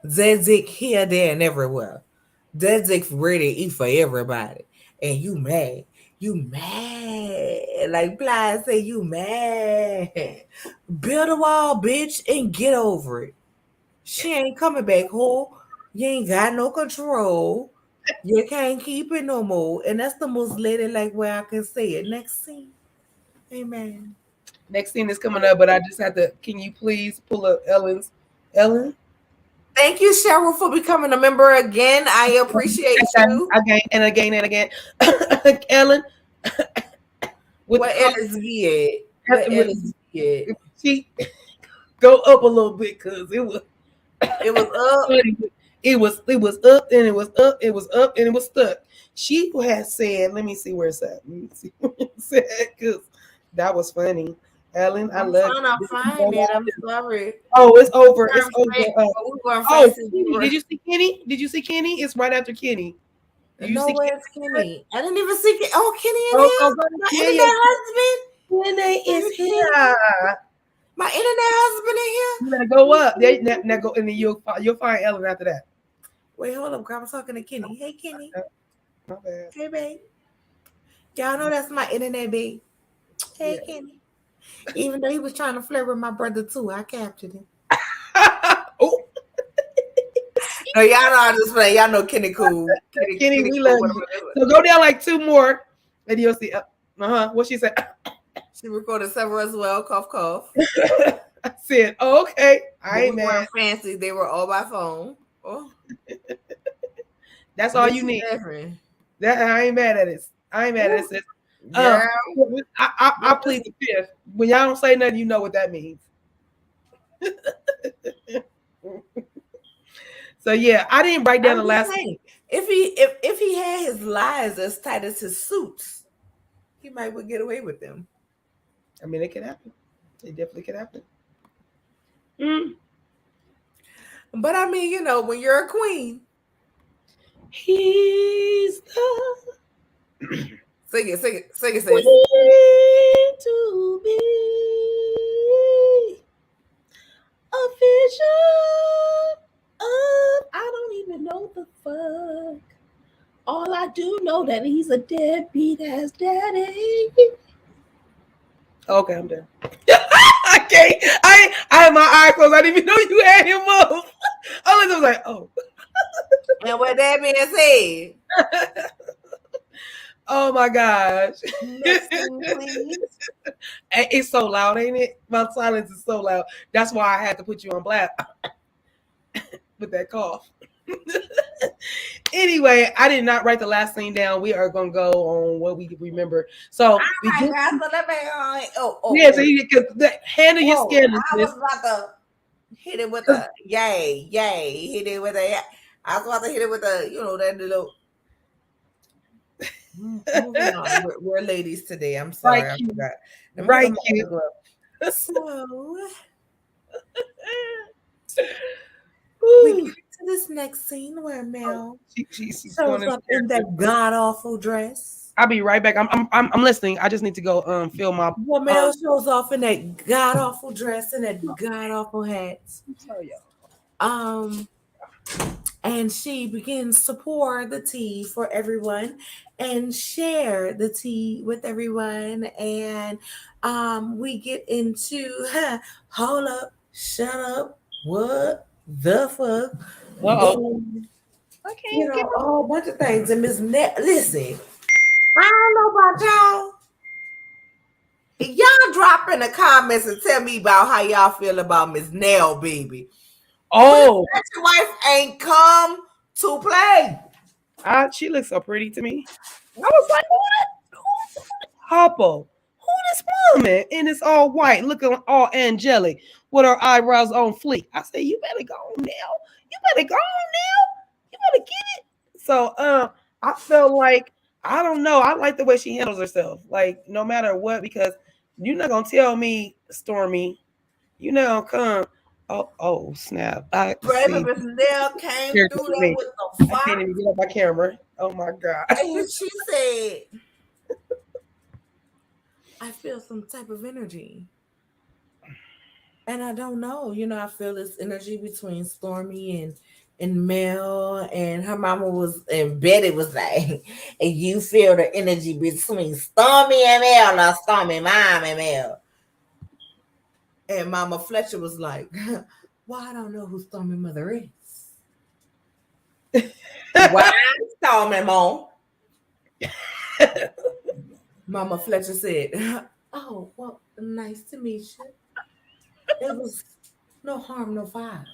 Zedzik here, there, and everywhere. Zedzik's ready to eat for everybody. And you mad. You mad. Like Bly say, you mad. Build a wall, bitch, and get over it. She ain't coming back, whore. You ain't got no control. You can't keep it no more. And that's the most ladylike way I can say it. Next scene. Amen. Next thing is coming up, but I just have to. Can you please pull up Ellen's? Ellen. Thank you, Cheryl, for becoming a member again. I appreciate you. Again and again and again. Ellen with the What car. LSV at? What LSV at? She go up a little bit because it was It was up. funny. It was up and it was up, it was up and it was stuck. She had said, let me see where it's at. Let me see where it's at because that was funny. Ellen, I I'm love trying to it. find it. I'm sorry. Oh, it's over. We It's weren't over. friends, but we weren't Oh, friends since we Kenny. were. Did you see Kenny? Did you see Kenny? It's right after Kenny. Do you No, see where's Kenny? Kenny? I didn't even see Kenny in Oh, here. oh, God. My Yeah, internet yeah. husband. Kenny is Baby Kenny. here. My internet husband in You better go here. up. There, now go, and then you'll find Ellen after that. Wait, hold up, girl. I'm talking to Kenny. Hey, Kenny. My bad. Hey, babe. Y'all know that's my internet babe. Hey, Yeah. Kenny. Even though he was trying to flirt with my brother too, I captured him. Oh, No, y'all know I just play. Y'all know Kenny cool. Kenny, Kenny we cool. love you. So go down like two more, and you'll see. What she said? She recorded several as well. Cough, cough. I said, oh, okay. I But we ain't mad. weren't fancy. They were all by phone. Oh, That's all but you she need. laughing. That I ain't mad at it. I ain't mad at Ooh, it. Sis. girl. I plead the fifth. When y'all don't say nothing, you know what that means. So yeah, I didn't write down I'm the just last. saying, if he had his lies as tight as his suits, he might would get away with them. I mean, it could happen. It definitely could happen. Mm. But I mean, when you're a queen, He's the sing it, sis. queen to be a vision of. I don't even know the fuck. All I do know that he's a deadbeat ass daddy. Okay, I'm done. I can't. I had my eye closed. I didn't even know you had him up. I was like, oh. And with that being said, Oh my gosh. next scene, please. It's so loud, ain't it? My silence is so loud. That's why I had to put you on blast with that cough. Anyway, I did not write the last thing down. We are gonna go on what we remember. All So we right, get guys. So let me. yeah. So you can handle your Whoa! skin. I was about to hit it with a yay, yay. Hit it with a. I was about to hit it with a, that little. Moving on. We're ladies today. I'm Right, sorry, I cute. forgot. Let me get Right, on my cute. other glove. So we get Woo. to this next scene where Oh, Mel she's going shows into up in that character. god awful dress. I'll be right back. I'm listening. I just need to go fill my Well, Mel shows off in that god awful dress and that god awful hat. sorry, y'all. Um, and she begins to pour the tea for everyone and share the tea with everyone. And we get into hold up, shut up, what the fuck? Uh-oh. And, I can't get a whole bunch of things. And listen, I don't know about y'all. Y'all drop in the comments and tell me about how y'all feel about Miss Nell, baby. Miss Oh, Wife ain't come to play. she looks so pretty to me. I was like, who Hoppo? Who this woman? And it's all white, looking all angelic with her eyebrows on fleek. I said, you better go on now. You better go on now. You better get it. So I felt like I don't know. I like the way she handles herself. Like no matter what, because you're not gonna tell me, Stormy, you know come. Oh snap. I Baby, see. Miss Nell came Here through goes there me. with the I can't fire. even get up my camera. Oh my god. And she said, I feel some type of energy. And I don't know. I feel this energy between Stormy and Mel, and her mama was, and Betty was like, and you feel the energy between Stormy and Mel, or Stormy mom and Mel. And Mama Fletcher was like, well, I don't know who Stormy mother is. Why Stormy mom? Mama Fletcher said, oh, well, nice to meet you. It was no harm, no foul.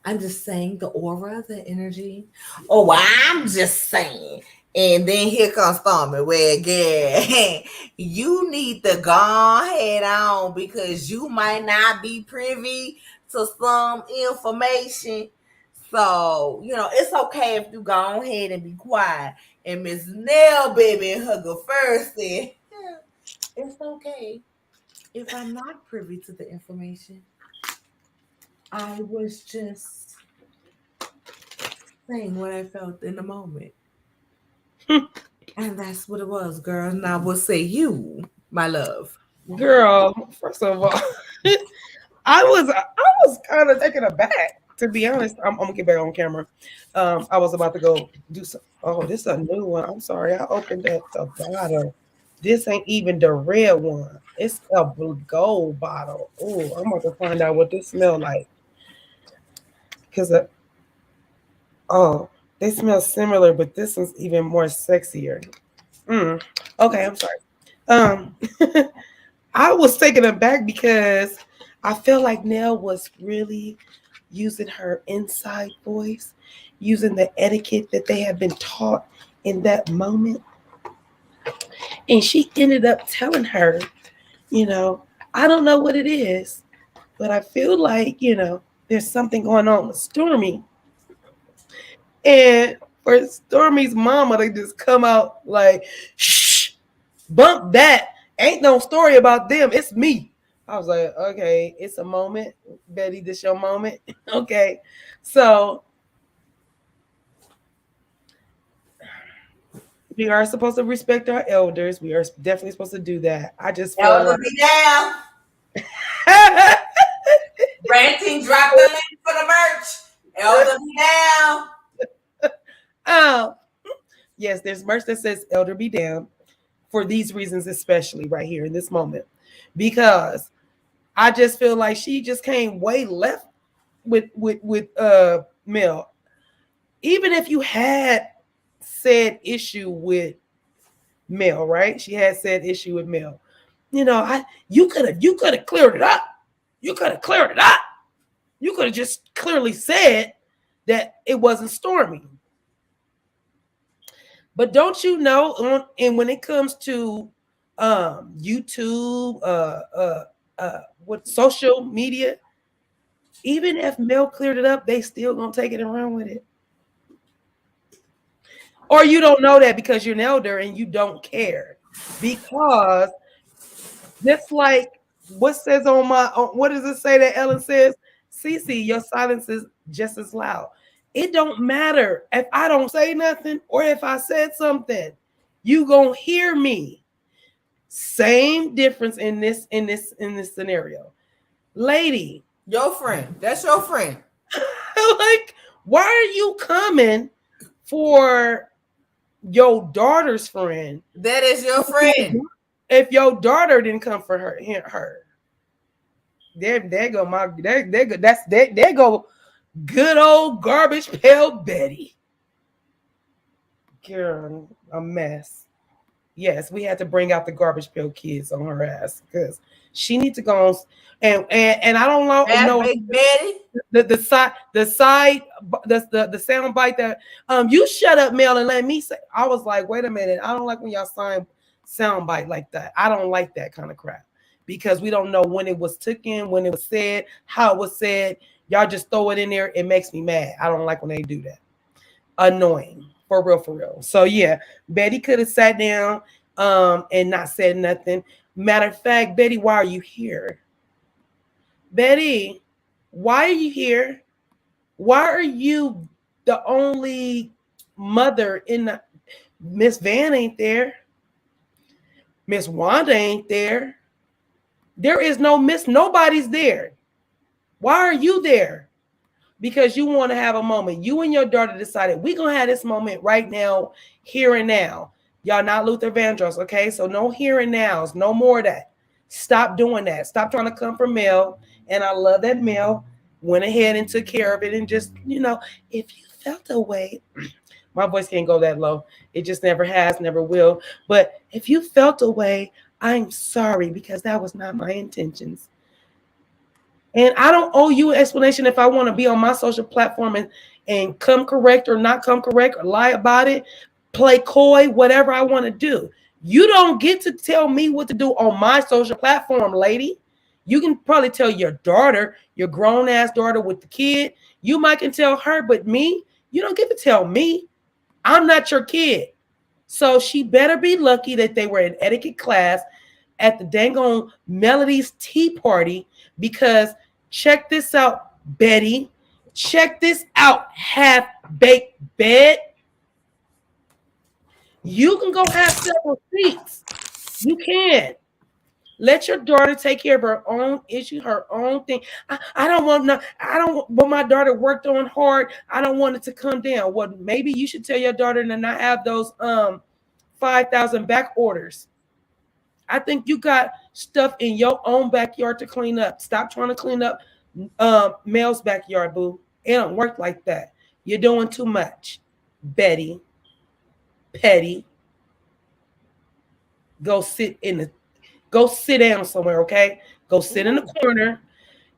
I'm just saying the aura, the energy. Oh, well, I'm just saying. And then here comes Stormy. Well, again, you need to go ahead on because you might not be privy to some information. So, it's okay if you go ahead and be quiet. And Miss Nell, baby, and her go first said, yeah, it's okay if I'm not privy to the information. I was just saying what I felt in the moment. And that's what it was, girl. And I will say you, my love. Girl, first of all, I was kind of taken aback, to be honest. I'm gonna get back on camera. I was about to go do some. Oh, this is a new one. I'm sorry, I opened up the bottle. This ain't even the red one. It's a gold bottle. Oh, I'm about to find out what this smell like. Cause oh, they smell similar, but this one's even more sexier. Mm. Okay, I'm sorry. Um, I was taken aback because I felt like Nell was really using her inside voice, using the etiquette that they had been taught in that moment. And she ended up telling her, you know, I don't know what it is, but I feel like, there's something going on with Stormy. And for Stormy's mama to just come out like, shh, bump that. Ain't no story about them. It's me. I was like, okay, it's a moment. Betty, this your moment. Okay. So we are supposed to respect our elders. We are definitely supposed to do that. I just feel Elder like be down. Ranting, drop the link for the merch. Elder be down. oh, yes, there's merch that says elder be damned for these reasons, especially right here in this moment. Because I just feel like she just came way left with Mel. Even if you had said issue with Mel, right? She had said issue with Mel. You could have cleared it up. You could have cleared it up. You could have just clearly said that it wasn't Stormy. But don't you know? And when it comes to YouTube, what social media, even if Mel cleared it up, they still gonna take it and run with it. Or you don't know that because you're an elder and you don't care. Because just like what says what does it say that Ellen says? Cece, your silence is just as loud. It don't matter if I don't say nothing or if I said something. You gonna hear me. Same difference in this scenario. Lady, Your friend. That's your friend. like, why are you coming for your daughter's friend? That is your friend. If your daughter didn't come for her, there go my there go there go good old garbage pail Betty. Girl, a mess. Yes, we had to bring out the garbage pail kids on her ass because she needs to go on and I don't know Big Betty. the sound bite that you shut up, Mel, and let me say. I was like, wait a minute, I don't like when y'all sound bite like that. I don't like that kind of crap because we don't know when it was taken, when it was said, how it was said. Y'all just throw it in there. It makes me mad. I don't like when they do that. Annoying, for real, for real. So yeah, Betty could have sat down and not said nothing. Matter of fact, Betty, why are you here? Betty, why are you here? Why are you the only mother in the Miss Van ain't there? Miss Wanda ain't there. There is no Miss, nobody's there. Why are you there? Because you want to have a moment. You and your daughter decided we're gonna have this moment right now, here and now. Y'all not Luther Vandross, okay? So no here and nows, no more of that. Stop doing that. Stop trying to come from Mel. And I love that Mel went ahead and took care of it and just, if you felt a way, my voice can't go that low. It just never has, never will. But if you felt a way, I'm sorry because that was not my intentions. And I don't owe you an explanation if I want to be on my social platform and come correct or not come correct or lie about it, play coy, whatever I want to do. You don't get to tell me what to do on my social platform, lady. You can probably tell your daughter, your grown ass daughter with the kid. You might can tell her, but me, you don't get to tell me. I'm not your kid. So she better be lucky that they were in etiquette class at the dang on Melody's tea party because check this out, Betty. Check this out. Half baked bed. You can go have several seats. You can. Let your daughter take care of her own issue, her own thing. I don't want no, I don't want my daughter worked on hard. I don't want it to come down. Well, maybe you should tell your daughter to not have those 5,000 back orders. I think you got stuff in your own backyard to clean up. Stop trying to clean up Mel's backyard, boo. It don't work like that. You're doing too much. Betty, petty, go sit in the go sit down somewhere, okay? Go sit in the Ooh, corner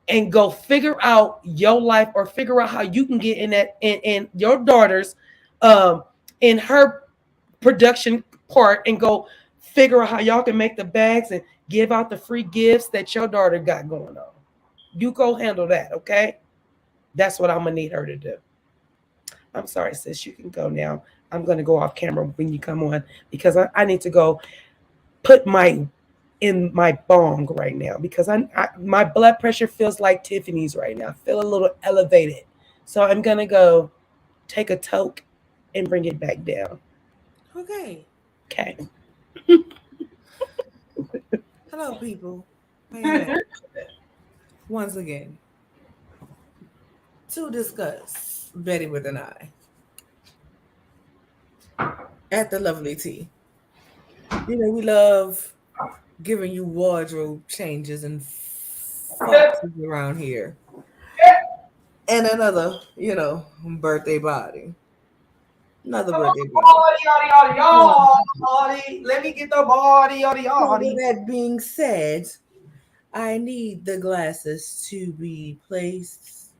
and go figure out your life or figure out how you can get in that in your daughter's um in her production part and go figure out how y'all can make the bags and give out the free gifts that your daughter got going on. You go handle that, okay? That's what I'm gonna need her to do. I'm sorry, sis. You can go now. I'm gonna go off camera when you come on because I need to go put my in my bong right now because my blood pressure feels like Tiffany's right now. I feel a little elevated. So I'm gonna go take a toke and bring it back down. okay. Okay. Hello, people. I am back once again to discuss Betty with an I at the lovely tea. You know, we love giving you wardrobe changes and foxes around here. And another, birthday body. Another birthday body. Yeah. Let me get the body, yaddy, So with yaddy. that being said, I need the glasses to be placed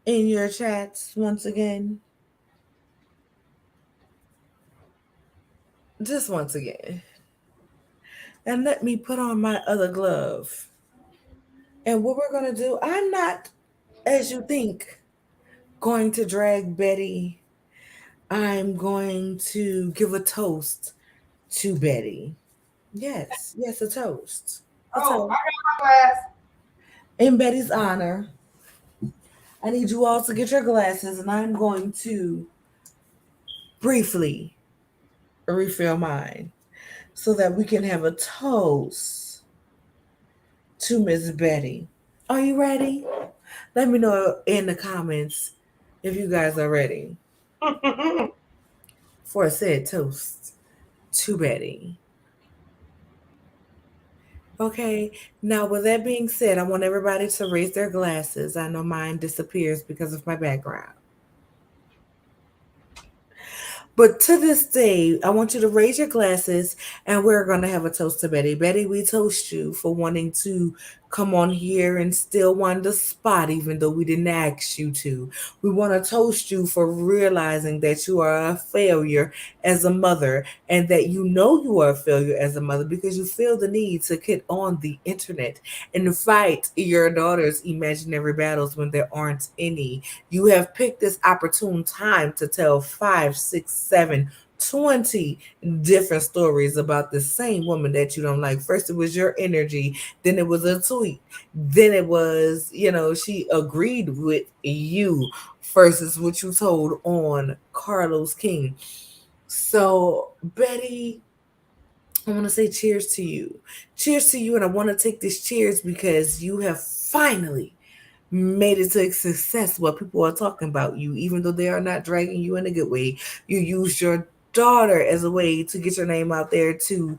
in your chats once again. Just once again. And let me put on my other glove. And what we're going to do, I'm not, as you think, going to drag Betty. I'm going to give a toast to Betty. Yes, yes, a toast. A Oh, I toast. got my glass. In Betty's honor, I need you all to get your glasses, and I'm going to briefly refill mine so that we can have a toast to Miss Betty. Are you ready? Let me know in the comments if you guys are ready for a said toast to Betty. Okay, now with that being said, I want everybody to raise their glasses. I know mine disappears because of my background. But to this day, I want you to raise your glasses and we're going to have a toast to Betty. Betty, we toast you for wanting to come on here and still want the spot, even though we didn't ask you to. We want to toast you for realizing that you are a failure as a mother and that you know you are a failure as a mother because you feel the need to get on the internet and fight your daughter's imaginary battles when there aren't any. You have picked this opportune time to tell 5, 6, 7, 20 different stories about the same woman that you don't like. First, it was your energy, then it was a tweet, then it was, she agreed with you versus what you told on Carlos King. So, Betty, I want to say cheers to you. Cheers to you. And I want to take this cheers because you have finally made it to success what people are talking about you, even though they are not dragging you in a good way. You used your daughter as a way to get your name out there to,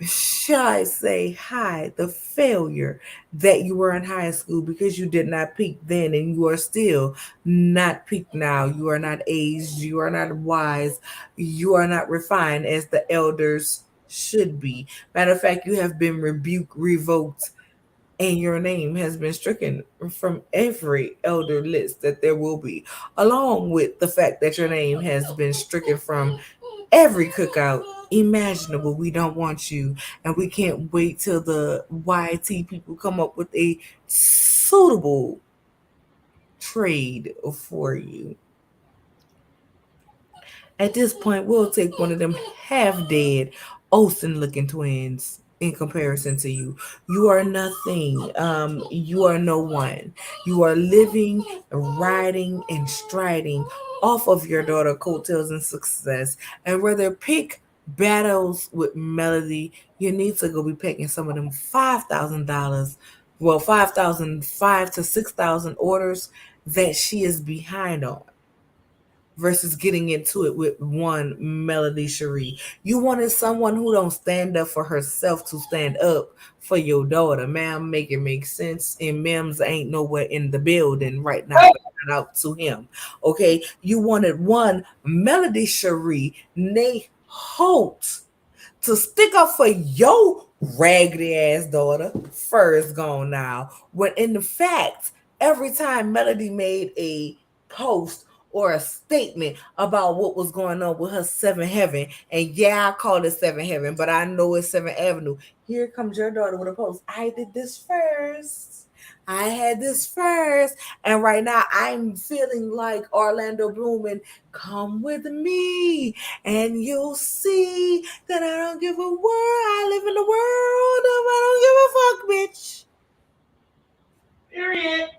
shall I say, hide the failure that you were in high school because you did not peak then and you are still not peaked now. You are not aged, you are not wise, you are not refined as the elders should be. Matter of fact, you have been rebuked, revoked, and your name has been stricken from every elder list that there will be, along with the fact that your name has been stricken from every cookout imaginable. We don't want you, and we can't wait till the YT people come up with a suitable trade for you. At this point, we'll take one of them half dead Olsen looking twins in comparison to you. You are nothing. You are no one. You are living, riding, and striding off of your daughter coattails and success. And rather pick battles with Melody, you need to go be picking some of them $5,000, well, 5,005 to 6,000 orders that she is behind on versus getting into it with one Melody Cherie. You wanted someone who don't stand up for herself to stand up for your daughter. Ma'am, make it make sense. And Mims ain't nowhere in the building right now, but shout out to him. Okay. You wanted one Melody Cherie, Nay Holt, to stick up for your raggedy ass daughter. Fur is gone now. When in the fact, every time Melody made a post or a statement about what was going on with her Seven Heaven, and yeah, I call it Seven Heaven, but I know it's Seventh Avenue. Here comes your daughter with a post. I did this first. I had this first. And right now I'm feeling like Orlando Bloom and come with me and you'll see that I don't give a world. I live in the world of I don't give a fuck, bitch. Period.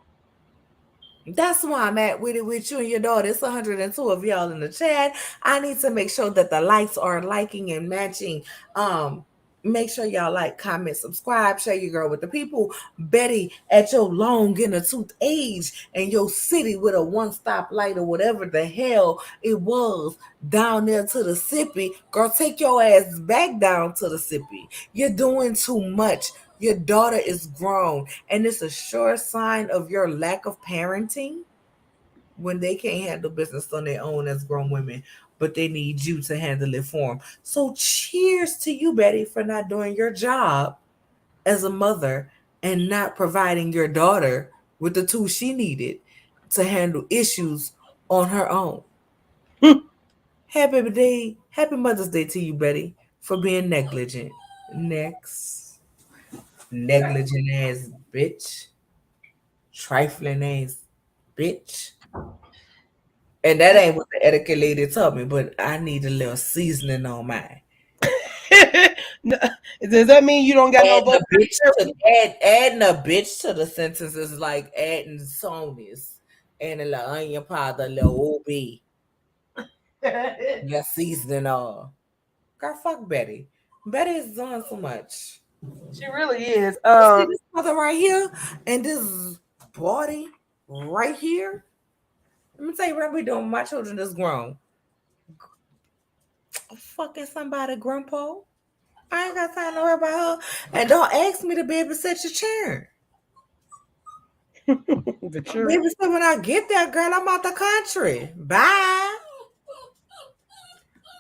That's why I'm at with it with you and your daughter. It's 102 of y'all in the chat. I need to make sure that the likes are liking and matching. Make sure y'all like, comment, subscribe, share your girl with the people. Betty, at your long in the tooth age and your city with a one-stop light or whatever the hell it was down there to the sippy. Girl, take your ass back down to the sippy. You're doing too much. Your daughter is grown, and it's a sure sign of your lack of parenting when they can't handle business on their own as grown women, but they need you to handle it for them. So, cheers to you, Betty, for not doing your job as a mother and not providing your daughter with the tools she needed to handle issues on her own. Happy day, happy Mother's Day to you, Betty, for being negligent. Next, negligent ass bitch. Trifling ass bitch. And that ain't what the etiquette lady taught me, but I need a little seasoning on mine. No, does that mean you don't got no Adding a bitch to vocabulary? adding a bitch to the sentence is like adding Sony's and a little onion powder, a little OB, your seasoning all. Girl, fuck Betty. Betty is doing so much. She really is. You see this mother right here and this body right here? Let me tell you what we doing. My children is grown. Fucking somebody, grandpa. I ain't got time to worry about her. And don't ask me to babysit your chair. The truth. Babysit when I get there, girl. I'm out the country. Bye.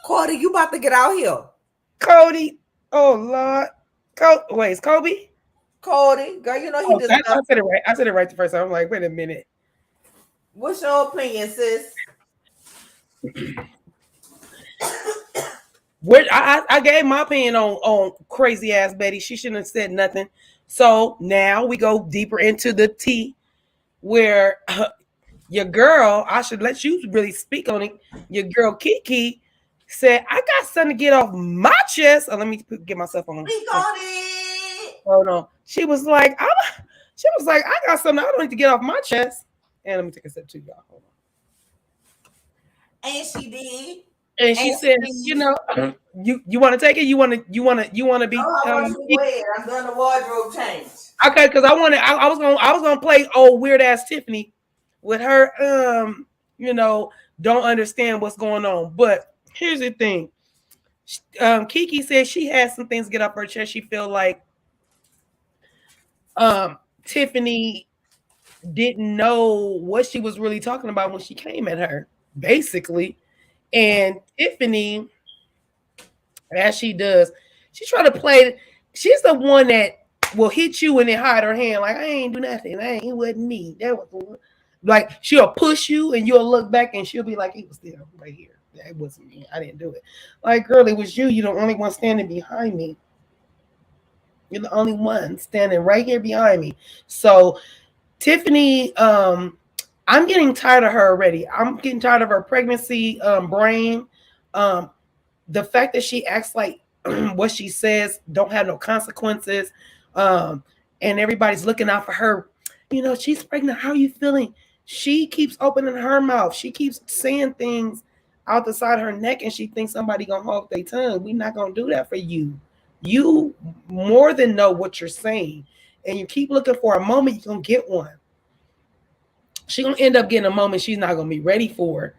Cody, you about to get out here. Cody. Oh Lord. Wait, is Kobe? Cody, girl, you know he Oh, just I left. said it right. I said it right the first time. I'm like, wait a minute. What's your opinion, sis? I gave my opinion on crazy ass Betty. She shouldn't have said nothing. So now we go deeper into the tea where your girl, I should let you really speak on it. Your girl Kiki said, I got something to get off my chest. Oh, let me get myself on. We got it. Oh no. She was like, I got something I don't need to get off my chest. And let me take a sip too, y'all. Hold on. And she did. And she And said, she you did. know, you want to take it? You want to be Oh, I want you to wear it. I'm doing the wardrobe change. okay, because I was gonna play old weird ass Tiffany with her don't understand what's going on. But here's the thing. Kiki said she has some things to get off her chest. She feel like Tiffany didn't know what she was really talking about when she came at her, basically. And Tiffany, as she does, she try to play. She's the one that will hit you and then hide her hand like I ain't do nothing. It wasn't me. That was like she'll push you and you'll look back and she'll be like, it was there right here. That wasn't me. I didn't do it. Like, girl, it was you. You're the only one standing behind me. You're the only one standing right here behind me. So Tiffany, I'm getting tired of her already. I'm getting tired of her pregnancy brain. The fact that she acts like what she says don't have no consequences. Um, and everybody's looking out for her. You know, she's pregnant. How are you feeling? She keeps opening her mouth. She keeps saying things out the side of her neck, and she thinks somebody gonna hold their tongue. We not gonna do that for you. You more than know what you're saying, and you keep looking for a moment. You're gonna get one. She's gonna end up getting a moment she's not gonna be ready for.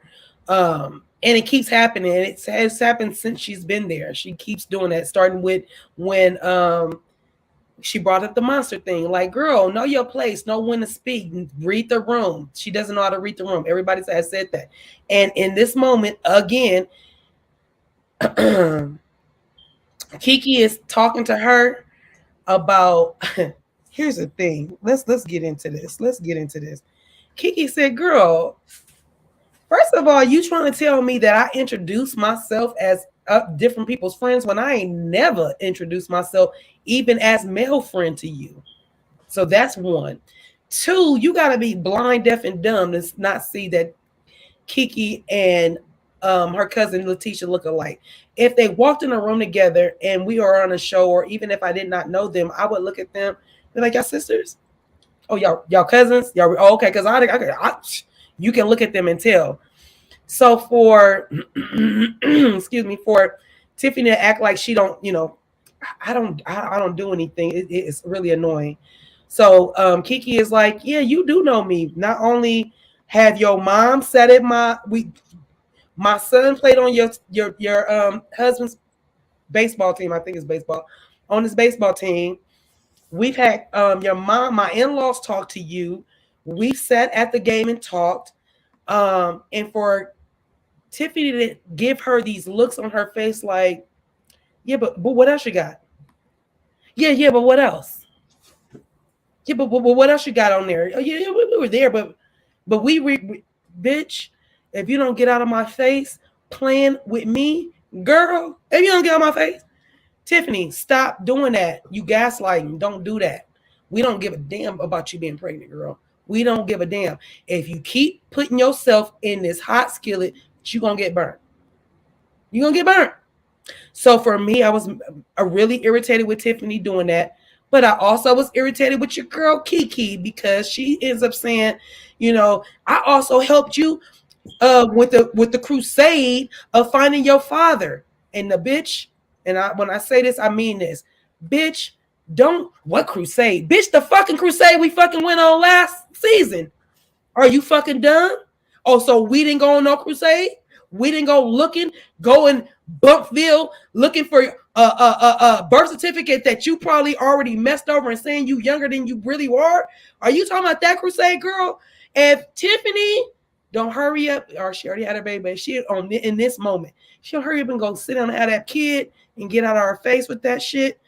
And it keeps happening. It's happened since she's been there. She keeps doing that, starting with when she brought up the monster thing. Like, girl, know your place, know when to speak, read the room. She doesn't know how to read the room. Everybody has said that. And in this moment, again, Kiki is talking to her about here's the thing. Let's get into this. Let's get into this. Kiki said, girl, first of all, you trying to tell me that I introduce myself as different people's friends when I ain't never introduced myself even as male friend to you. So that's one. Two, you got to be blind, deaf, and dumb to not see that Kiki and her cousin Letitia look alike. If they walked in a room together and we are on a show, or even if I did not know them, I would look at them and be like, y'all sisters? Oh, y'all cousins? Y'all, oh, okay, because you can look at them and tell. So for excuse me, for Tiffany to act like she don't, I don't do anything. It's really annoying. So Kiki is like, yeah, you do know me. Not only have your mom said it, my son played on your husband's baseball team. I think it's baseball on his baseball team. We've had your mom, my in-laws talk to you. We sat at the game and talked. And for Tiffany to give her these looks on her face like, yeah, but what else you got? Yeah, but what else? Yeah, but what else you got on there? Oh, yeah, we were there, but bitch, if you don't get out of my face playing with me, girl, if you don't get out of my face, Tiffany, stop doing that. You gaslighting. Don't do that. We don't give a damn about you being pregnant, girl. We don't give a damn. If you keep putting yourself in this hot skillet, you're going to get burnt. You're going to get burnt. So for me, I was really irritated with Tiffany doing that. But I also was irritated with your girl Kiki because she ends up saying, I also helped you with the crusade of finding your father. And the bitch, when I say this, I mean this. Bitch, don't what crusade? Bitch, the fucking crusade we fucking went on last season. Are you fucking dumb? Oh, so we didn't go on no crusade? We didn't go in Bumpville looking for a birth certificate that you probably already messed over and saying you younger than you really are? Are you talking about that crusade, girl? If Tiffany don't hurry up, or she already had her baby, but she in this moment, she'll hurry up and go sit down and have that kid and get out of our face with that shit.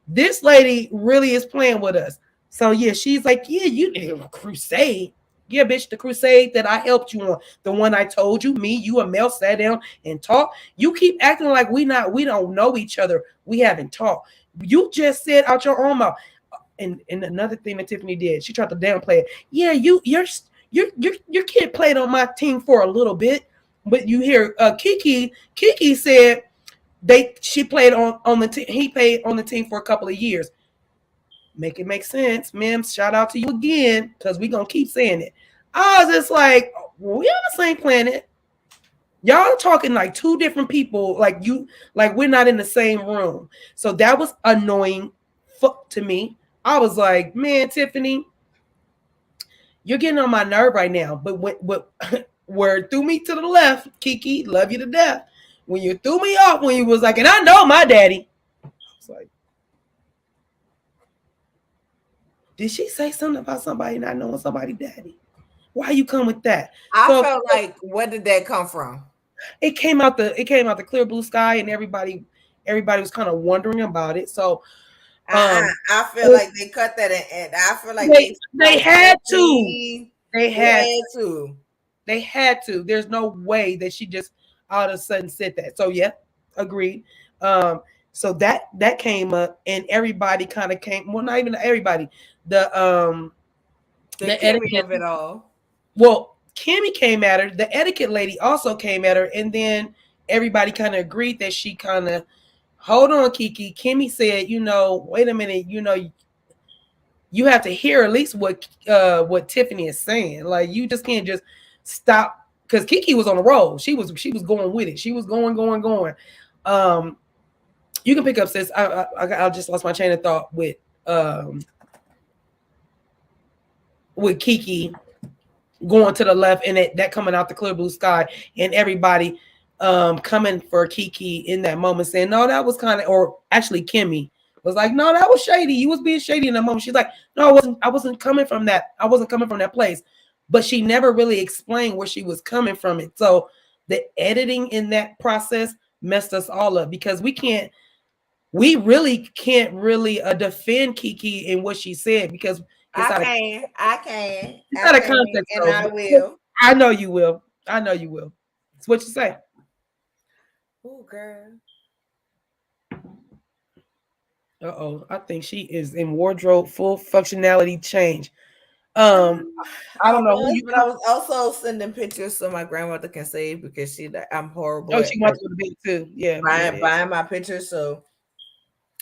This lady really is playing with us. So yeah, she's like, yeah, you crusade. Yeah, bitch, the crusade that I helped you on, the one I told you, me, you, and Mel sat down and talked. You keep acting like we don't know each other. We haven't talked. You just said out your own mouth. And another thing that Tiffany did, she tried to downplay it. Yeah, your kid played on my team for a little bit, but you hear Kiki said she played on the team. He played on the team for a couple of years. Make it make sense, ma'am. Shout out to you again, because we're gonna keep saying it. I was just like, we on the same planet. Y'all talking like two different people, like we're not in the same room. So that was annoying to me. I was like, man, Tiffany, you're getting on my nerve right now. But what where threw me to the left, Kiki, love you to death. When you threw me off, when you was like, and I know my daddy. I was like, did she say something about somebody not knowing somebody's daddy? Why you come with that? I felt like, where did that come from? It came out the clear blue sky, and everybody was kind of wondering about it. So I feel like they cut that, and I feel like they had to. They had to. They had to. There's no way that she just all of a sudden said that. So yeah, agreed. So that came up, and everybody kind of came. Well, not even everybody. The etiquette of it all. Well, Kimmy came at her. The etiquette lady also came at her, and then everybody kind of agreed that she kind of hold on, Kiki. Kimmy said, wait a minute, you have to hear at least what Tiffany is saying. Like you just can't just stop because Kiki was on the roll. She was going with it. She was going. Um, you can pick up, sis. I just lost my chain of thought um with Kiki going to the left and that coming out the clear blue sky and everybody coming for Kiki in that moment saying, no, that was kind of, or actually Kimmy was like, no, that was shady. You was being shady in that moment. She's like, no, I wasn't coming from that. I wasn't coming from that place. But she never really explained where she was coming from it. So the editing in that process messed us all up because we really can't really defend Kiki in what she said because it's I out of can, I can, it's I out of can, context and though. I will. I know you will. I know you will. It's what you say. Oh, girl. Uh-oh. I think she is in wardrobe full functionality change. Um, Um, I I don't know who was, you but I was also sending pictures so my grandmother can save because I'm horrible oh, at she wants to go to bed too. Yeah, yeah, yeah. buying my pictures. So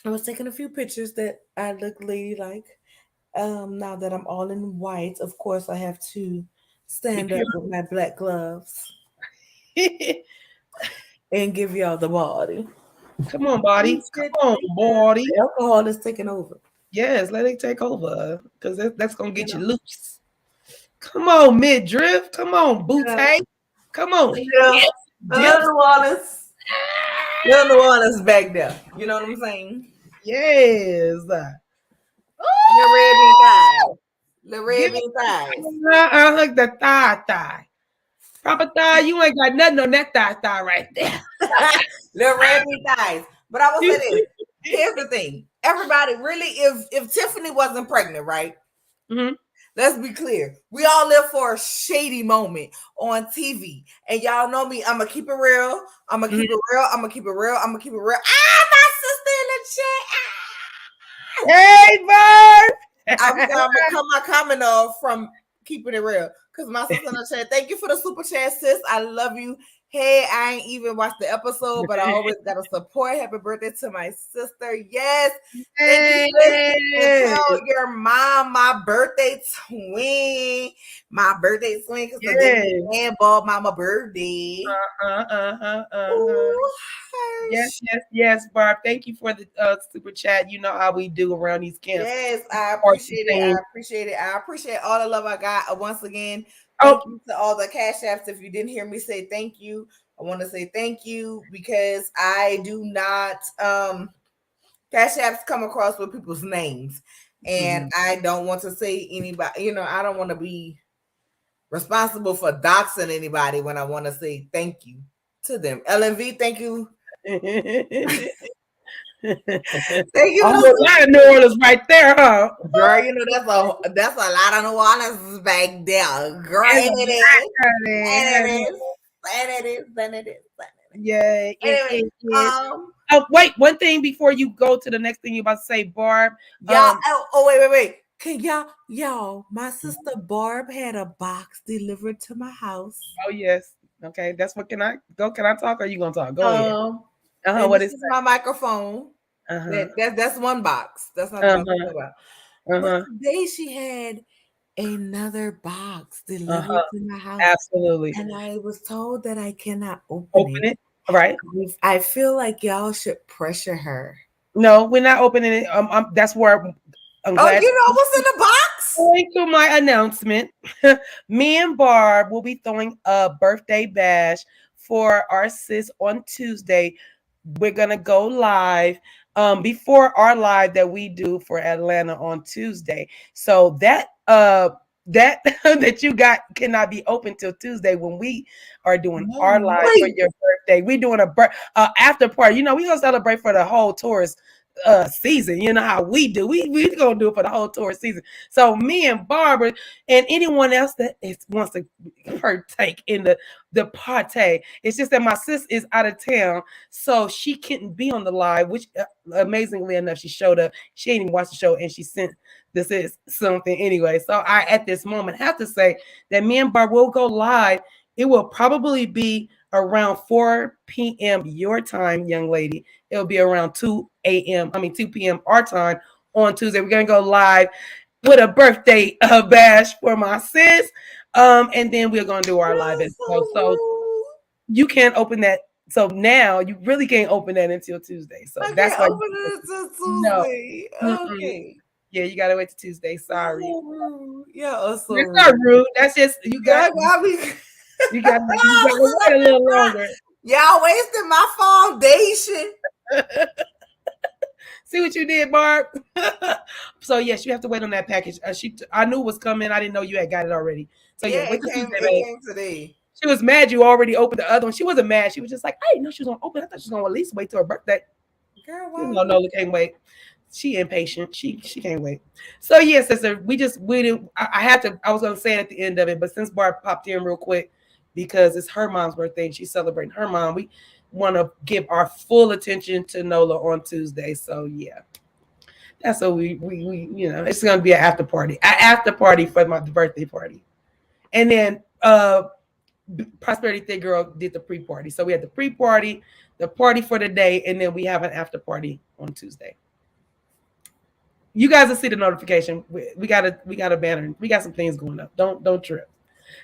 I was taking a few pictures that I look ladylike. Now that I'm all in white, of course I have to Be stand pure. up with my black gloves and give y'all the body. Come on, body. Taste it, Come on, taste it. body. The alcohol is taking over. Yes, let it take over. Because that's gonna You get you know, loose. Come on, midriff. Come on, you know, booty. Come on, you know, hips, a little dips. New Orleans, little New Orleans back there. You know what I'm saying? Yes. The red bean thighs, the red Give me bean thighs, I like the thigh. Proper thigh, you ain't got nothing on that thigh right there. the red bean thighs. But I will say this: here's the thing. Everybody, really, if Tiffany wasn't pregnant, right? Mhm. Let's be clear. We all live for a shady moment on TV. And y'all know me. I'm going to keep it real. I'm going to Mhm. keep it real. I'm going to keep it real. I'm going to keep it real. Ah, my sister in the chat. Hey, bird. I'm going to cut my comment off from keeping it real. Because my sister in the chat, thank you for the super chat, sis. I love you. Hey, I ain't even watched the episode, but I always got to support. Happy birthday to my sister. Yes. Thank you, sis. And Hey. tell your mom my birthday twin. My birthday twin, because today is Yes. and ball mama birthday. Uh-huh. Ooh, Yes, hush. yes, yes, Barb. Thank you for the super chat. You know how we do around these camps. Yes, I Party appreciate it. I things. appreciate it. I appreciate all the love I got. Once again, thank Oh, you to all the cash apps. If you didn't hear me say thank you, I want to say thank you because I do not cash apps come across with people's names. And mhm. I don't want to say anybody, I don't want to be responsible for doxing anybody when I want to say thank you to them. LNV, thank you. Thank you A for whole the lot of New Orleans right there, huh? girl, that's a lot of New Orleans back there. Girl, It's and a it is. And it honey. is. And it is. And it is. And it is. Yeah, Anyway, it is. um, Oh, wait, one thing before you go to the next thing you're about to say, Barb. y'all, wait. Can y'all, my sister Barb had a box delivered to my house. Oh yes. Okay, that's what can I go? Can I talk or are you gonna talk? Go ahead. Um, Uh-huh. and What this is is my microphone. that? Uh-huh. That's one box. That's not the box I'm Uh-huh. talking about. But Uh-huh. today she had another box delivered Uh-huh. to my house. Absolutely. And I was told that I cannot open Open it. it. All right. I feel like y'all should pressure her. No, we're not opening it. That's where I'm Oh, glad you know what's in the box? going to my announcement. Me and Barb will be throwing a birthday bash for our sis on Tuesday. We're gonna go live before our live that we do for Atlanta on Tuesday. So that that you got cannot be open till Tuesday when we are doing our No live for way. your birthday. We doing a after party. You know, we gonna celebrate for the whole tourist season. You know how we do. We gonna do it for the whole tourist season. So me and Barbara and anyone else that wants to partake in the party. It's just that my sis is out of town, so she couldn't be on the live. Which amazingly enough, she showed up. She didn't even watch the show, and she sent this is something anyway. So I at this moment have to say that me and Barb will go live. It will probably be around 4 p.m. your time, young lady. It'll be around 2 a.m. 2 p.m. our time on Tuesday. We're gonna go live with a birthday bash for my sis. And then we're gonna do our live That's episode. so So rude. you can't open that. So now you really can't open that until Tuesday. So I that's can't why open it until no. Tuesday. Mm-mm. Okay. Yeah, you gotta wait till Tuesday. Sorry. So rude. Y'all are so It's not rude. rude. That's just Y'all got me. you got to wait a little longer. Y'all wasted my foundation. See what you did, Barb. So yes, you have to wait on that package. I knew it was coming. I didn't know you had got it already. So yeah, Yeah, wait till Tuesday, it babe. came today. She was mad you already opened the other one. She wasn't mad. She was just like, I didn't know she was gonna open. I thought she was gonna at least wait till her birthday. Girl, You why know, would Nola can't wait. She impatient. She can't wait. So yes, sister, we didn't. I had to. I was gonna say it at the end of it, but since Barb popped in real quick because it's her mom's birthday and she's celebrating her mom, we want to give our full attention to Nola on Tuesday. So yeah, that's what we it's gonna be an after party for my birthday party, and then Prosperity Thick Girl did the pre party. So we had the pre party, the party for the day, and then we have an after party on Tuesday. You guys will see the notification. We got a banner. We got some things going up. Don't trip.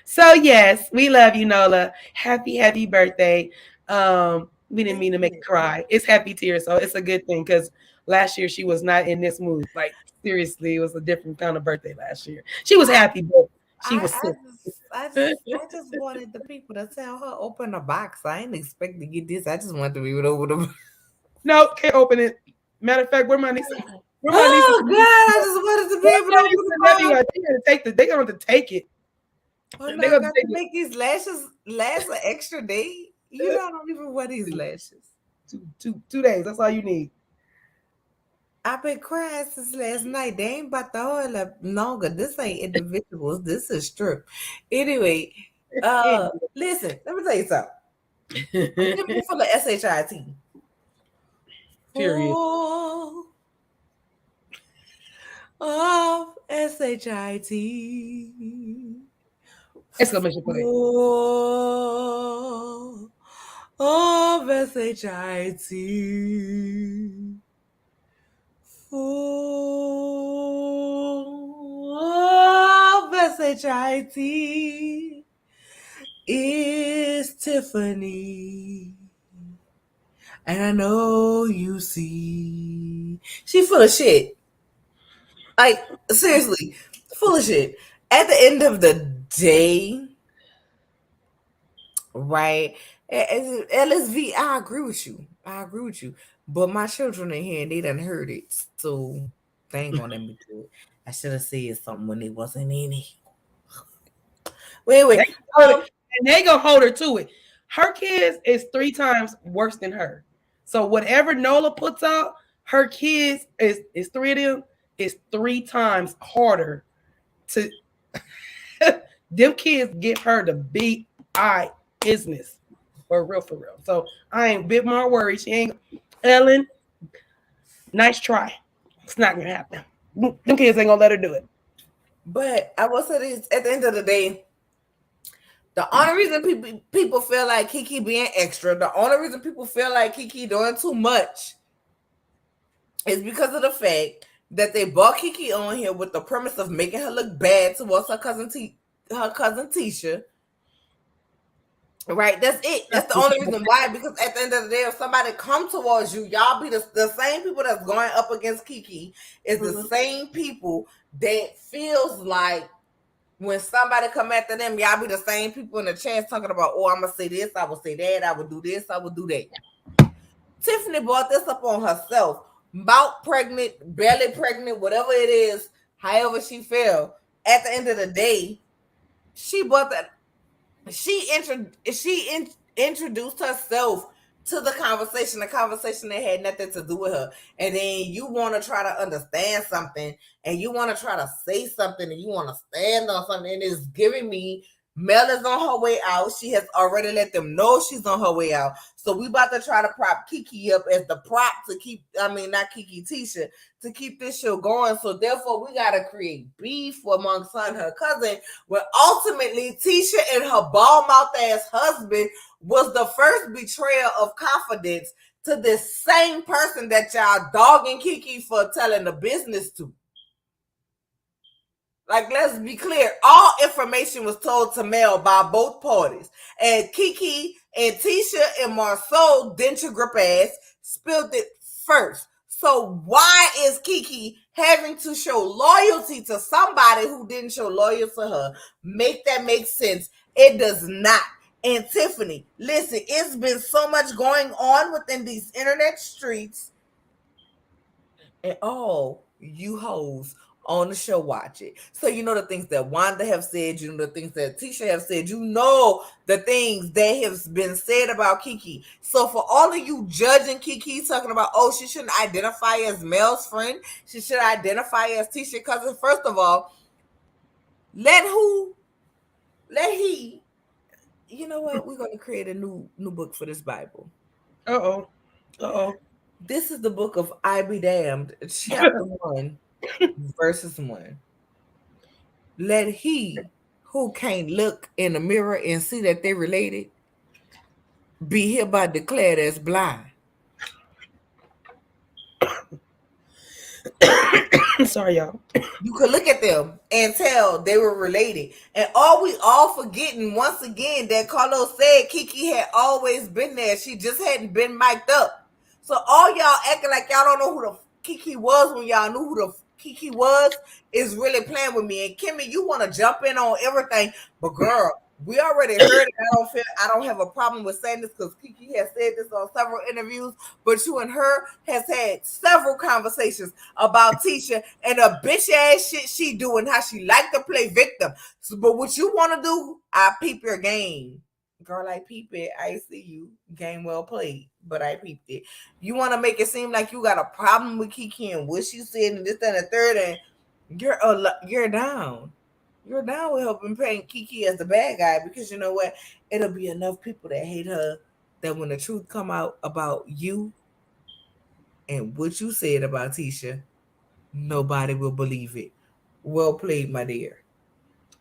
So yes, we love you, Nola. Happy birthday. We didn't thank mean to make you you. cry. It's happy tears, so it's a good thing because last year she was not in this mood. Like seriously, it was a different kind of birthday last year. She was I happy, but she I was I sick. just I just wanted the people to tell her open the box. I ain't expect to get this. I just wanted to be able to open the. No, can't open it. Matter of fact, where my nieces Oh and God! nephews I go? just wanted to be Where able to my open nieces the and nephews box. are? They gonna have to take it. Oh no! They're I gonna got to take make these lashes last an extra day. You it. know I don't even wear these lashes. 2 days. That's all you need. I've been crying since last night. They ain't about to hold up longer. This ain't individuals. This is strip. Anyway, listen. Let me tell you something. Give me for the shit. Period. Full of shit. Exclamation point. Full of shit. Full of shit is Tiffany. And I know you see. She full of shit. Like, seriously, full of shit. At the end of the day, right? LSV, I agree with you. I agree with you. But my children in here and they done heard it. So they ain't gonna let me do it. I should have said something when they wasn't in it. They Wait. gonna hold it, and they gonna hold her to it. Her kids is 3 times worse than her. So whatever Nola puts out, her kids is 3 of them is 3 times harder to them kids give her the BI business for real, for real. So I ain't a bit more worried. She ain't Ellen. Nice try. It's not gonna happen. Them kids ain't gonna let her do it. But I will say this at the end of the day, the only reason people feel like Kiki being extra, the only reason people feel like Kiki doing too much is because of the fact that they brought Kiki on here with the premise of making her look bad towards her cousin Tisha. Right, that's it. That's the only reason why. Because at the end of the day, if somebody come towards you, y'all be the same people that's going up against Kiki is the same people that feels like when somebody come after them, y'all be the same people in the chance talking about, oh, I'm gonna say this, I will say that, I will do this, I will do that. Tiffany brought this up on herself. Mouth pregnant, barely pregnant, whatever it is, however she felt. At the end of the day, she brought that. Introduced herself to the conversation, that had nothing to do with her. And then you want to try to understand something, and you want to try to say something, and you want to stand on something, and it's giving me Mel is on her way out. She has already let them know she's on her way out. So we about to try to prop Kiki up as the prop to keep, I mean, not Kiki, Tisha, to keep this show going. So therefore, we got to create beef amongst her and her cousin, when ultimately Tisha and her ball mouth ass husband was the first betrayal of confidence to this same person that y'all dogging Kiki for telling the business to. Like, let's be clear. All information was told to Mel by both parties. And Kiki and Tisha and Marceau, denture grip ass, spilled it first. So why is Kiki having to show loyalty to somebody who didn't show loyalty to her? Make that make sense? It does not. And Tiffany, listen, it's been so much going on within these internet streets, and all you hoes on the show watch it. So you know the things that Wanda have said, you know the things that Tisha have said, you know the things that have been said about Kiki. So for all of you judging Kiki, talking about, oh, she shouldn't identify as Mel's friend, she should identify as Tisha cousin. First of all, let he, you know what? We're gonna create a new book for this Bible. Uh-oh. This is the book of I Be Damned, chapter 1, verses 1. Let he who can't look in the mirror and see that they're related be hereby declared as blind. Sorry, y'all. You could look at them and tell they were related. And all we all forgetting once again that Carlos said Kiki had always been there. She just hadn't been mic'd up. So all y'all acting like y'all don't know who the Kiki was when y'all knew who the Kiki was is really playing with me. And Kimmy, you want to jump in on everything, but girl, we already heard it. I don't have a problem with saying this because Kiki has said this on several interviews, but you and her has had several conversations about Tisha and the bitch ass shit she do and how she like to play victim. So, but what you want to do, I peep your game. Girl, I peep it. I see you. Game well played, but I peeped it. You want to make it seem like you got a problem with Kiki and what she said and this, that, and the third, and you're down. You're down with helping paint Kiki as the bad guy because you know what? It'll be enough people that hate her that when the truth come out about you and what you said about Tisha, nobody will believe it. Well played, my dear.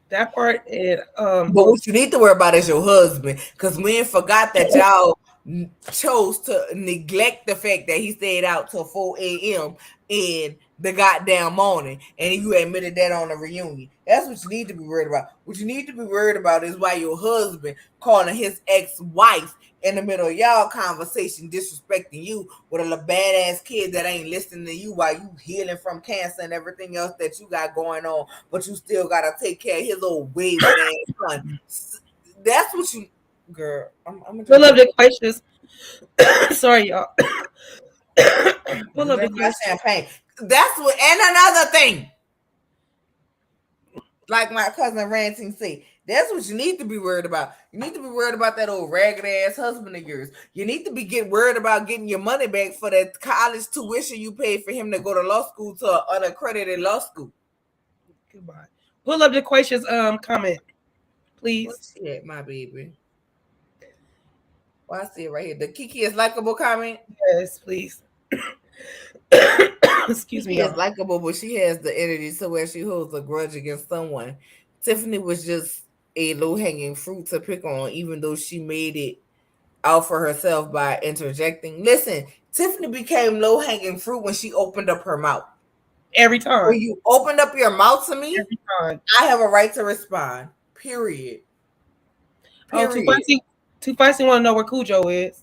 That part, and But what you need to worry about is your husband, because we ain't forgot that y'all chose to neglect the fact that he stayed out till 4 a.m. in the goddamn morning, and you admitted that on the reunion. That's what you need to be worried about. What you need to be worried about is why your husband calling his ex-wife in the middle of y'all conversation, disrespecting you with a little badass kid that ain't listening to you while you healing from cancer and everything else that you got going on, but you still gotta take care of his old waving ass son. That's what you, girl. I'm gonna pull just up the questions. Sorry, y'all. Pull up the drink my questions. champagne. That's what. And another thing, like my cousin Ranting said, that's what you need to be worried about. You need to be worried about that old ragged ass husband of yours. You need to be worried about getting your money back for that college tuition you paid for him to go to law school to an unaccredited law school. Goodbye. Pull up the questions. Comment, please. What's it, my baby? Well, I see it right here. The Kiki is likable comment. Yes, please. Excuse me, Kiki is y'all. likable, but she has the energy so where she holds a grudge against someone. Tiffany was just a low hanging fruit to pick on, even though she made it out for herself by interjecting. Listen, Tiffany became low hanging fruit when she opened up her mouth. Every time. When you opened up your mouth to me, Every time. I have a right to respond. Period. Oh, Period. Too Feisty want to know where Cujo is.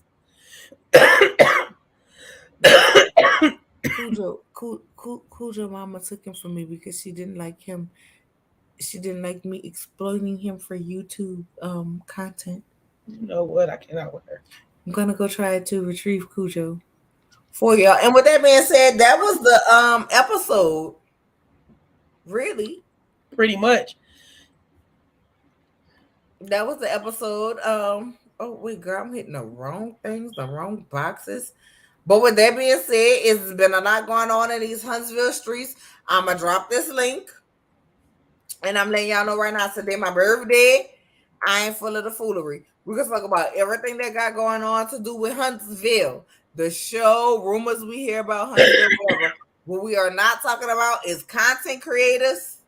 Cujo mama took him from me because she didn't like him. She didn't like me exploiting him for YouTube content. You know what? I cannot with her. I'm gonna go try to retrieve Cujo for y'all. And with that being said, that was the episode. Really, Pretty much. that was the episode. Oh wait, girl, I'm hitting the wrong things, the wrong boxes. But with that being said, it's been a lot going on in these Huntsville streets. I'ma drop this link, and I'm letting y'all know right now. Today my birthday. I ain't full of the foolery. We can talk about everything that got going on to do with Huntsville, the show, rumors we hear about Huntsville, whatever. What we are not talking about is content creators.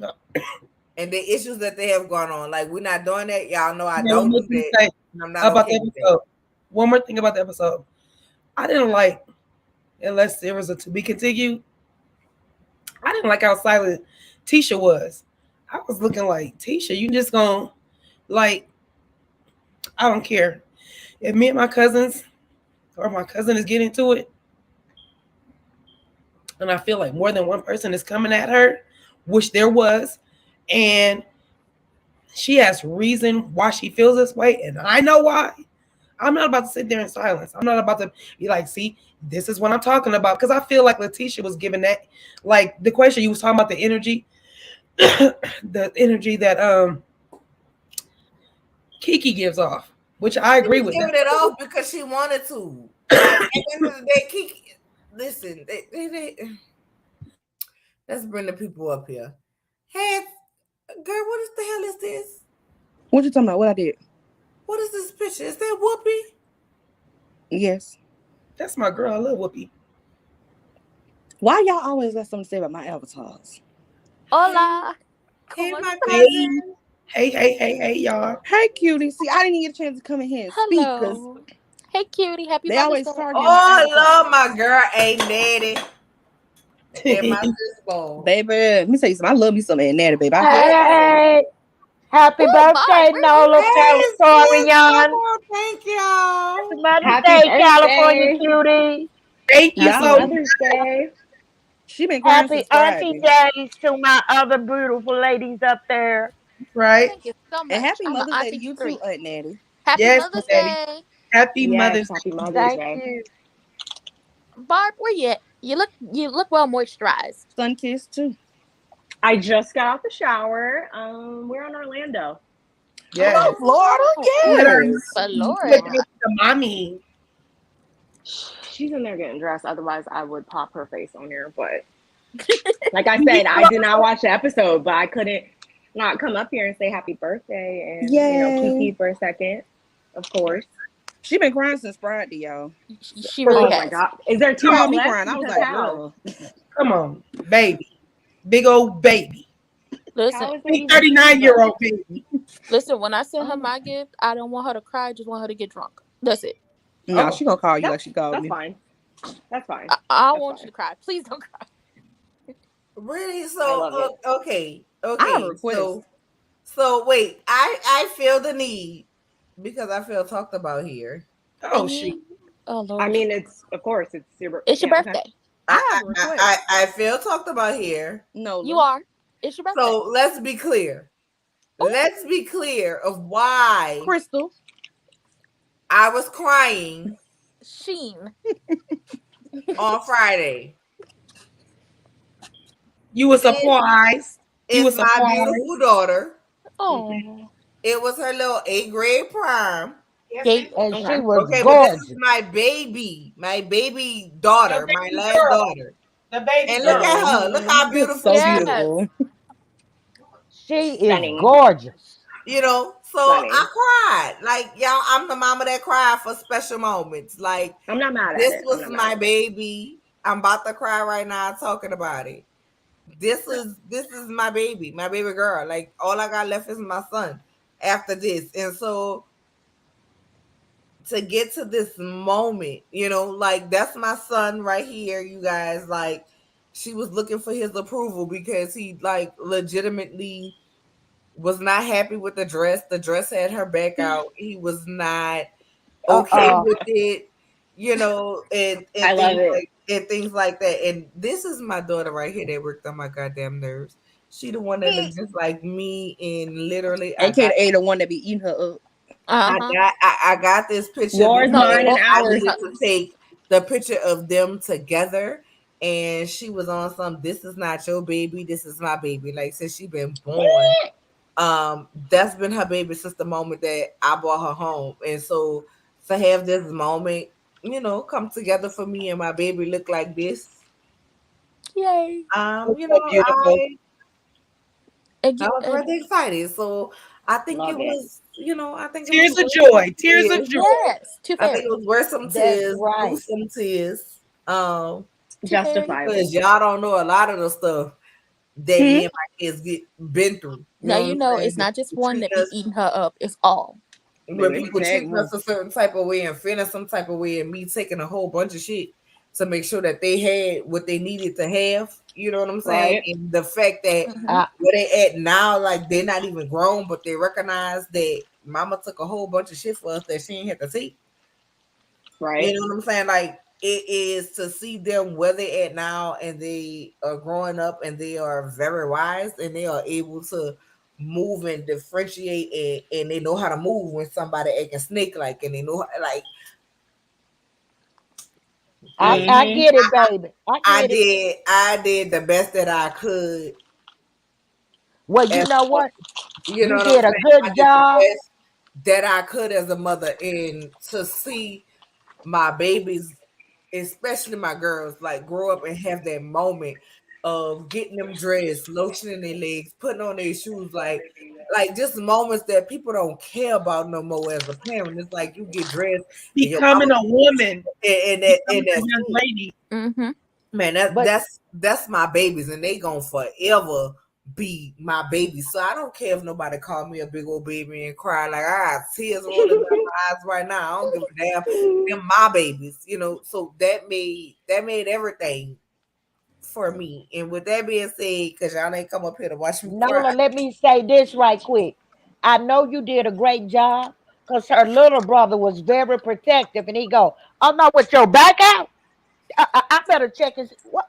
No. And the issues that they have gone on. Like, we're not doing that. Y'all know I No, don't what do you that. say? I'm not about okay the with that. episode. One more thing about the episode. I didn't like, unless there was a to be continued. I didn't like how silent Tisha was. I was looking like Tisha. You just gonna like. I don't care if me and my cousins or my cousin is getting to it, and I feel like more than one person is coming at her, which there was, and she has reason why she feels this way, and I know why. I'm not about to sit there in silence. I'm not about to be like, see, this is what I'm talking about. Because I feel like Letitia was giving that, like the question you was talking about, the energy, the energy that Kiki gives off, which I She agree was with. giving That it off because she wanted to. Like at the end of the day, Kiki, listen, let's bring the people up here. Hey, girl, what is the hell is this? What you talking about? What I did? What is this picture? Is that Whoopi? Yes. that's my girl. I love Whoopi. Why y'all always got something to say about my avatars? Hey, Hola. hey, ¿Cómo my estás? Hey, cousin. hey, y'all. Hey, cutie. See, I didn't get a chance to come in here and speak because Hello. Hey, cutie. Happy they Mother's always Day. target my Oh, avatar. love my girl, ain't Natty and my sister. Baby, let me tell you something. I love me some Aunt Natty, baby. I heard that. Hey, happy Ooh, Barb, birthday, where you Nola at? Hey, sis. Californian. Oh, thank y'all. Happy Mother's Happy Day, California birthday. cutie. Thank you Happy so Y'all, much. Mother's Day. she been crying Happy since Auntie Friday. Days to my other beautiful ladies up there. Right? Thank you so And much. happy I'm an Mother's Day to auntie to you too, three. Aunt Natty. Happy Yes, Mother's Daddy. Day. Happy Yes, Mother's happy Day. Mother's Thank Day. you. Barb, where you at? You look well moisturized. Sun kiss too. I just got out the shower. We're in Orlando. Yes. Oh, Florida, Oh, With our ooh, yes. with Florida. the mommy. She's in there getting dressed. Otherwise, I would pop her face on here. But like I said, I did not watch the episode, but I couldn't not come up here and say happy birthday and, Kiki Yay. for a second, of course. She been crying since Friday, y'all. She For really Oh real. my has. God. Is there two Come Saw more on. me left? crying. I was Because like, how? girl. Come on, baby. Big old baby. Listen, How is it Big even two 39-year-old left? baby. listen. When I send her Oh, my gift, I don't want her to cry. I just want her to get drunk. That's it. No, Oh, she gonna call you like that's she called that's me. fine. That's fine. I don't That's want you fine. to cry. Please don't cry. Really? I So, love it. okay, I have a okay. request. So wait. I feel the need because I feel talked about here. oh shoot. Oh I Lord, mean, it's of course it's super. it's your Yeah. Okay. birthday. I I I have a I, I request. I feel talked about here. You Nola. are. It's your birthday. So let's be clear. Oh, Let's be clear of why Crystal. I was crying Sheen. on Friday. You were It surprised. You were is my surprised. beautiful daughter. Oh, It was her little 8th grade prom. gate. And she Okay. was Okay, but this is gorgeous. my baby Your daughter, my baby last girl. daughter. The baby And look girl. at her. Look how Hmm. beautiful So she Yes. is. beautiful. She is Stunning. gorgeous. So I Stunning. cried. Like, y'all, I'm the mama that cried for special moments. Like, I'm not mad at this it. I'm was not mad my at it. baby. I'm about to cry right now talking about it. This is my baby girl. Like, all I got left is my son after this. And so to get to this moment, like that's my son right here, you guys. Like, she was looking for his approval because he like legitimately was not happy with the dress. The dress had her back out. He was not okay Uh-uh. with it, and I love it. things like that. And this is my daughter right here that worked on my goddamn nerves. She the one that looks just like me, and literally AKA the one that be eating her up. Uh huh. I got this picture Yours, No, because mine, and both I ours. needed to take the picture of them together. And she was on some, this is not your baby, this is my baby. Like, since she been born, that's been her baby since the moment that I brought her home. And so to have this moment, come together for me and my baby look like this, yay. It's so beautiful. I was And really excited. So I think it Love it. was, I think it was Tears of worth some joy. Tears of tears. joy. yes, two I think it fairies. was worth some That's tears, right. lose some tears. Two fairies. Justifiable. Because y'all don't know a lot of the stuff that Hmm? me and my kids been through. You Now know what you I'm know saying? it's not just one Between that be us, eating her up. It's all. when Baby, people tag treating one. us a certain type of way and feeling some type of way, and me taking a whole bunch of shit to make sure that they had what they needed to have. You know what I'm saying? Right. And the fact that Mhm. Uh, where they at now, like they're not even grown, but they recognize that mama took a whole bunch of shit for us that she ain't had to take. You Right. know what I'm saying? Like it is to see them where they at now, and they are growing up, and they are very wise, and they are able to move and differentiate, and they know how to move when somebody acting snake like, and they know like I Mm-hmm. get it, baby. I get it. I did the best that I could Well, you as know a, what? you know You what I'm did a saying? I good did the job. best that I could as a mother, and to see my babies, especially my girls, like grow up and have that moment of getting them dressed, lotioning their legs, putting on their shoes, like just moments that people don't care about no more as a parent. It's like you get dressed and your mama Becoming a woman, and becoming a that's young it. lady. Mhm. Man, But that's my babies, and they gonna forever be my babies. So I don't care if nobody call me a big old baby and cry like I got tears rolling down my eyes right now. I don't give a damn. They're my babies, you know. So that made everything for me. And with that being said, because y'all ain't come up here to watch me cry. Nola, let me say this right quick. I know you did a great job because her little brother was very protective, and he go, "I'm not with your back out. I better check his. What?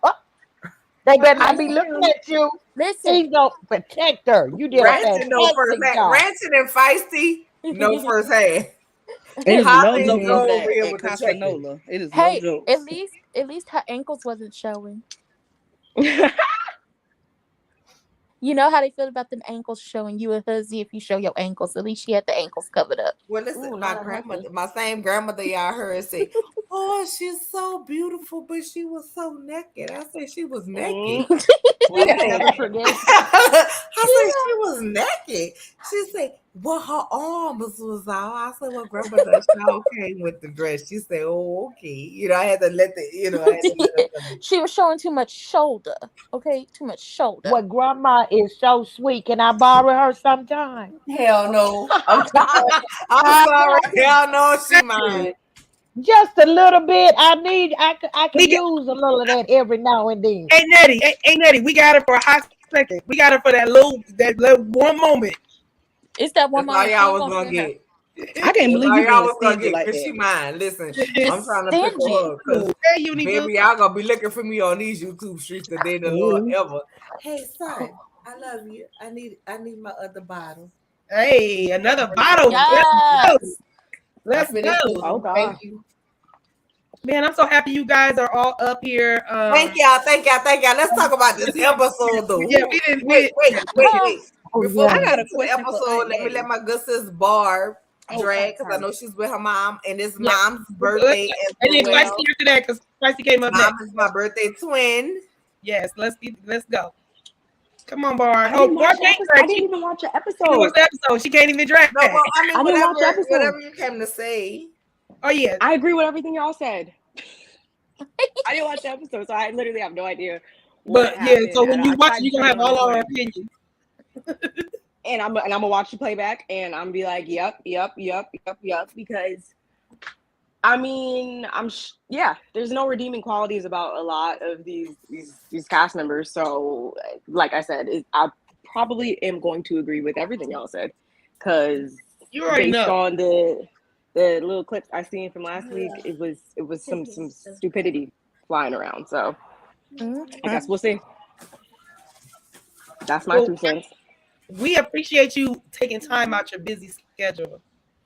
They better not Yes, be looking ma'am. at you." Listen. He's gonna protect her. You did a Ranting no first fantastic hand, job. ranting and feisty, no first hand. It is no Holly joke go over Mhm. over there here at with the Casa checking. Nola. It is no Hey, jokes. at least her ankles wasn't showing. You know how they feel about them ankles showing. You a hussy if you show your ankles. At least she had the ankles covered up. Well, listen, Ooh, my not a hussy. grandmother, my same grandmother, y'all heard say, "Oh, she's so beautiful, but she was so naked." I said she was naked. Mm, She let's said, never forget. I said she was naked. She said, "Well, her arms was out." I said, "Well, grandmother, she okay with the dress." She said, "Oh, okay." I had to let the, I had to let her finish. She was showing too much shoulder. Okay, too much shoulder. What grandma is so sweet. Can I borrow her sometime? Hell no. I'm sorry. I'm sorry. Hell no, she mine. Just a little bit. I We could use a little of that every now and then. Hey Nettie, we got her for a hot second. We got her for that little one moment. It's that one That's all moment she y'all ain't was gonna gonna stand her. get. I can't That's believe all you y'all being was gonna stingy get, like cause that. she mine. Listen, I'm It's trying to pick stingy. her up, cause Hey, Universe. baby, y'all gonna be looking for me on these YouTube streets the day the Lord Ooh. ever. Hey son, I love you. I need my other bottle. Hey, another Bring that bottle. to me. Let's go. Yes. I Let's finished go. Oh too. Thank God. you. Man, I'm so happy you guys are all up here. Thank y'all. Thank y'all. Thank y'all. Let's talk about this episode though. Yeah, we didn't. Wait, wait, wait, Oh, wait. Oh Before I we yeah. get got a into the question for episode, Aunt let me let Nettie. my good sis Barb Oh, drag, because I sorry. know she's with her mom, and it's Yeah. mom's Let's, birthday as and then Spicy well. after that, because Spicy came up Mom next. is my birthday twin. Yes, let's go. Come on, Bar. I Oh, didn't Bar watch the can't episode. I drag. didn't even watch the She didn't watch episode. the episode. She can't even drag. No, well, I mean, I didn't watch the episode. whatever you came to say. Oh yeah. I agree with everything y'all said. I didn't watch the episode, so I literally have no idea what But yeah, happened. so And when you I watch tried it, to you're gonna turn it have on this all our morning, opinions. and I'm gonna watch the playback, and I'm be like, yep, because I mean, yeah, there's no redeeming qualities about a lot of these cast members. So, like I said, I probably am going to agree with everything y'all said, because You already based know. on the little clips I seen from last week, it was some stupidity flying around. So I okay. guess we'll see. That's my Well, 2 cents. we appreciate you taking time out your busy schedule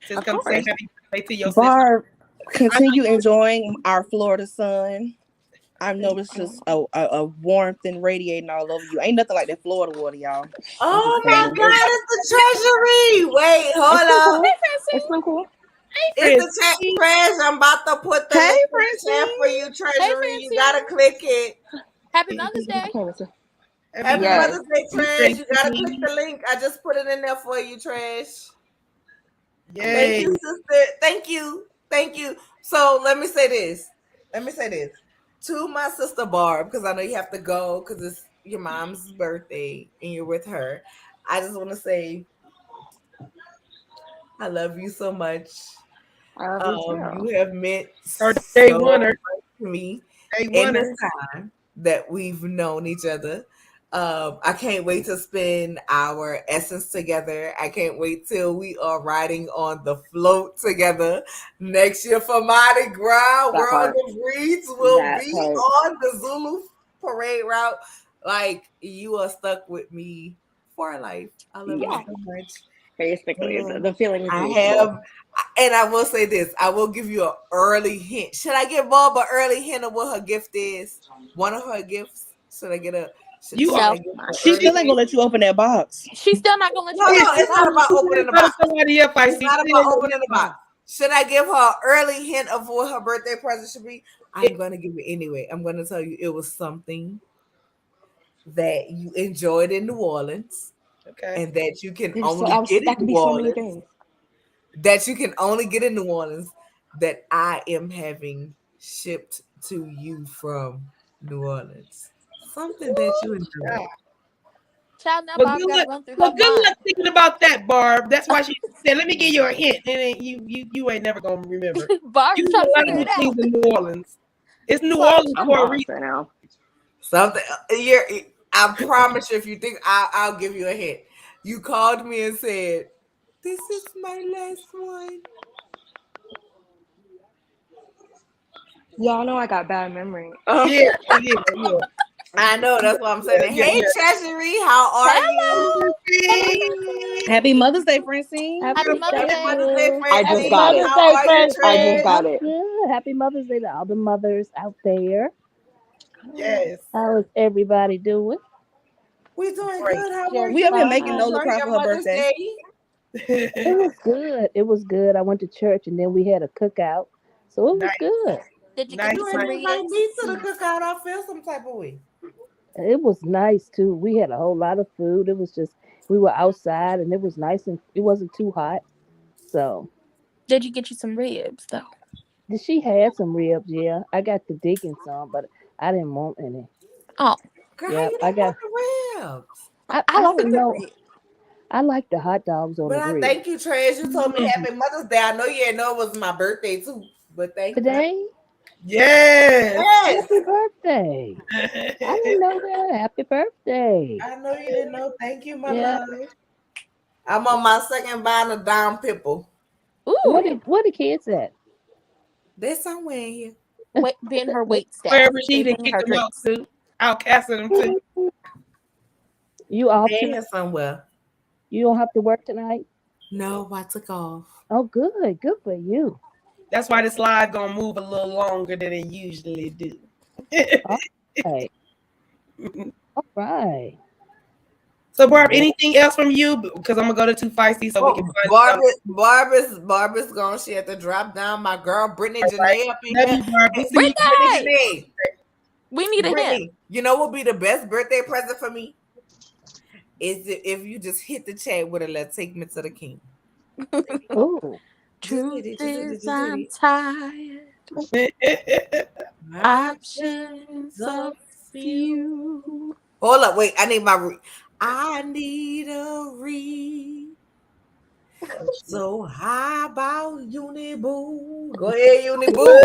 to Of come say course. happy birthday to your sister. Barb, I, continue enjoying our Florida sun. I know it's just a warmth and radiating all over you. Ain't nothing like that Florida water, y'all. I'm just Oh my saying. God, it's the treasury. Wait, It's hold been up. cool. It's been cool. It's the chat Francine. trash. I'm about to put the Hey, link in the chat for Francine. you, Hey, treasury. You gotta Francine. click it. Happy Mother's Day. Okay, mister. Happy Happy Yes. Mother's Day, birthday, trash. You gotta click Francine. the link. I just put it in there for you, trash. Thank Yay. you, sister. Thank you. Thank you. So let me say this. To my sister Barb, because I know you have to go because it's your mom's birthday and you're with her. I just want to say I love you so much. I love you too. You have meant Our day so oneer. much to me Day in this oneer. time that we've known each other. I can't wait to spend our essence together. I can't wait till we are riding on the float together next year for Mardi Gras. That World part. of Reeds will That be part. on the Zulu parade route. Like, you are stuck with me for life. I love you Yeah. so much. Basically, And the feeling is I mutual. have, and I will say this: I will give you an early hint. Should I give Bob an early hint of what her gift is? One of her gifts. Should I get a? You Should are. I No, give her She early still ain't hint? gonna let you open that box. she's still not gonna let you No, open no, that it's not box. about opening the box. Somebody up, I It's see. not about opening the box. Should I give her an early hint of what her birthday present should be? I'm gonna give it anyway. I'm gonna tell you it was something that you enjoyed in New Orleans, Okay. and that you can There's so only get in that could New be so many Orleans. things. That you can only get in New Orleans, that I am having shipped to you from New Orleans. Something that you enjoy. Child, now Well, Bob good got to luck. run through her Well, good mind. luck thinking about that, Barb. That's why she said, "Let me give you a hint," and then you ain't never gonna remember. You Barb's do trying to a lot figure of it good things out. in New Orleans. It's New Barb Orleans I'm for a lost reason. right now. Something you're I promise you, if you think I'll give you a hint. You called me and said, "This is my last one." Y'all know I got bad memory. Yeah, yeah. I know, that's what I'm saying. Yeah, Hey, yeah. Treasury, how are you? Hello. Hello, Happy Francine. Mother's Day, Francine. Happy Happy Mother's Happy Thank Day. Mother's Day, you. I just Happy got Francine. it. Mother's How Day, are you, I just Trey? Francine. got I'm it. good. Happy Mother's Day to all the mothers out there. Yes. How is everybody doing? We doing Great. good. How are Just We up you? here Did making you fine. Nola enjoy cry for your her Mother's birthday. Day? It was good. It was good. I went to church and then we had a cookout. So it was Nice, good. Did you get nice, you You some ain't nice. invite me ribs? to the cookout. I feel some type of way. It was nice too. We had a whole lot of food. It was just we were outside and it was nice and it wasn't too hot. So Did you get you some ribs though? she had some ribs, yeah. I got to digging some, but I didn't want any. Oh, Girl, how Yeah, you I don't got want the ribs? I I like don't a good know. rib. I like the hot dogs on But the I grill. thank you, Trey. You told me Mm. happy Mother's Day. I know you didn't know it was my birthday too. But thank you. Today, Yes. Yes. happy birthday. I didn't know that. Happy birthday. I know you didn't know. Thank you, my Yeah. love. I'm on my second bottle of Dom Pipple. Ooh, What the kids at? They're somewhere in here. wait, being her wait staff. Wherever she They didn't bring kick her them out drinks. to, outcasted them to. You off They're in tonight? here somewhere. You don't have to work tonight? No, I took off. Oh, good. Good for you. That's why this live gonna move a little longer than it usually do. All right. All right. So, Barb, Yeah. anything else from you? Because I'm gonna go to Too Feisty so we can Oh, find something. Barbara's gone. She had to drop down. My girl Brittany All right. Janae up in Love here. you, Barb. We'll Hey, see you. Brittany Birthday! Janae. We need a hint. Brittany, you know what would be the best birthday present for me? Is if you just hit the chat with a "Let's Take Me to the King." Oh, Just hit Truth it. Just hit it. is, Just hit I'm it. tired. Options Options of few. Hold up, wait. I need my. I need a read. So how about Uniboo? Go ahead, Uniboo.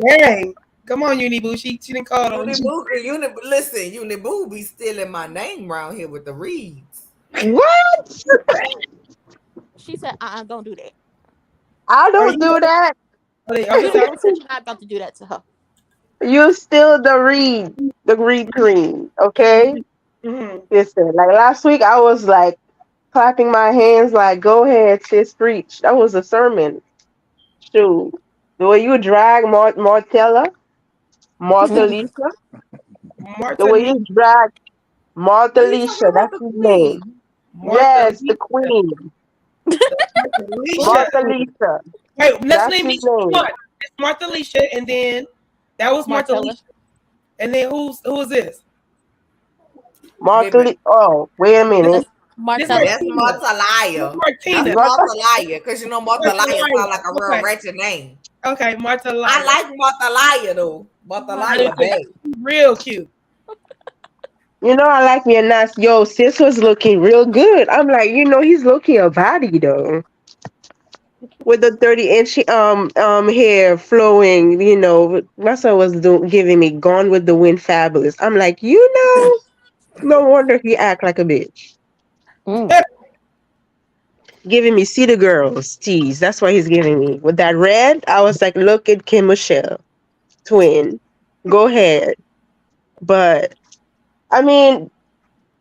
Dang. Come on, Uniboo. She didn't call on you. Uniboo, listen, Uniboo be stealing my name around here with the reads. What? She said, don't do that. I Are don't you? do that. Are you Universe talking? said you're not about to do that to her. You still the read queen, okay? Mm-hmm. Listen, like last week, I was like clapping my hands, like, "Go ahead, sis, preach." That was a sermon. Shoot, the way you drag Martha the way Martinique. you drag Are you talking Martha, about that's the his name. queen? Martha Yes, the Lisa. queen, Martha Alicia. Martha Lisa. Wait, let's That's name his each one. name. It's Martha Alicia, and then that was Martha Martella. Alicia. And then who's this? Martha. Baby, Oh, wait a This minute. That's this Martella. that's Martina. This Martha That's Martina. Martha. Martha because you know Martha Martha sound like a real Okay. wretched name. Okay, Martha I Laya. like Martha though. Martha I do too. bad. Real cute. You know, I like me a nice. Yo, sis was looking real good. I'm like, he's looking a body though. with the 30-inch hair flowing. My son was giving me Gone with the Wind fabulous. I'm like, no wonder he act like a bitch. Mm. Giving me Cedar Girls tease. That's what he's giving me. With that red, I was like, look at Kim Michelle. Twin. Go ahead. But I mean,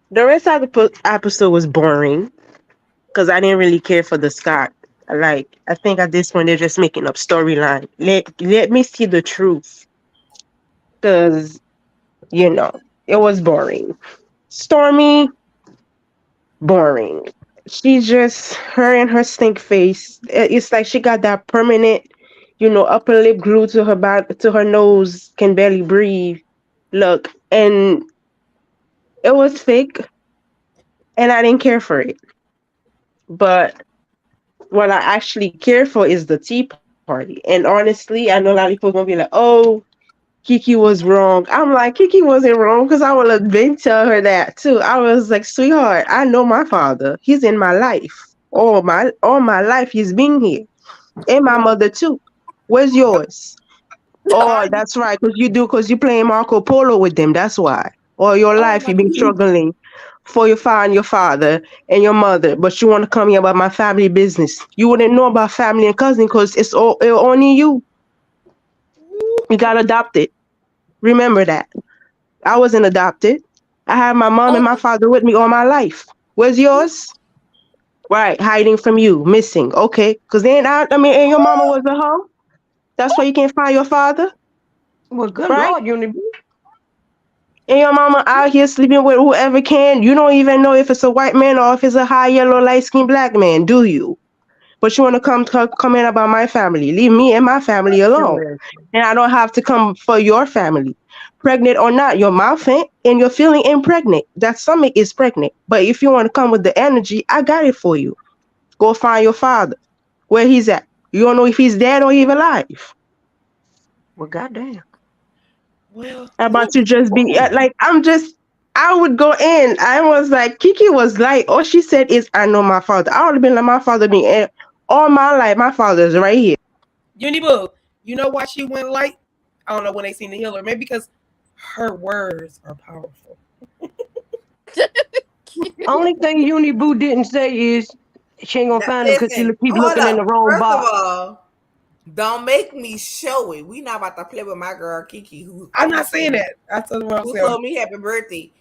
the rest of the episode was boring because I didn't really care for the Scott. Like, I think at this point they're just making up storyline. Let me see the truth because it was boring. Stormy, boring. She just her and her stink face. It's like she got that permanent, upper lip glued to her to her nose, can barely breathe. Look, and it was fake, and I didn't care for it. But what I actually care for is the tea party. And honestly, I know a lot of people gonna be like, "Oh, Kiki was wrong." I'm like, Kiki wasn't wrong because I would have been tell her that too. I was like, sweetheart, I know my father. He's in my life. All my life he's been here. And my mother too. Where's yours? Oh, that's right, because you playing Marco Polo with them. That's why. All your Oh life my you've been goodness. struggling for you find your father and your mother, but you want to come here about my family business. You wouldn't know about family and cousin because it's only you. You got adopted. Remember that. I wasn't adopted. I had my mom and my Oh, father with me all my life. Where's yours? Right, hiding from you, missing. Okay, because then and your mama was a hoe. That's why you can't find your father, Well, good right? Lord, Unity. And your mama out here sleeping with whoever can. You don't even know if it's a white man or if it's a high yellow, light skinned black man, do you? But you want to come in about my family. Leave me and my family alone. And I don't have to come for your family. Pregnant or not, your mouth ain't and you're feeling impregnant. That stomach is pregnant. But if you want to come with the energy, I got it for you. Go find your father. Where he's at. You don't know if he's dead or even alive. Well, goddamn. Well, How about you just be like, I would go in. I was like, Kiki was like, all she said is, I know my father. I would have been like, my father being all my life, my father's right here. Uniboo, you know why she went light? I don't know when they seen the healer. Maybe because her words are powerful. Only thing Uni Boo didn't say is she ain't gonna now, find him because she listen, keep hold looking in the up. wrong First of box. all, don't make me show it. We not about to play with my girl Kiki, I'm not saying that. I told her what I'm who saying. told me happy birthday.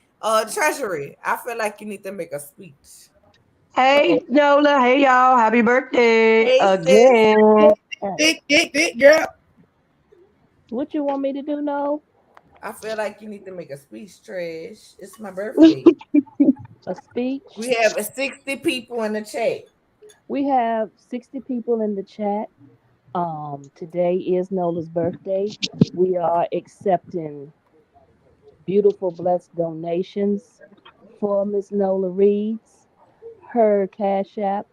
Treasury, I feel like you need to make a speech. Hey Nola, hey y'all, happy birthday Hey sis, again. Hey, Dick, girl. what you want me to do now? I feel like you need to make a speech, Trish. It's my birthday. A speech? We have 60 people in the chat. We have 60 people in the chat. Today is Nola's birthday. We are accepting beautiful, blessed donations for Miss Nola Reeds. Her Cash App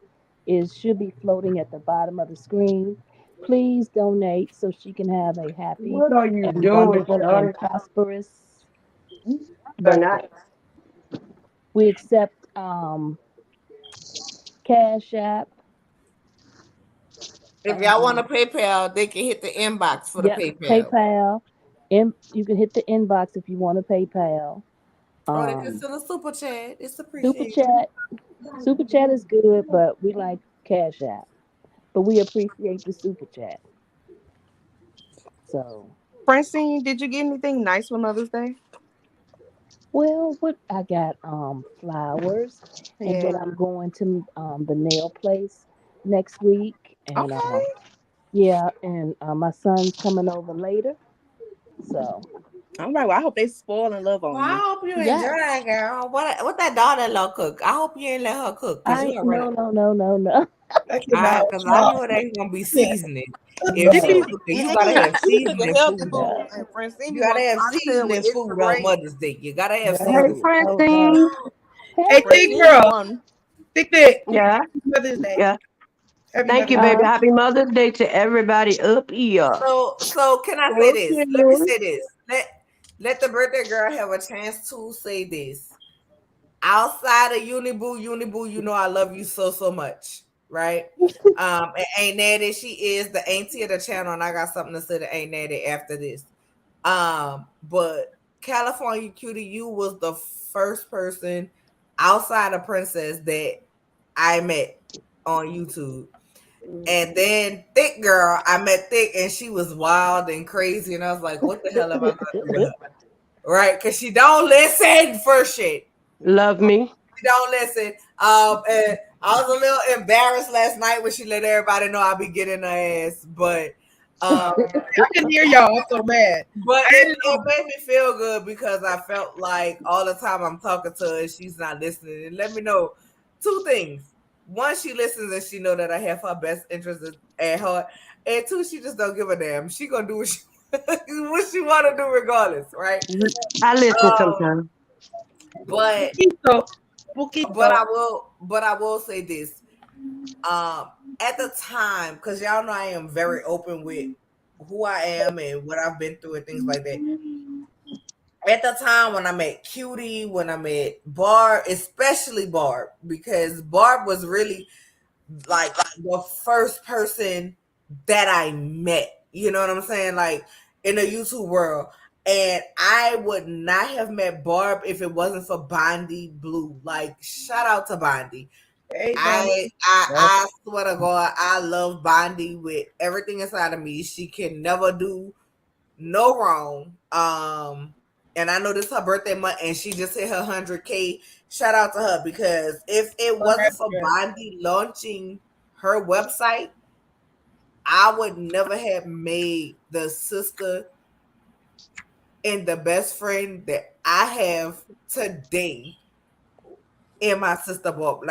is should be floating at the bottom of the screen. Please donate so she can have a happy What are you and doing, wonderful and son? prosperous Or not? birthday. We accept Cash App. If y'all want to Um, PayPal, they can hit the inbox for the yep, PayPal. PayPal. You can hit the inbox if you want to PayPal. Or they can Um, send a super chat. It's Super appreciated. Chat. Super Chat is good, but we like Cash App. But we appreciate the Super Chat. So, Francine, did you get anything nice for Mother's Day? well, what I got flowers, and Yeah. then I'm going to the nail place next week, and Okay. yeah, and my son's coming over later. So, All right. Well, I hope they spoil and love Well, on I you. hope you enjoy Yes. that, girl. What that daughter-in-law cook? I hope you ain't let her cook, cause you I gonna run no it. no no no no. I cannot. Cause I know it ain't gonna be Yeah. seasoning. If She she be No, cooking, you gotta have she be cooking seasoning healthy food on. food, no, and Francine You be gotta wanting have oxtail with seasoning extra food on gravy. Mother's Day. You gotta have Hey no, seasoning. no, no. Francine. Hey, thick Hey, Francine the girl. one. Thick. Yeah, Mother's Day. yeah. Happy Thank Mother's you, Day. baby. huh? Happy Mother's Day to everybody up here. So can I say Thank this? Let me you. say this. Let the birthday girl have a chance to say this. Outside of Uniboo, you know I love you so much. right? And Ain't Natty, she is the auntie of the channel, and I got something to say to Ain't Natty after this. But California Cutie, you was the first person outside of Princess that I met on YouTube. And then Thick Girl, I met Thick and she was wild and crazy. And I was like, what the hell am I gonna do with her? Right? Because she don't listen for shit. Love me. She don't listen. And I was a little embarrassed last night when she let everybody know I'll be getting her ass. But I can hear y'all. I'm so mad. But it made me feel good because I felt like all the time I'm talking to her, she's not listening. And let me know two things. One, she listens and she know that I have her best interests at heart. And two, she just don't give a damn. She gonna do what she, what she want to do regardless, right? I listen Um, sometimes. but Poquito. but I will say this. At the time, because y'all know I am very open with who I am and what I've been through and things like that. At the time when I met Cutie, when I met Barb, especially Barb, because Barb was really like the first person that I met. You know what I'm saying? Like in the YouTube world. And I would not have met Barb if it wasn't for Bondi Blue. Like, shout out to Bondi. Hey, I swear to God, I love Bondi with everything inside of me. She can never do no wrong. And I know this is her birthday month, and she just hit her 100K. Shout out to her because if it wasn't for Bondi launching her website, I would never have made the sister and the best friend that I have today in my sister book.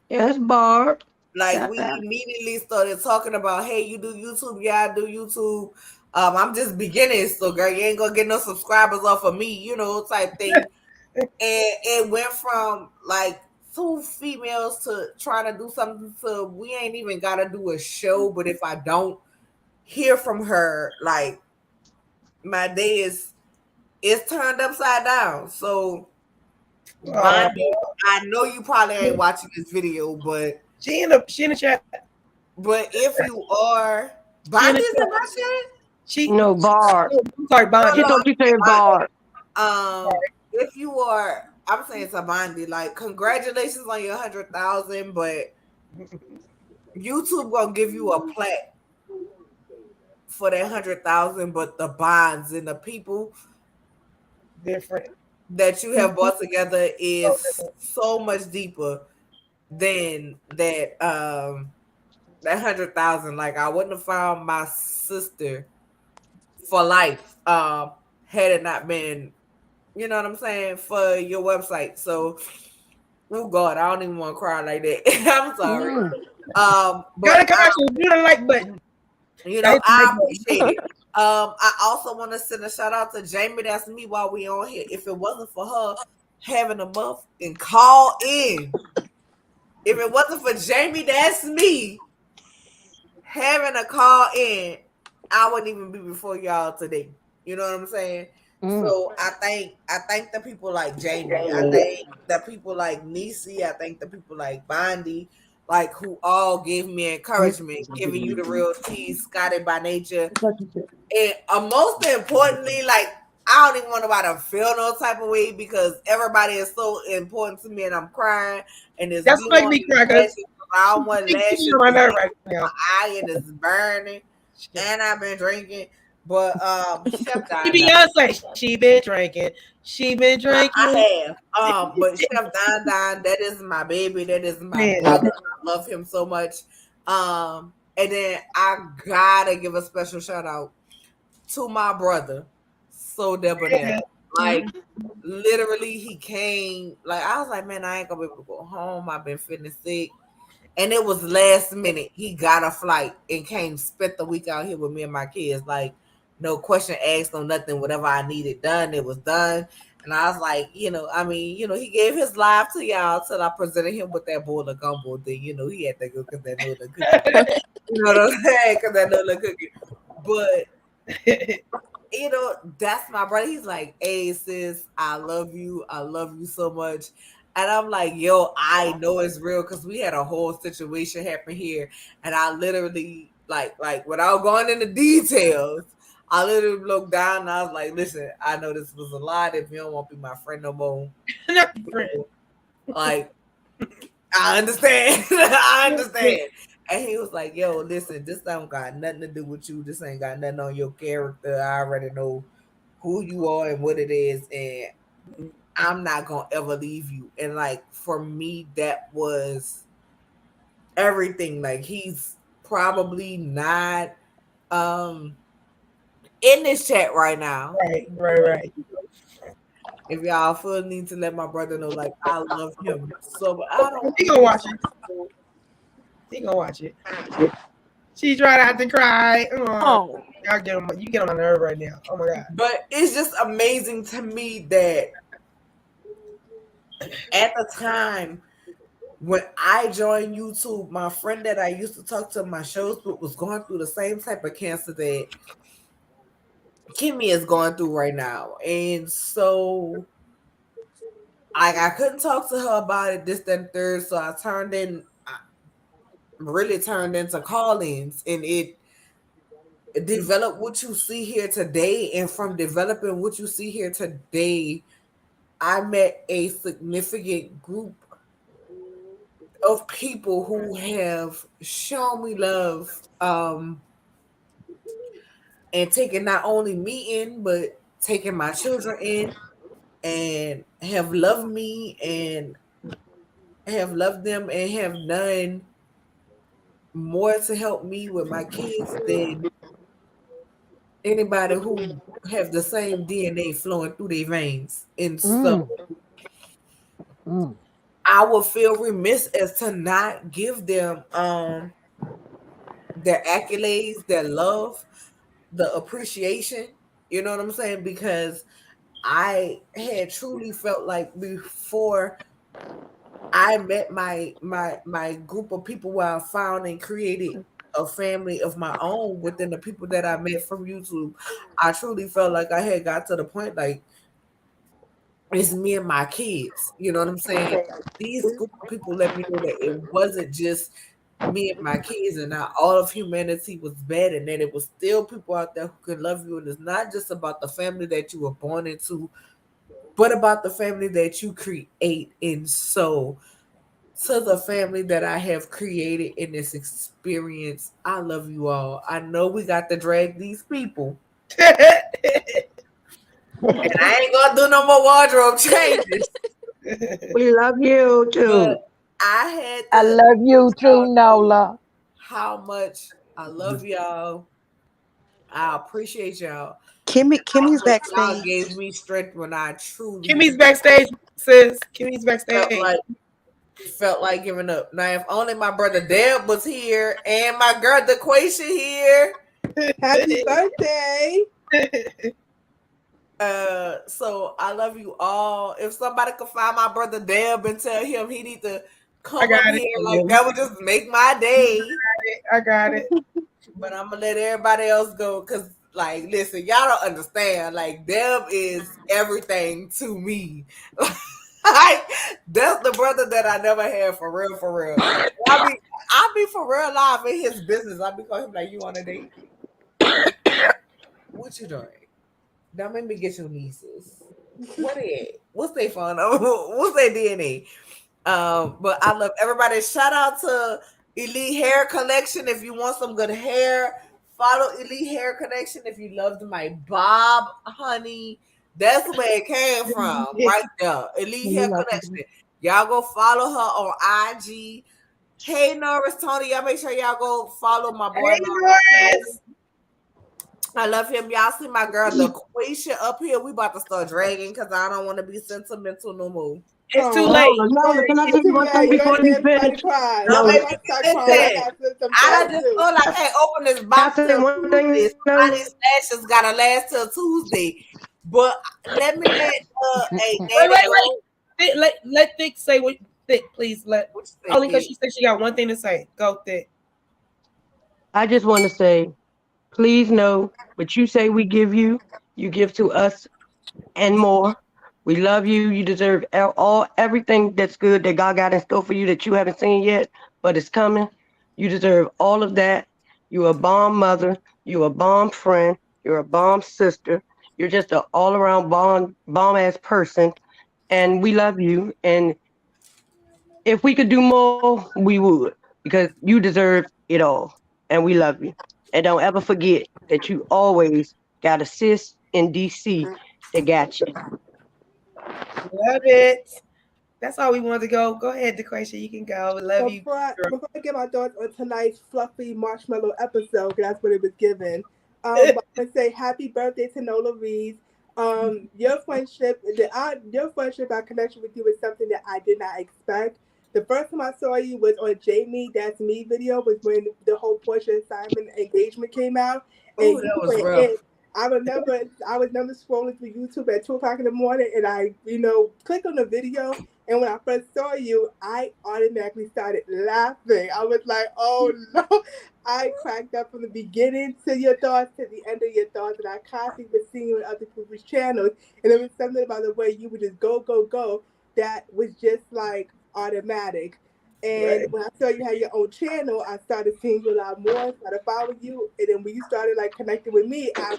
Yes, Barb. Like Got we that. immediately started talking about, hey, you do YouTube? Yeah, I do YouTube. I'm just beginning, so girl, you ain't gonna get no subscribers off of me, type thing. And it went from like two females to trying to do something to we ain't even gotta do a show, but if I don't hear from her, like my day is turned upside down. So Bondi, I know you probably ain't watching this video, but she in the chat. But if you are, Bondi is in my shit. No, Barb. I'm sorry, Bondi. She thought you said Barb. If you are, I'm saying to Bondi, like congratulations on your 100,000, but YouTube gonna give you a plaque for that 100,000, but the bonds and the people different that you have brought together is so much deeper than that 100,000. Like I wouldn't have found my sister for life had it not been, you know what I'm saying, for your website. So oh God, I don't even want to cry like that. I'm sorry. But do the like button. I appreciate it. I also want to send a shout out to Jamie. That's me while we on here. If it wasn't for her having a month and call in, if it wasn't for Jamie, that's me having a call in, I wouldn't even be before y'all today. You know what I'm saying? So I thank the people like Jamie. I thank the people like Nisi. I thank the people like Bondi, like who all gave me encouragement, giving you the real tea, Scotty by nature. And most importantly, like I don't even want nobody to feel no type of way because everybody is so important to me, and I'm crying, and it's that's making me cry. I don't want lashes. Right now. My eye and it's burning, and I've been drinking. But Chef Don, Beyonce, she been drinking. She been drinking. I have. But Chef Don, that is my baby. That is my brother. I love him so much. And then I gotta give a special shout out to my brother, So Debonair. Like literally, he came. Like I was like, man, I ain't gonna be able to go home. I've been feeling sick. And it was last minute. He got a flight and came, spent the week out here with me and my kids. Like, no question asked, no nothing. Whatever I needed done, it was done. And I was like, he gave his life to y'all till I presented him with that bowl of gumbo thing. He had to go because that no the cookie. You know what I'm saying? Because that no the cookie. But that's my brother. He's like, hey sis, I love you so much. And I'm like, yo, I know it's real because we had a whole situation happen here, and I literally like without going into details, I literally looked down and I was like, listen, I know this was a lie. If you don't want to be my friend no more, Not friend. like I understand, I understand. And he was like, yo, listen, this don't got nothing to do with you. This ain't got nothing on your character. I already know who you are and what it is, and I'm not gonna ever leave you. And like for me, that was everything. Like he's probably not um in this chat right now. Right. If y'all feel the need to let my brother know, like I love him so, but I don't. He gonna watch it. He gonna watch it. She tried not to cry. Oh, Y'all you get on my nerve right now. Oh my god. But it's just amazing to me that at the time when I joined YouTube, my friend that I used to talk to my shows with was going through the same type of cancer that Kimmy is going through right now. And so I couldn't talk to her about it, this, then third. So I really turned into call-ins, and it developed what you see here today. And from developing what you see here today, I met a significant group of people who have shown me love, and taking not only me in, but taking my children in, and have loved me and have loved them and have done more to help me with my kids than anybody who have the same DNA flowing through their veins. And so Mm. I would feel remiss as to not give them their accolades, their love, the appreciation. You know what I'm saying? Because I had truly felt like before I met my group of people where I found and created a family of my own within the people that I met from YouTube. I truly felt like I had got to the point like it's me and my kids. You know what I'm saying? These group of people let me know that it wasn't just me and my kids and not all of humanity was bad, and that it was still people out there who could love you. And it's not just about the family that you were born into, but about the family that you create. And so to the family that I have created in this experience, I love you all. I know we got to drag these people, and I ain't gonna do no more wardrobe changes. We love you too. But I had I to love you let y'all too, know Nola. how much I love y'all. I appreciate y'all. How Kimmy's much y'all backstage. gave me strength when I truly Kimmy's backstage, sis. Kimmy's felt backstage. like giving up. Now, if only my brother Deb was here and my girl DeQuasia here. Happy birthday. So I love you all. If somebody could find my brother Deb and tell him he need to I come up got it. here, like that would just make my day. I got it. But I'm gonna let everybody else go because, like, listen, y'all don't understand. Like, Deb is everything to me. Like, that's the brother that I never had for real, for real. I be for real live in his business. I be calling him like, you on a date? What you doing? Don't make me get your nieces. What is? What's their phone number? What's their DNA? But I love everybody. Shout out to Elite Hair Collection. If you want some good hair, follow Elite Hair Collection. If you loved my bob, honey, that's where it came from, right there. Elite Hair Collection. Y'all go follow her on IG. Hey Norris, Tony, y'all make sure y'all go follow my boy. Hey, Norris. I love him. Y'all see my girl LaQuisha up here. We about to start dragging because I don't want to be sentimental no more. It's too late. No, can I tell you one thing before you finish? No, No, baby, listen. I just feel like I can't open this can I box say till one thing? Tuesday. No, Why these lashes gotta last till Tuesday? But let me let a daddy go. Let Thick say what Thick, please. Let What you say, only because Thick? she said she got one thing to say. Go Thick. I just want to say, please know what you say we give you, you give to us and more. We love you. You deserve everything that's good that God got in store for you that you haven't seen yet, but it's coming. You deserve all of that. You're a bomb mother. You're a bomb friend. You're a bomb sister. You're just an all around bomb ass person. And we love you. And if we could do more, we would, because you deserve it all. And we love you. And don't ever forget that you always got a sis in DC that got you. Love it. That's all we wanted to go. Go ahead, DeQuasia. You can go. Love you. Before I get my thoughts on tonight's fluffy marshmallow episode, 'cause that's what it was given. I want to say happy birthday to Nola Reese. Your friendship, your friendship, our connection with you is something that I did not expect. The first time I saw you was on Jamie That's Me video, was when the whole Portia and Simon engagement came out, Oh, and you that was went rough. in. I remember I was never scrolling through YouTube at 2 o'clock in the morning, and I, clicked on the video. And when I first saw you, I automatically started laughing. I was like, oh no. I cracked up from the beginning to your thoughts to the end of your thoughts. And I constantly was seeing you on other people's channels. And there was something about the way you would just go, go, go that was just like automatic. And Right. when I saw you had your own channel, I started seeing you a lot more, started following you. And then when you started like connecting with me, I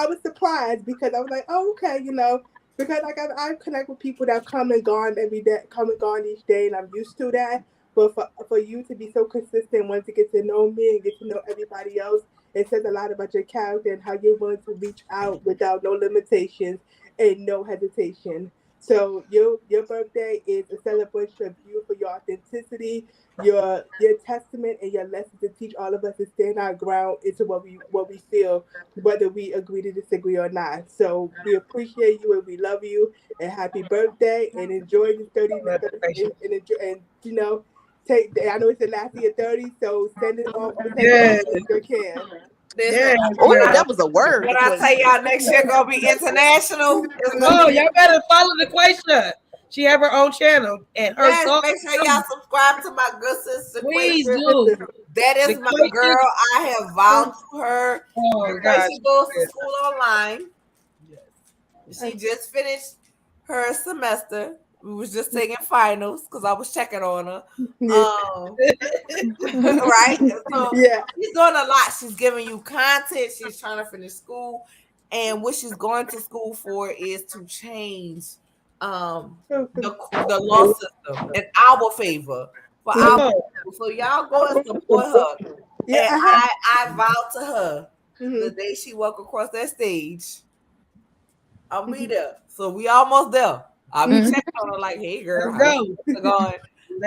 was surprised because I was like, oh, okay, because like I connect with people that have come and gone every day, come and gone each day, and I'm used to that. But for you to be so consistent, wanting to get to know me and get to know everybody else, it says a lot about your character and how you're willing to reach out without no limitations and no hesitation. So your birthday is a celebration of you for your authenticity, your testament, and your lesson to teach all of us to stand our ground into what we feel, whether we agree to disagree or not. So we appreciate you and we love you and happy birthday and enjoy this 30 Love DeQuasia. and enjoy and take. I know it's the last of your 30, so send it off. Take it off Yes. as you can. Yes. Oh, Yes. that was a word, When the I Mm-hmm. tell question. y'all next year gonna be international, it's gonna oh, y'all better follow DeQuasia. She have her own channel and her Yes, song. make sure y'all subscribe to my good sister Please Quasia. do. That is my DeQuasia. girl. I have vowed to her. Oh gosh. Quasia goes to school online. She just finished her semester. We was just taking finals because I was checking on her. Right? So Yeah. she's doing a lot. She's giving you content. She's trying to finish school. And what she's going to school for is to change the law system in our favor. For our Oh, people. So y'all go and support her. Yeah, And I have. I vowed to her the Mhm. day she walk across that stage, I'll be there. So we almost there. I'll be checking on her like, hey girl, let's how's go. it going?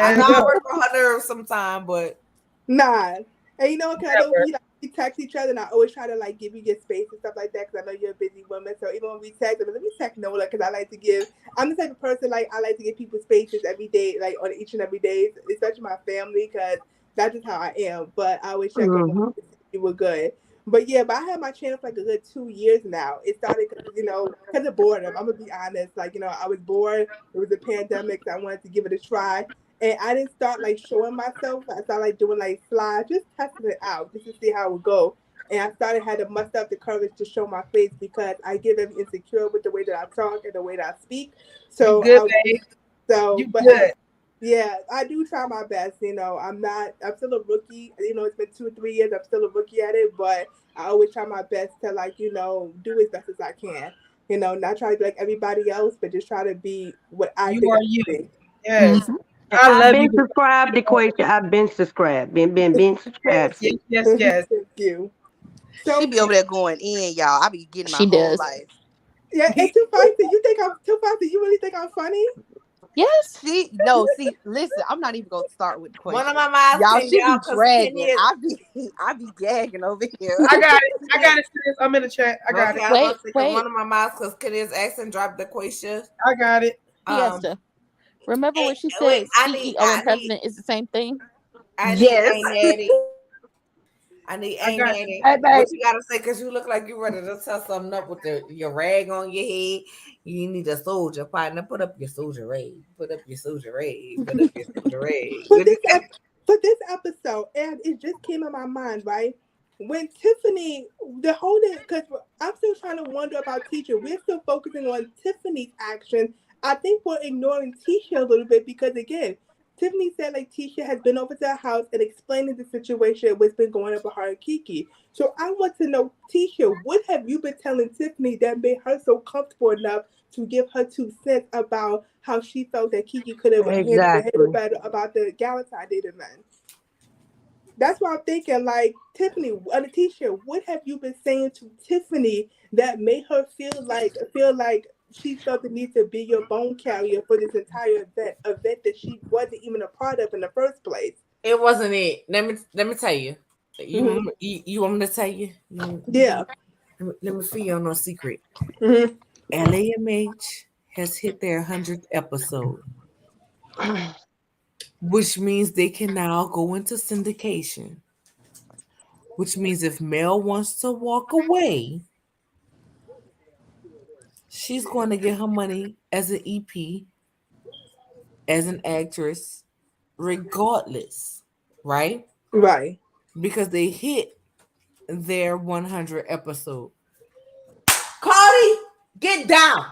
I know Let's I go. work on her nerves sometime, but Nah. And kind of Never. we text each other, and I always try to like give you your space and stuff like that because I know you're a busy woman. So even when we text, let me text Nola because I like to give. I'm the type of person like I like to give people spaces every day, like on each and every day, especially my family because that's just how I am. But I always check on when Mm-hmm. you were good. But yeah, but I had my channel for like a good 2 years now. It started, because of boredom. I'm gonna be honest. Like I was bored. It was a pandemic, so I wanted to give it a try. And I didn't start like showing myself. I started like doing like slides, just testing it out, just to see how it would go. And I started had to muster up the courage to show my face because I get very insecure with the way that I talk and the way that I speak. You So good, babe. You but good. yeah, I do try my best. I'm still a rookie. It's been 2 or 3 years. I'm still a rookie at it, but I always try my best to like, do as best as I can. Not try to be like everybody else, but just try to be what I You think I are you. should be. Yes. And I I've love you. been subscribed to Quasia. I've been subscribed. Been subscribed, Yes, sis. yes, yes. Thank you. She So be over there going in, y'all. I be getting my She whole does. life. yeah, and too feisty. You think I'm too feisty? You really think I'm funny? Yes. She no, see, listen, I'm not even gonna start with the one of question. my moms Y'all, came she down be because Kenny dragging. is I be gagging over here. I got it. I got it, sis. I'm in the chat. I got okay. it. I was Wait, gonna say 'cause wait. one of my moms because Kenny is asking drop the question. I got it. Um, Fiesta. Remember when she wait, said CEO and president is the same thing? I need Yes. Ain't Natty. I need I Ain't got Natty. Hey, What babe. you gotta say? Cause you look like you ready to tell something up with your rag on your head. You need a soldier partner. Put up your soldier rag. Put up your soldier rag. Put up your soldier rag. For What you this say? ep- for this episode, and it just came in my mind, right? when Tiffany, the whole because I'm still trying to wonder about Tisha. We're still focusing on Tiffany's action. I think we're ignoring Tisha a little bit because again, Tiffany said like Tisha has been over to her house and explaining the situation, what's been going on with her and Kiki. So I want to know, Tisha, what have you been telling Tiffany that made her so comfortable enough to give her 2 cents about how she felt that Kiki could have handled Exactly. better about the Galentine Day event? That's what I'm thinking. Like Tiffany, Letitia, what have you been saying to Tiffany that made her feel like she felt the need to be your bone carrier for this entire event that she wasn't even a part of in the first place? It wasn't it. Let me tell you. Hmm. You want me to tell you? Yeah. Let me feel you on no secret. Hmm. LAMH has hit their 100th episode, which means they can now go into syndication. Which means if Mel wants to walk away, she's going to get her money as an EP, as an actress, regardless, right? Right. Because they hit their 100 episode. Cardi, get down.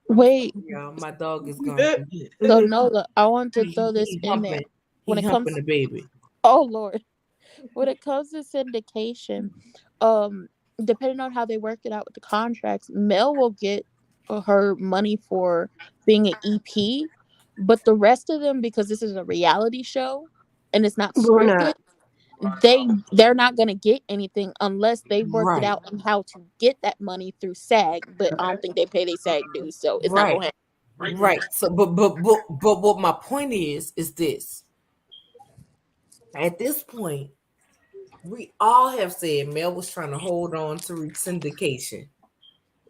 Wait, Yeah, my dog is gone. so Hmm. Nola, I want to throw this He in there. humping. When He it humping comes, the baby. oh Lord, when it comes to syndication, um, depending on how they work it out with the contracts, Mel will get her money for being an EP, but the rest of them, because this is a reality show and it's not We're scripted, not. they're not gonna get anything unless they worked it Right, out on how to get that money through SAG. But I don't think they pay their SAG dues, so it's not right, gonna happen. right. So, but what my point is this: at this point, we all have said Mel was trying to hold on to syndication.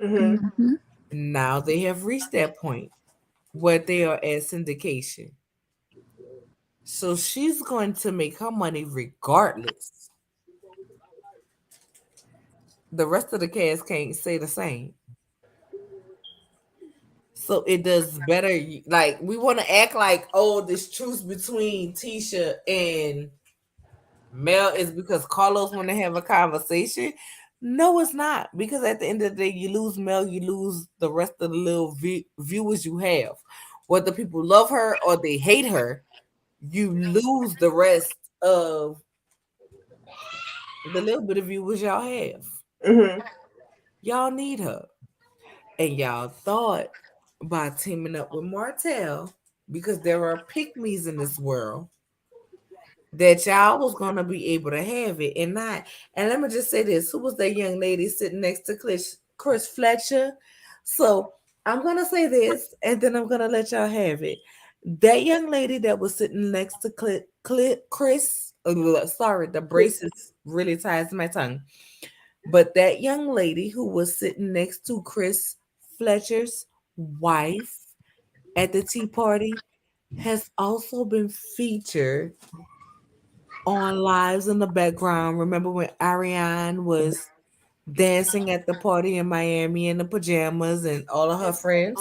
Hmm. Hmm. Now they have reached that point where they are at syndication. So she's going to make her money regardless. The rest of the cast can't say the same. So it does better. Like we want to act like, oh, this truce between Tisha and Mel is because Carlos want to have a conversation. No, it's not. Because at the end of the day, you lose Mel, you lose the rest of the little viewers you have. Whether people love her or they hate her, you lose the rest of the little bit of viewers y'all have. Hmm. Y'all need her. And y'all thought by teaming up with Martell, because there are pygmies in this world, that y'all was gonna be able to have it and not. And let me just say this: who was that young lady sitting next to Chris Fletcher? So I'm gonna say this, and then I'm gonna let y'all have it. That young lady that was sitting next to Chris. Sorry, the braces really ties my tongue. But that young lady who was sitting next to Chris Fletcher's wife at the tea party has also been featured on lives in the background. Remember when Ariane was dancing at the party in Miami in the pajamas and all of her friends?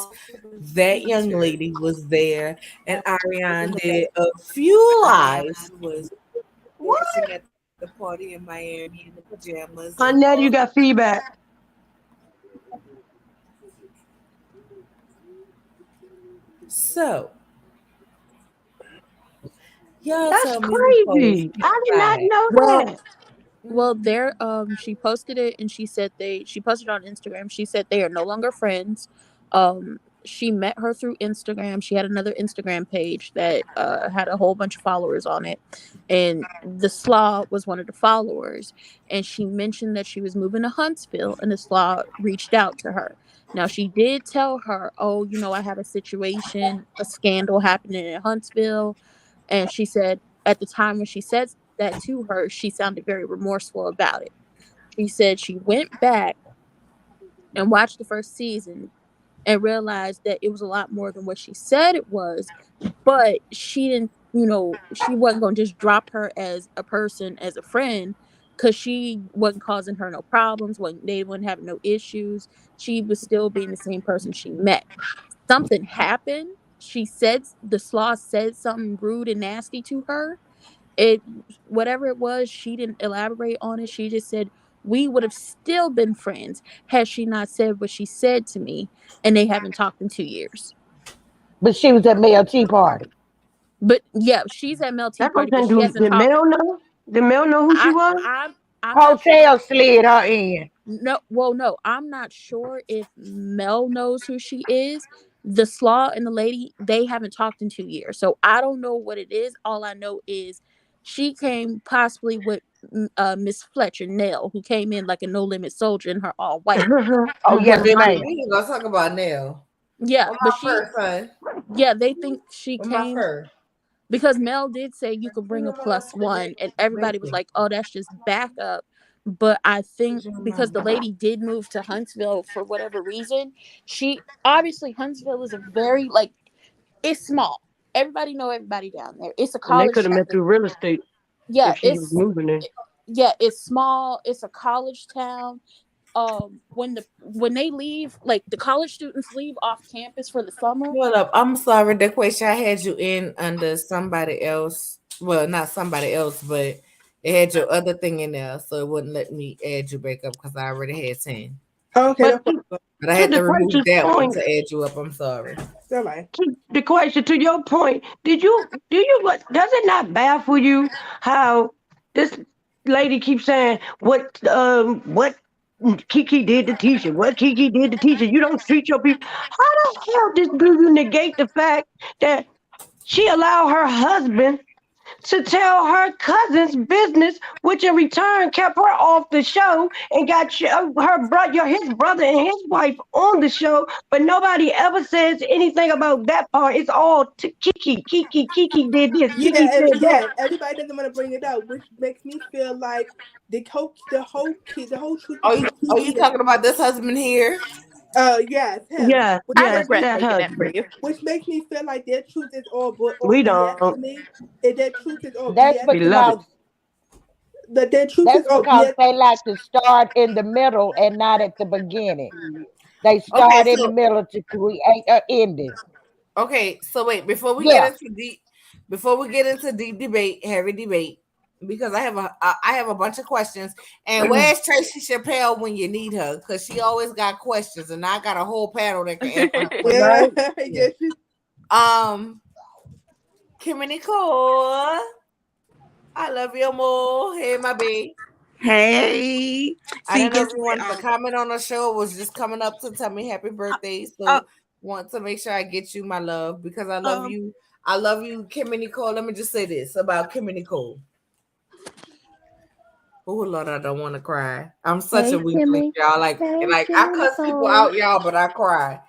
That young lady was there, and Ariane did a few lives dancing at the party in Miami in the pajamas and all of Annette, you got feedback. so y'all That's tell me who posed crazy. I did not side. know Well, that. well, there, she posted it and she posted it on Instagram. She said they are no longer friends. She met her through Instagram. She had another Instagram page that had a whole bunch of followers on it, and the Slaw was one of the followers. And she mentioned that she was moving to Huntsville, and the Slaw reached out to her. Now she did tell her, "Oh, I had a situation, a scandal happening in Huntsville," and she said at the time when she said that to her, she sounded very remorseful about it. She said she went back and watched the first season and realized that it was a lot more than what she said it was, but she didn't, she wasn't going to just drop her as a person, as a friend, because she wasn't causing her no problems, they wouldn't have no issues. She was still being the same person she met. Something happened. She said the Slaw said something rude and nasty to her, it whatever it was, she didn't elaborate on it. She just said we would have still been friends had she not said what she said to me, and they haven't talked in 2 years. But she was at Mel Tea Party. But yeah, she's at Mel Tea That's what Party, I'm but saying. she Do hasn't the talked. male know? The male know who she I was? I'm not sure. Hotel slid her in. No, well, no, I'm not sure if Mel knows who she is. The Slaw and the lady, they haven't talked in 2 years, so I don't know what it is. All I know is she came possibly with Miss Fletcher Nell, who came in like a No Limit soldier in her all white. Oh, Well, yes, then ma'am. we ain't gonna talk about Nell. Yeah, Where but my fur, son? yeah, they think she Where my came fur? because Mel did say you could bring a plus one, and everybody was like, "Oh, that's just backup." But I think because the lady did move to Huntsville for whatever reason, she obviously Huntsville is a very like it's small. Everybody know everybody down there. It's a And they college could have met town. through real estate Yeah, if she was moving in. yeah, it's small. It's a college town. When they leave, like the college students leave off campus for the summer. Hold up. I'm sorry, the question I had you in under somebody else. Well, not somebody else, but it had your other thing in there, so it wouldn't let me add you back up because I already had 10. Okay, But no problem. But I to had the to remove question's that one point, to add you up. I'm sorry. Never mind. to the question, to your point, does it not baffle you how this lady keeps saying what Kiki did to teacher, what Kiki did to teacher? You don't treat your people. How the hell do you negate the fact that she allowed her husband to tell her cousin's business, which in return kept her off the show and got his brother and his wife on the show, but nobody ever says anything about that part. It's all to Kiki. Kiki did this. Kiki Yeah, said that. yeah. Everybody doesn't want to bring it up, which makes me feel like the whole truth Are between you are Kiki you and talking about this husband here? yes, him. Yes, Which I yes, makes me regret that breaking that for husband. you. which makes me feel like their truth is all We BS don't. to me. And their truth is all That's BS We to love me. it. because Their truth is that's all because BS. they like to start in the middle and not at the beginning. They Okay, start in the so middle to create an ending. okay, so wait, Yeah, before we get into deep debate, heavy debate, because I have a bunch of questions. And where's Tracy Chappelle when you need her? Because she always got questions, and I got a whole panel that can answer her questions. Yeah, Right? Yeah. yes. Um, Kimmy Nicole, I love you more. Hey, my babe. Hey, I see, didn't know guess if you what? wanted to comment on the show. Or was just coming up to tell me happy birthday. Uh, So want to make sure I get you my love because I love um, you. I love you, Kimmy Nicole. Let me just say this about Kimmy Nicole. Oh Lord, I don't want to cry. I'm such a Hey weakling, Kimmy, y'all. hey Like I Kimmy cuss people Nicole. out, y'all, but I cry.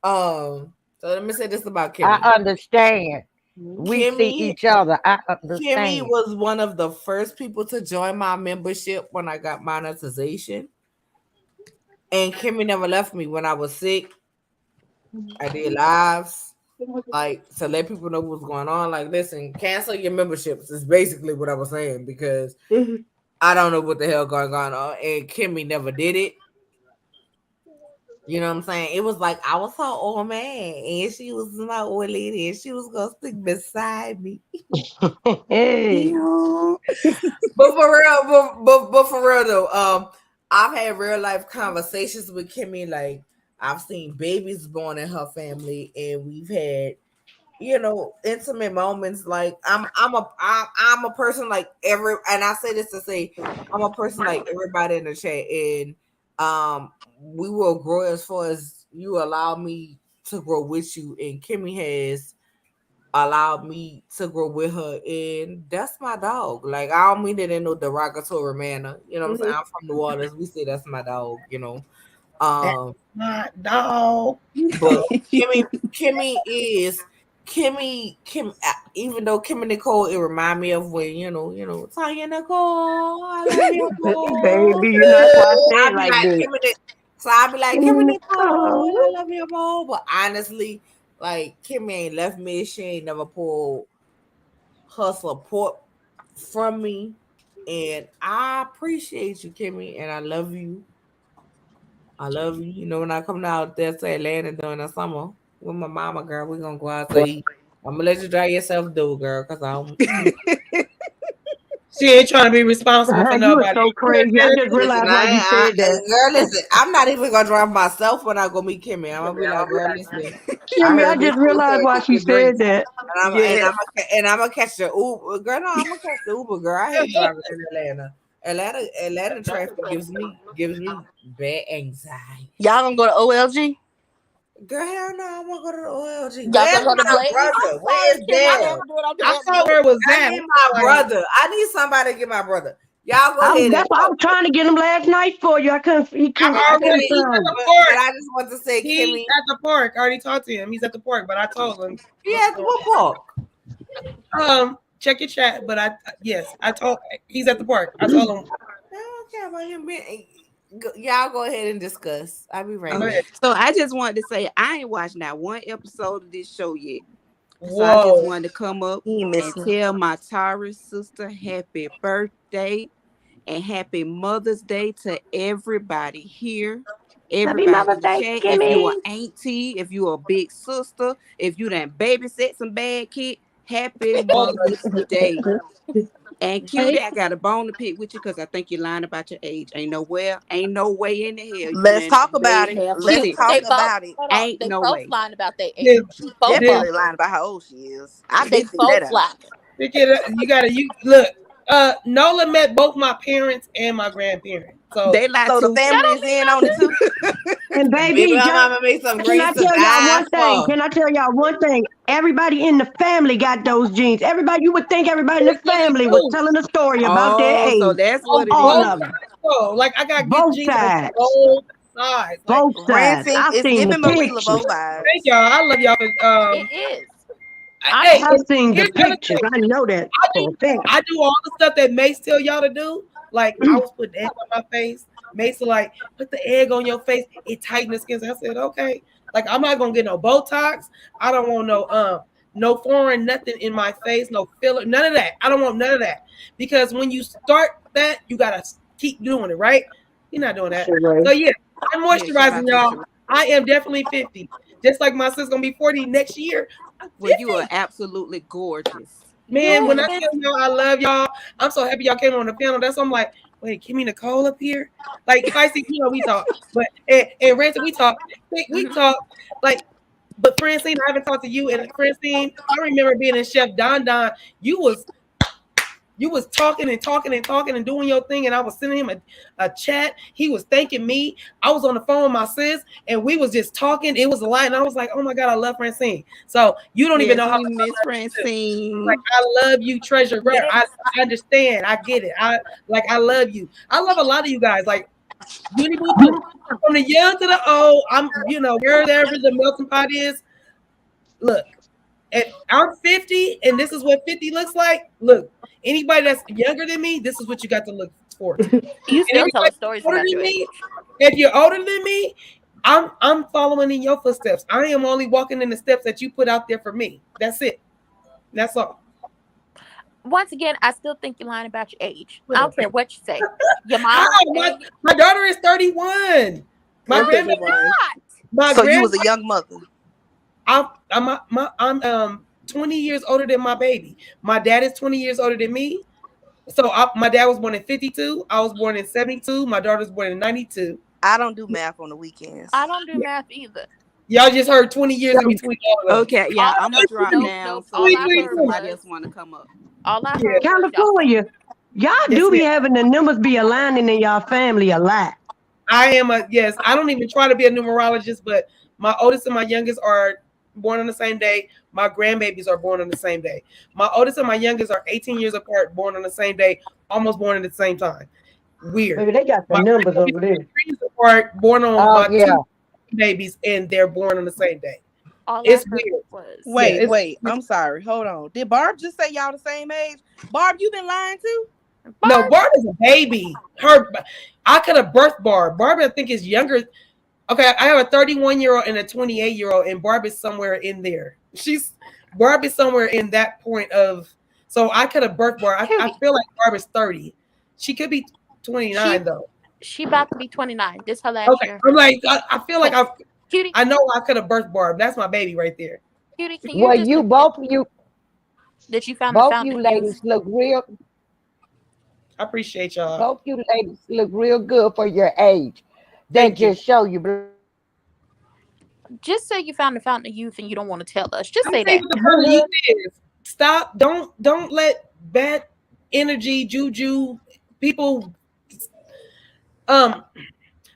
So let me say this about Kimmy. I understand. We see Kimmy, each other. I Kimmy understand. was one of the first people to join my membership when I got monetization. And Kimmy never left me when I was sick. I did lives, like to let people know what's going on. Like, listen, cancel your memberships is basically what I was saying because Mhm. I don't know what the hell going on. And Kimmy never did it. You know what I'm saying? It was like I was her old man, and she was my old lady, and she was gonna stick beside me. Hey. yeah. But for real, but for real though, I've had real life conversations with Kimmy. Like I've seen babies born in her family, and we've had intimate moments. Like I'm a person like and I say this to say I'm a person like everybody in the chat, and we will grow as far as you allow me to grow with you, and Kimmy has allowed me to grow with her, and that's my dog. Like I don't mean it in no derogatory manner. You know what I'm saying? Mhm. I'm from New Orleans. We say that's my dog. That's Um, my dog. but Kimmy is Kim. Even though Kimmy Nicole, it remind me of when Tanya Nicole, I love you, Baby, more. you know that's why I say I it be like like this. so I be like Kimmy Nicole, Nicole. I love you, more. But honestly, like Kimmy ain't left me. She ain't never pulled her support from me, and I appreciate you, Kimmy, and I love you. I love you. When I come out there to Atlanta during the summer with my mama, girl, we gonna go out to eat. I'm gonna let you dry yourself do, girl, cause I'm. She ain't trying to be responsible for You are nobody. so crazy. I just Listen, realized why you said that. girl, listen. I'm not even gonna drive myself when I go meet Kimmy. I'm gonna be like, girl, listen. I Kimmy, I heard this just shit realized said why get she your said drinks, that. Yeah. and I'm gonna catch the Uber. Girl, no, I'm gonna catch the Uber. Girl, I hate driving in Atlanta. Atlanta traffic gives me bad anxiety. Y'all gonna go to OLG? Girl, hell no, I want to go to the OLG. Y'all Where's gonna go to my Blaze? brother? Where Sorry, is Kim. I Deb? never do it. I'm I just saw where it was I at. need my Like, brother. I need somebody to get my brother. Y'all go ahead and That's why I talk. was trying to get him last night for you. I couldn't. I Okay, couldn't he's at find the him. but park. I just want to say, He's Kimmy, at the park. I already talked to him. He's at the park, but I told him, yeah, what park? check your chat. But yes, I told he's at the park. I told him. I don't care about him being. Y'all go ahead and discuss. I'll be right Go Okay. ahead. back. So I just wanted to say I ain't watched not one episode of this show yet. So I just Whoa. wanted to come up He ain't and missing. tell my Taurus sister happy birthday and happy Mother's Day to everybody here. Happy Everybody Mother's in the Day, chat. If you Kimmy. are auntie, if you are a big sister, if you done babysit some bad kid, happy Oh my Mother's Day. And Hey, cutie, I got a bone to pick with you because I think you're lying about your age. Ain't no way in the hell you Let's done talk about made it. half Let's sense. talk They both about it. hold on. Ain't They no both way. lying about their did, age. She both did, Definitely lying. lying about how old she is. I They did figure both that out. lying. you gotta you look. Nola met both my parents and my grandparents. So They lie So the too. That family don't is mean in on it too. And Baby, baby, my mama made some can I grapes to tell y'all die one thing? for. Can I tell y'all one thing? Everybody in the family got those genes. Everybody, you would think everybody in the they really family was do. telling a story about their Oh, so age. that's what On it All both of is. them. sides though. Like I got good Both genes on sides. both sides. Like Both sides. Francine, I've it's seen the giving Marie pictures. Laveau thank vibes. y'all. I love y'all for it is. hey, I've Honestly. and seen the here's the other pictures. thing. I know that I for do a fact. I do all the stuff that Mace tell y'all to do. Like I was putting egg on my face. Mace was like, put the egg on your face. It tighten the skin. So I said, okay. Like I'm not gonna get no Botox. I don't want no foreign nothing in my face, no filler, none of that. I don't want none of that. Because when you start that, you gotta keep doing it, right? You're not doing that. Sure, Ray. So yeah, I'm Yeah, she moisturizing about to. y'all. I am definitely 50. Just like my sister's gonna be 40 next year. I'm Well, you are 50. absolutely gorgeous. Man, You when I is tell y'all I love y'all, I'm so happy y'all came on the panel. That's why I'm like, wait, Kimmy Nicole up here? Like Spicy, we talk. But and Ransom, we talk. We mhm. talk. Like, but Francine, I haven't talked to you. And Francine, I remember being in Chef Don Don. You was talking and talking and talking and doing your thing, and I was sending him a chat. He was thanking me. I was on the phone with my sis, and we was just talking. It was a lot, and I was like, "Oh my god, I love Francine." So you don't even Yes, know how much we I miss love you too. Like Francine. I love you, treasure. Rare. I, Yes. I understand. I get it. I love you. I love a lot of you guys. Like Beauty Boo too. From the young to the old, wherever the melting pot is. Look, I'm 50, and this is what 50 looks like. Look, anybody that's younger than me, this is what you got to look forward to. You And still everybody telling stories older about than your me, age. if you're older than me, I'm following in your footsteps. I am only walking in the steps that you put out there for me. That's it. That's all. Once again, I still think you're lying about your age. I don't Whatever. care what you say. Your How? mama My, said my daughter is 31. My Look no, at grandbaby, it, you're Ray. not. my So you was grand, a young mother. I'm 20 years older than my baby. My dad is 20 years older than me. So my dad was born in 52. I was born in 72. My daughter was born in 92. I don't do math on the I weekends. don't do Yeah. math either. Y'all just heard 20 years in between all of us. Okay, yeah, All I'm gonna drop nope, down nope. so All Sweet, I in sweet, case heard sweet. somebody was else want to come up. all I Yeah. heard was y'all said California, y'all Yes, do be ma'am. having the numbers be aligning in y'all family a lot. I am yes. I don't even try to be a numerologist, but my oldest and my youngest are born on the same day. My grandbabies are born on the same day. My oldest and my youngest are 18 years apart, born on the same day, almost born at the same time. Weird. Baby, they got the My numbers grandbabies over are there. 3 years apart, born on Oh my yeah. two babies, and they're born on the same day. all I It's heard weird. was Yeah, Mm. it's Wait. I'm sorry. Hold on. Did Barb just say y'all the same age? Barb, you been lying too? no. Barb. Barb is a baby. I could have birthed Barb. Barb, I think, is younger. Okay, I have a 31-year-old and a 28-year-old, and Barb is somewhere in there. Barb is somewhere in that point of. So I could have birthed Barb. I Cutie. feel like Barb is 30. She could be She 29 though. she about to be 29. This her last Okay, year. I'm like I feel like 20. Cutie, I know I could have birthed Barb. That's my baby right there. cutie, can you Well, just you admit both of you that you found the both fountain you of youth? ladies look real. I appreciate y'all. Both you ladies look real good for your age. That Thank you. just show you black women are beautiful. Just say you found the fountain of youth and you don't want to tell us. Just I'm gonna say tell you that. what the front of you is. Stop. Don't let bad energy, juju, people um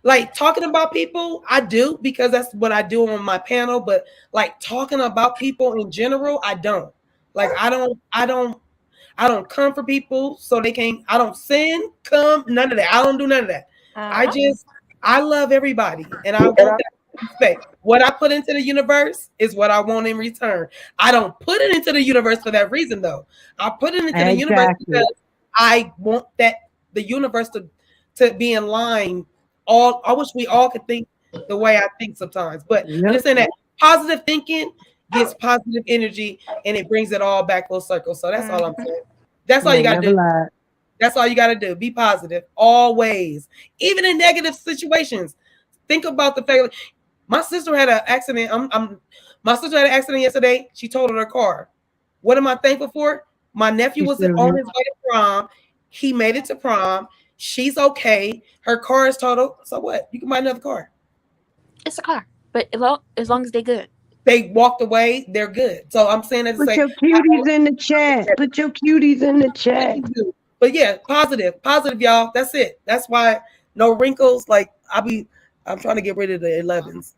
like talking about people. I do because that's what I do on my panel, but like talking about people in general, I don't. Like I don't come for people so they can't. I don't sin, come, none of that. I don't do none of that. I Uh-huh. just I love everybody and I want that respect. What I put into the universe is what I want in return. I don't put it into the universe for that reason though. I put it into the universe Exactly. because I want that the universe to be in line. All I wish we all could think the way I think sometimes, but Yep. understand that positive thinking gets positive energy and it brings it all back full circle. So that's all I'm Mm-hmm. saying. That's all You you ain't got to never do. lied. That's all you got to do. Be positive always, even in negative situations. Think about the fact that my sister had an accident. My sister had an accident yesterday. She totaled her car. What am I thankful for? My nephew She's was still on here. his way to prom. He made it to prom. She's okay. Her car is totaled. So what? You can buy another car. It's a car, but as long as they good. They walked away. They're good. So I'm saying that to Put say your cuties in the chat. Put your cuties in the chat. But yeah, positive, y'all. That's it. That's why no wrinkles. Like I'm trying to get rid of the 11s.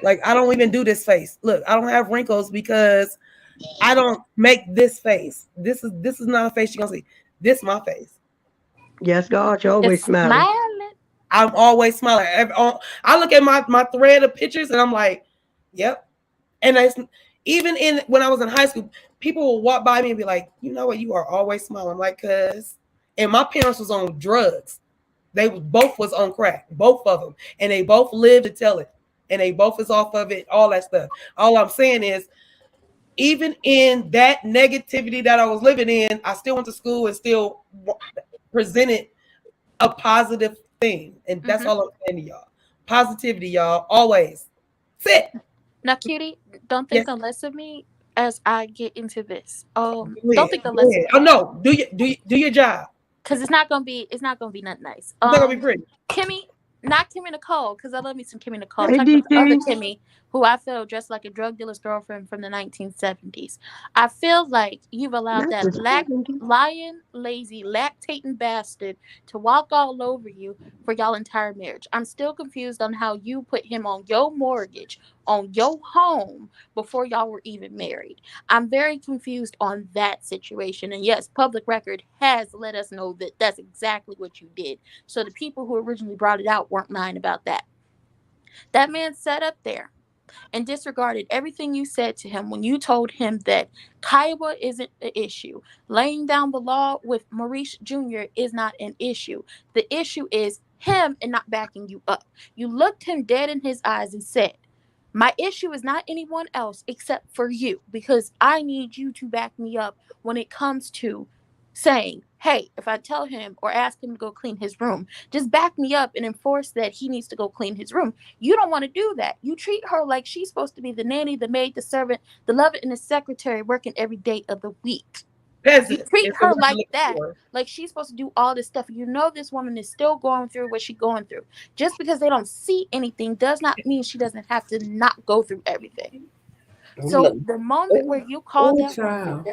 Like I don't even do this face. Look, I don't have wrinkles because I don't make this face. This is not a face you're gonna see. This is my face. Yes, God, you're always It's smiling. smiling. I'm always smiling. I look at my thread of pictures and I'm like, yep. And it's even in when I was in high school, people will walk by me and be like, you know what, you are always smiling. I'm like, cuz. And my parents was on drugs. Both was on crack, both of them, and they both lived to tell it, and they both is off of it, all that stuff. All I'm saying is, even in that negativity that I was living in, I still went to school and still presented a positive thing, and that's Mm-hmm. all I'm saying to y'all. Positivity, y'all, always. Sit. Now, cutie, don't think Yes. the less of me as I get into this. Go Don't ahead. think the Go less of ahead. me Oh no, do your job. because it's not gonna be nothing nice. It's not gonna be pretty. Kimmy, not Kimmy Nicole, because I love me some Kimmy Nicole. I'm Hey, talking about the other DT. Kimmy, who I feel dressed like a drug dealer's girlfriend from the 1970s. I feel like you've allowed Not that the 70s. lying, lazy, lactating bastard to walk all over you for y'all entire marriage. I'm still confused on how you put him on your mortgage, on your home, before y'all were even married. I'm very confused on that situation. And yes, public record has let us know that that's exactly what you did. So the people who originally brought it out weren't lying about that. That man sat up there and disregarded everything you said to him when you told him that Kiowa isn't the issue. Laying down the law with Maurice Jr. is not an issue. The issue is him and not backing you up. You looked him dead in his eyes and said, my issue is not anyone else except for you because I need you to back me up when it comes to saying, hey, if I tell him or ask him to go clean his room, just back me up and enforce that he needs to go clean his room. You don't want to do that. You treat her like she's supposed to be the nanny, the maid, the servant, the lover, and the secretary working every day of the week. You Peasant treat is the her word I'm like looking that, for. like she's supposed to do all this stuff. You know this woman is still going through what she's going through. Just because they don't see anything does not mean she doesn't have to not go through everything. So Ooh. the moment where you called Oh, that woman, child.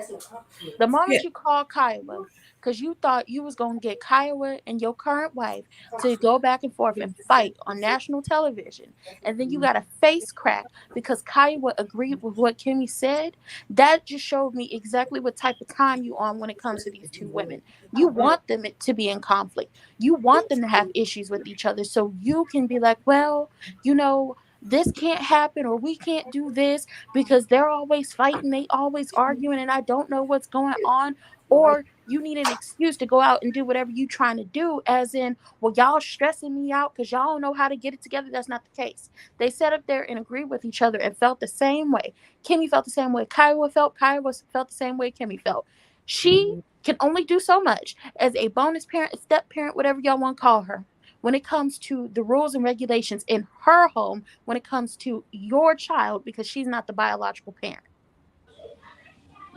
the Yeah. moment you called Kiowa, because you thought you was gonna get Kiowa and your current wife to go back and forth and fight on national television, and then you got a face crack because Kiowa agreed with what Kimmy said, that just showed me exactly what type of time you on when it comes to these two women. You want them to be in conflict. You want them to have issues with each other so you can be like, well, you know, this can't happen or we can't do this because they're always fighting, they always arguing, and I don't know what's going on. Or you need an excuse to go out and do whatever you trying to do, as in, well, y'all stressing me out because y'all don't know how to get it together. That's not the case. They sat up there and agreed with each other and felt the same way. Kimmy felt the same way Kiowa felt. Kiowa felt the same way Kimmy felt. She can only do so much as a bonus parent, a step parent, whatever y'all want to call her, when it comes to the rules and regulations in her home, when it comes to your child, because she's not the biological parent.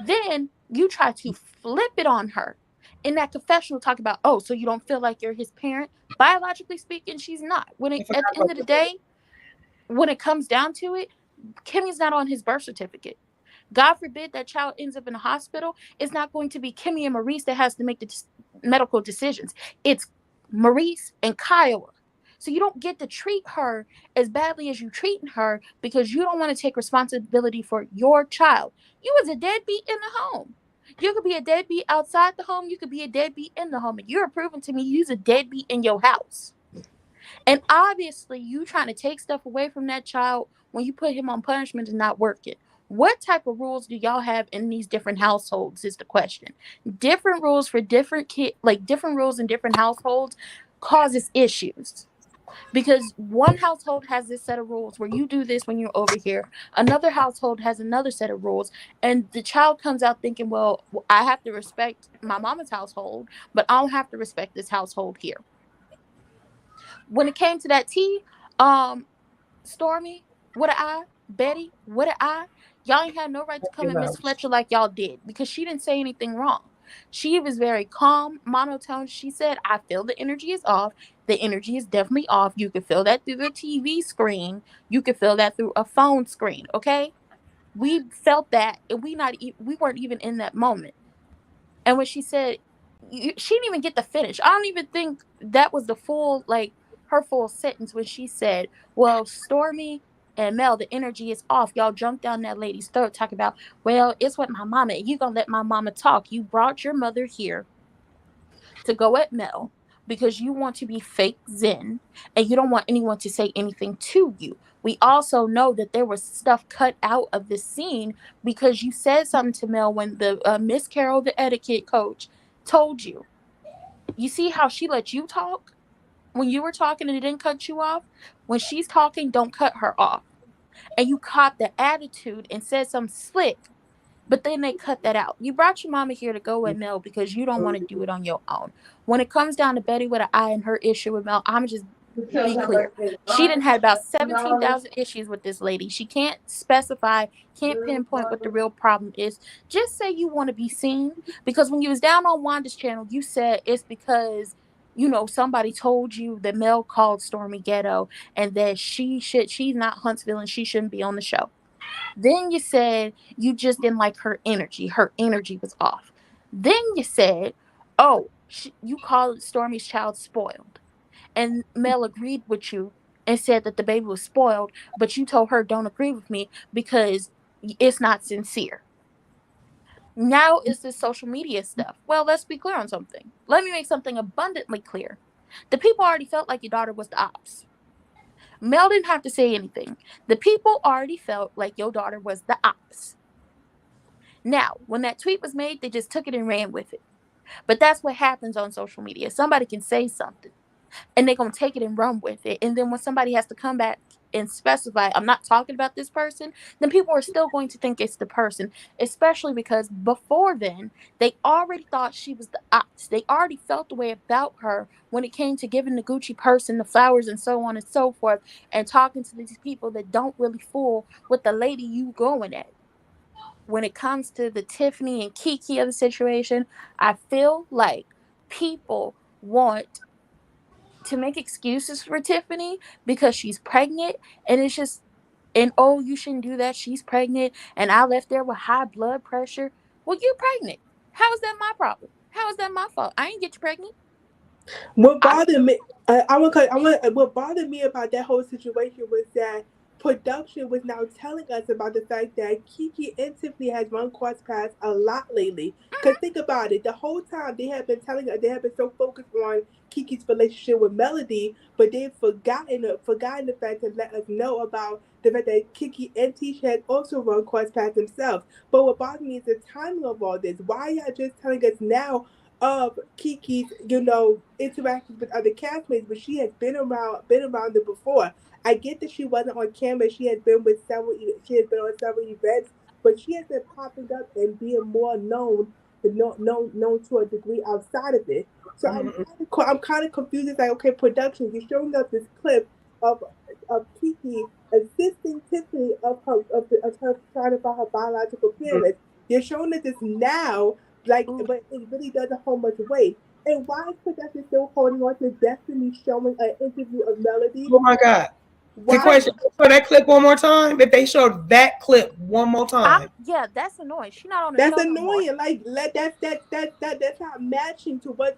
Then you try to flip it on her in that confessional talk about, oh, so you don't feel like you're his parent. Biologically speaking, she's not. I At forgot the end about of the that. day, when it comes down to it, Kimmy's not on his birth certificate. God forbid that child ends up in a hospital. It's not going to be Kimmy and Maurice that has to make the medical decisions. It's Maurice and Kyla. So you don't get to treat her as badly as you treating her because you don't want to take responsibility for your child. You was a deadbeat in the home. You could be a deadbeat outside the home. You could be a deadbeat in the home. And you're proving to me you's a deadbeat in your house. And obviously, you trying to take stuff away from that child when you put him on punishment is not working. What type of rules do y'all have in these different households is the question. Different rules for different kids, like different rules in different households causes issues. Because one household has this set of rules where you do this when you're over here. Another household has another set of rules. And the child comes out thinking, well, I have to respect my mama's household, but I don't have to respect this household here. When it came to that tea, um, Stormy, what a I, Betty, what a I, y'all ain't had no right to come at Miss Fletcher like y'all did because she didn't say anything wrong. She was very calm, monotone. She said, I feel the energy is off. The energy is definitely off. You could feel that through the TV screen. You could feel that through a phone screen, okay? We felt that and we weren't even in that moment. And when she said, she didn't even get the finish. I don't even think that was the full, like, her full sentence when she said, well, Stormy and Mel, the energy is off. Y'all jumped down that lady's throat talking about, well, it's what my mama, and you gonna let my mama talk. You brought your mother here to go at Mel because you want to be fake Zen and you don't want anyone to say anything to you. We also know that there was stuff cut out of the scene because you said something to Mel when the Miss Carol, the etiquette coach, told you. You see how she let you talk when you were talking and it didn't cut you off? When she's talking, don't cut her off. And you caught the attitude and said something slick, but then they cut that out. You brought your mama here to go with Mel because you don't want to do it on your own. When it comes down to Betty with an I and her issue with Mel, I'm just be clear. She didn't had about 17,000 issues with this lady. She can't specify, can't pinpoint what the real problem is. Just say you want to be seen. Because when you was down on Wanda's channel, you said it's because somebody told you that Mel called Stormy ghetto and that she's not Huntsville and she shouldn't be on the show. Then you said you just didn't like her energy. Her energy was off. Then you said, oh, you called Stormy's child spoiled. And Mel agreed with you and said that the baby was spoiled, but you told her don't agree with me because it's not sincere. Now it's this social media stuff. Well, let's be clear on something. Let me make something abundantly clear. The people already felt like your daughter was the ops. Mel didn't have to say anything. The people already felt like your daughter was the ops. Now, when that tweet was made, they just took it and ran with it. But that's what happens on social media. Somebody can say something and they're going to take it and run with it. And then when somebody has to come back and specify, I'm not talking about this person, then people are still going to think it's the person, especially because before then, they already thought she was the ops. They already felt the way about her when it came to giving the Gucci person the flowers and so on and so forth, and talking to these people that don't really fool with the lady you going at. When it comes to the Tiffany and Kiki of the situation, I feel like people want to make excuses for Tiffany because she's pregnant, and it's just, and oh, you shouldn't do that. She's pregnant and I left there with high blood pressure. Well, you're pregnant. How is that my problem? How is that my fault? I ain't get you pregnant. What I bothered me, what bothered me about that whole situation was that production was now telling us about the fact that Kiki and Tiffany has run cross paths a lot lately. Cause think about it, the whole time they have been telling us, they have been so focused on Kiki's relationship with Melody, but they've forgotten the fact to let us know about the fact that Kiki and Tisha had also run cross paths themselves. But what bothers me is the timing of all this. Why are y'all just telling us now of Kiki's, interactions with other castmates, but she has been around it before. I get that she wasn't on camera. She has been on several events, but she has been popping up and being more known, known to a degree outside of it. So I'm kind of confused. It's like, okay, production, you're showing us this clip of Kiki assisting Tiffany of her trying to find her biological parents. You're showing us this now, Like, Ooh. but it really doesn't hold much weight. And why is production still holding on to Destiny showing an interview of Melody? Oh my God. The Why? question, show that clip one more time. If they showed that clip one more time. Yeah, that's annoying. She's not on the That's show no more. annoying. Like, that's not matching to what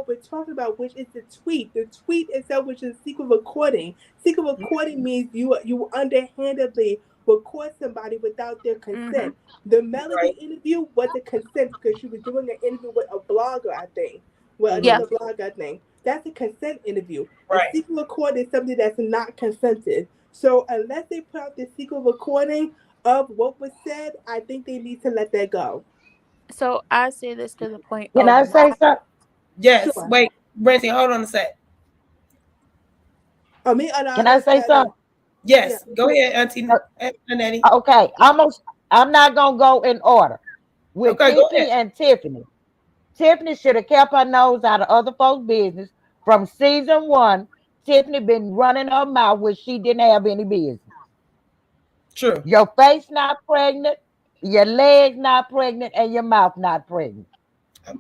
we're talking about, which is the tweet. The tweet itself, which is secret recording. Secret recording means you underhandedly record somebody without their Mm-hmm. consent. The Melody Right. interview wasn't consent because she was doing an interview with a blogger, I think, with Yeah. another blogger, I think. That's a consent interview. A Right. secret recording is something that's not consented. So unless they put out the secret recording of what was said, I think they need to let that go. So I say this to the point Can of I say why. something? Yes. Sure. Wait, Brandy, hold on a sec. I mean, and Can I'll I let say something? yeah. Yes. Go ahead, Auntie Annette. Okay, I'm not gonna go in order. With Okay, go ahead. Kiki and Tiffany. Tiffany should have kept her nose out of other folks' business. From season one, Tiffany been running her mouth where she didn't have any business. True. Your face not pregnant, your legs not pregnant, and your mouth not pregnant.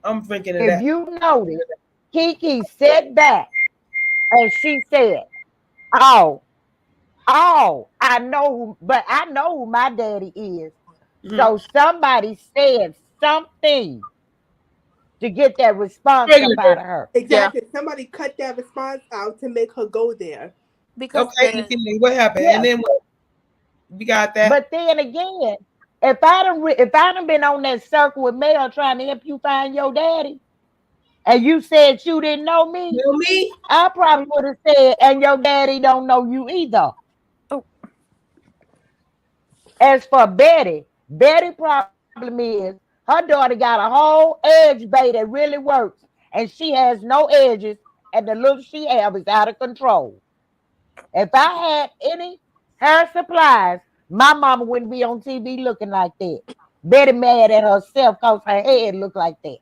I'm thinking of If that. you notice, Kiki sat back and she said, "Oh, I know but I know who my daddy is." Mm-hmm. So somebody said something to get that response up Triggered her. out of her. Yeah, Exactly. Somebody cut that response out to make her go there. because Okay, the Auntie Annette, what happened? And Yeah. then what? We got that. But then again, if I done been on that circle with Mel trying to help you find your daddy, and you said you didn't know me, You know me? I probably would have said, and your daddy don't know you either. oh, As for Betty, Betty problem is her daughter got a whole edge bay that really works, and she has no edges, and the look she have is out of control. If I had any hair supplies, my mama wouldn't be on TV looking like that. Betty mad at herself because her head look like that.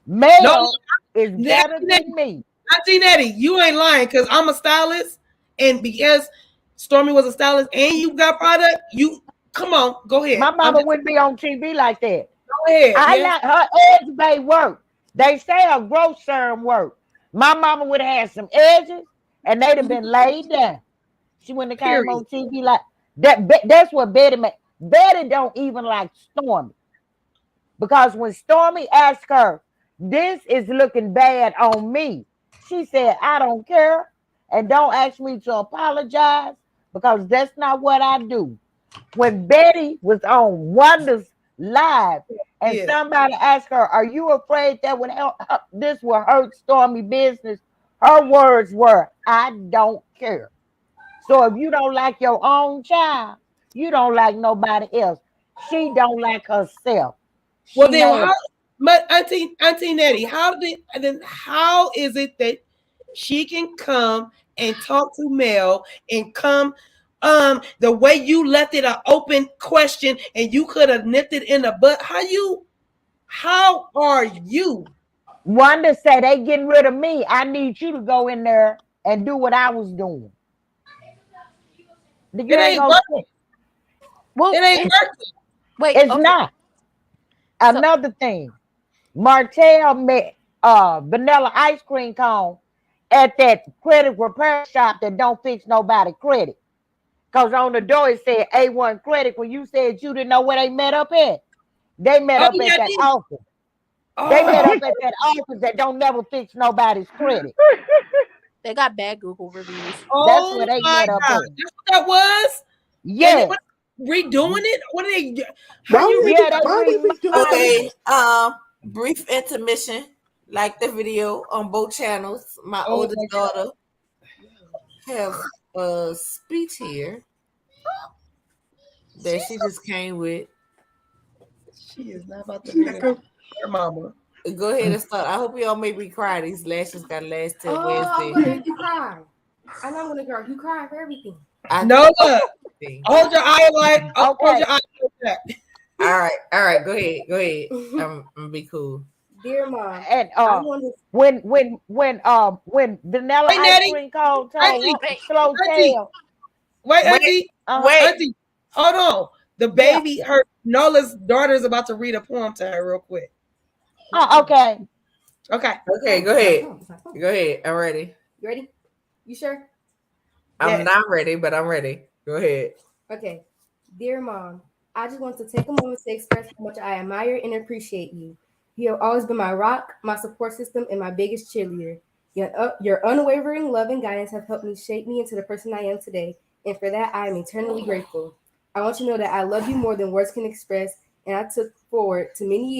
No, Mel is better Auntie than me. Nettie, you ain't lying because I'm a stylist, and because Stormy was a stylist, and you got product, you come on, go ahead. My I'm mama just wouldn't be on TV like that. go ahead. I Yes. not her edge bay work. They say a growth serum work. My mama would have had some edges and they'd have been laid down. She wouldn't have came Period. on TV like that. That's what Betty made. Betty don't even like Stormy because when Stormy asked her, "This is looking bad on me," she said, "I don't care, and don't ask me to apologize because that's not what I do." When Betty was on Wonders Live and Yeah. somebody asked her, "Are you afraid that this will hurt Stormy business?" Her words were, "I don't care." So if you don't like your own child, you don't like nobody else. She don't like herself. Well, She then mad. how? But Auntie Nettie, how is it that she can come and talk to Mel and come the way you left it an open question and you could have nipped it in the butt? How are you? Wanda said, "They getting rid of me. I need you to go in there and do what I was doing." The It girl ain't ain't gonna working. quit. It well, ain't working. wait. It's Okay, not. so Another thing, Martell met vanilla ice cream cone at that credit repair shop that don't fix nobody credit. Because on the door it said A1 credit when you said you didn't know where they met up at. They met Oh up yeah, at I that did. office. They met Oh, up at that office that don't never fix nobody's credit. they got bad Google reviews. That's oh where they my met up God. at. That's what that was? And it Yes. what redoing it? What are they how Why you would redo Yeah, they they be why would they be doing remodeled that? it. Okay, brief intermission. Like the video on both channels. My oh my oldest daughter have a speech here that she just came with. she is not about to be in her mama. Go ahead and start. I hope y'all make me cry. These lashes got to last till I'm Wednesday. gonna make you cry. I know when a girl you cry for everything. I No, think. hold your eye like hold Okay. your eye like that. All right. Go ahead, go ahead. I'm gonna be cool. Dear mom, And I want to. when vanilla Hey ice Nettie, cream cone told Auntie, Wait, slow Auntie, tail, wait, Wait, Auntie, uh-huh. wait. Auntie, hold on. The Yeah. baby hurt Nola's daughter is about to read a poem to her real quick. Oh, okay. Okay. Okay, go ahead. Go ahead. I'm ready. You ready? You sure? I'm Yes. not ready, but I'm ready. Go ahead. Okay. Dear Mom, I just want to take a moment to express how much I admire and appreciate you. You have always been my rock, my support system, and my biggest cheerleader. Your unwavering love and guidance have helped me shape me into the person I am today, and for that I am eternally grateful. I want you to know that I love you more than words can express, and I look forward to many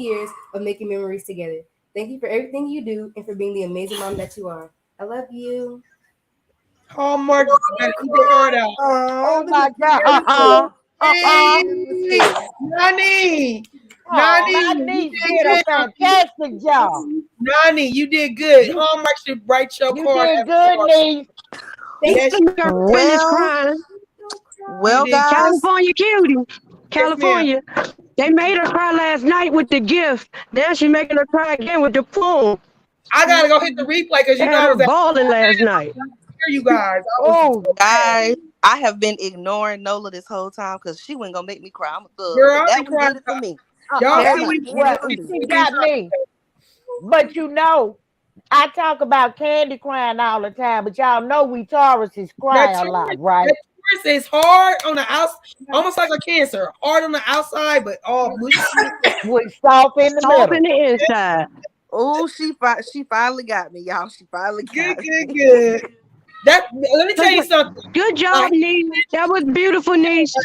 years of making memories together. Thank you for everything you do and for being the amazing mom that you are. I love you. Hallmark, you better eat their heart out. Oh, Oh this my is God. beautiful. Hey, This is sweet. Nani, Oh, Nani, my you niece did did a good. fantastic job. Nani, you did good. You Hallmark should write your you card did as a good, card. niece. Thank Yes, Let her finish Well, crying. Don't you well, cry. did. guys. California cutie. Yes, ma'am. California. They made her cry last night with the gift. Now she making her cry again with the poem. I gotta go hit the replay because They you know had I her was at bawling last night. hear you guys. I was Oh, so mad. Guys, I have been ignoring Nola this whole time because she wasn't gonna make me cry. I'm a thug, Girl, but I'll be that one crying. did it for me. Y'all see Carrie, me? you well, know you. she We be got me. But you know, I talk about Candy crying all the time, but y'all know we Tauruses that cry a lot, that right? Taurus is hard on the outside, almost like a cancer. Hard on the outside, but all mushy. We soft in the Soft in middle. the inside. Oh, she finally got me, y'all. She finally Good, got good, me. good. That let me tell you something. Good I, job, niece. That was beautiful, niece.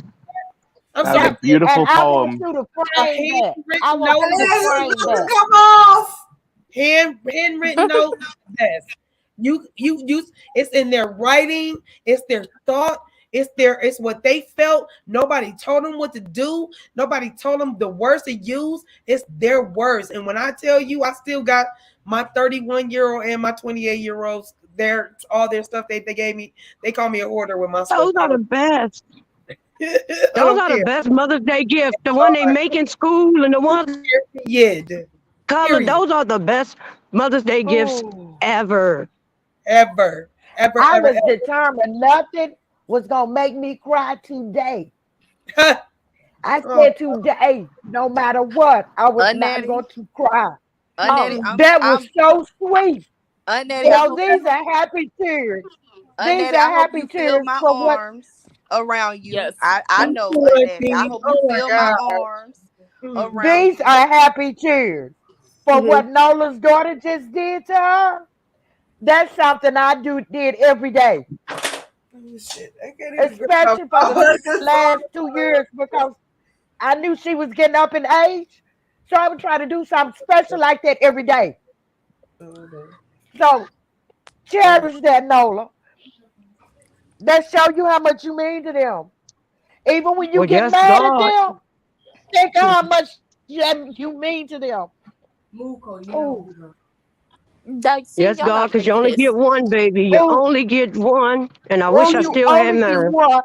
I'm That was sorry. a And beautiful I want poem. you to A frame that. I handwritten want note, you to Yes, it's frame about to that. come off. handwritten note. Yes, you. It's in their writing. It's their thought. It's what they felt. Nobody told them what to do. Nobody told them the words to use. It's their words. And when I tell you, I still got my 31-year-old and my 28-year-olds. Their all their stuff they gave me. They call me a hoarder with my stuff. Those are the best. I Those don't are the care. best Mother's Day gifts. The one they make in school and the ones Period. color. Period. Those are the best Mother's Day gifts Oh, ever. Ever. Ever. I Ever. was determined nothing was gonna make me cry today. Ever. I Oh, said today, no matter what, I was not Unnetty, going to cry. unnetty. Oh, I'm that was I'm so sweet. unnetty. I So hope these are happy tears. These unnetty. are I hope happy you feel tears my for what arms around you. Yes. I me know too, unnetty. I Auntie. hope you Oh my feel my God. arms Mm. around these you. are happy tears for Mhm. what Nola's daughter just did to her. That's something I did every day, Oh, shit, I can't even grab my especially for the phone. This last 2 years because I knew she was getting up in age. So I would try to do something special like that every day. phone. So cherish that, Nola. That show you how much you mean to them. Even when you Well, get yes, mad at God. them, think of how much you mean to them. Muko, you know. Oh, Dicey, Yes, y'all God, not because you ready for only this. get one, baby. You oh, only get one. And I oh, wish I you still had only get mine. one.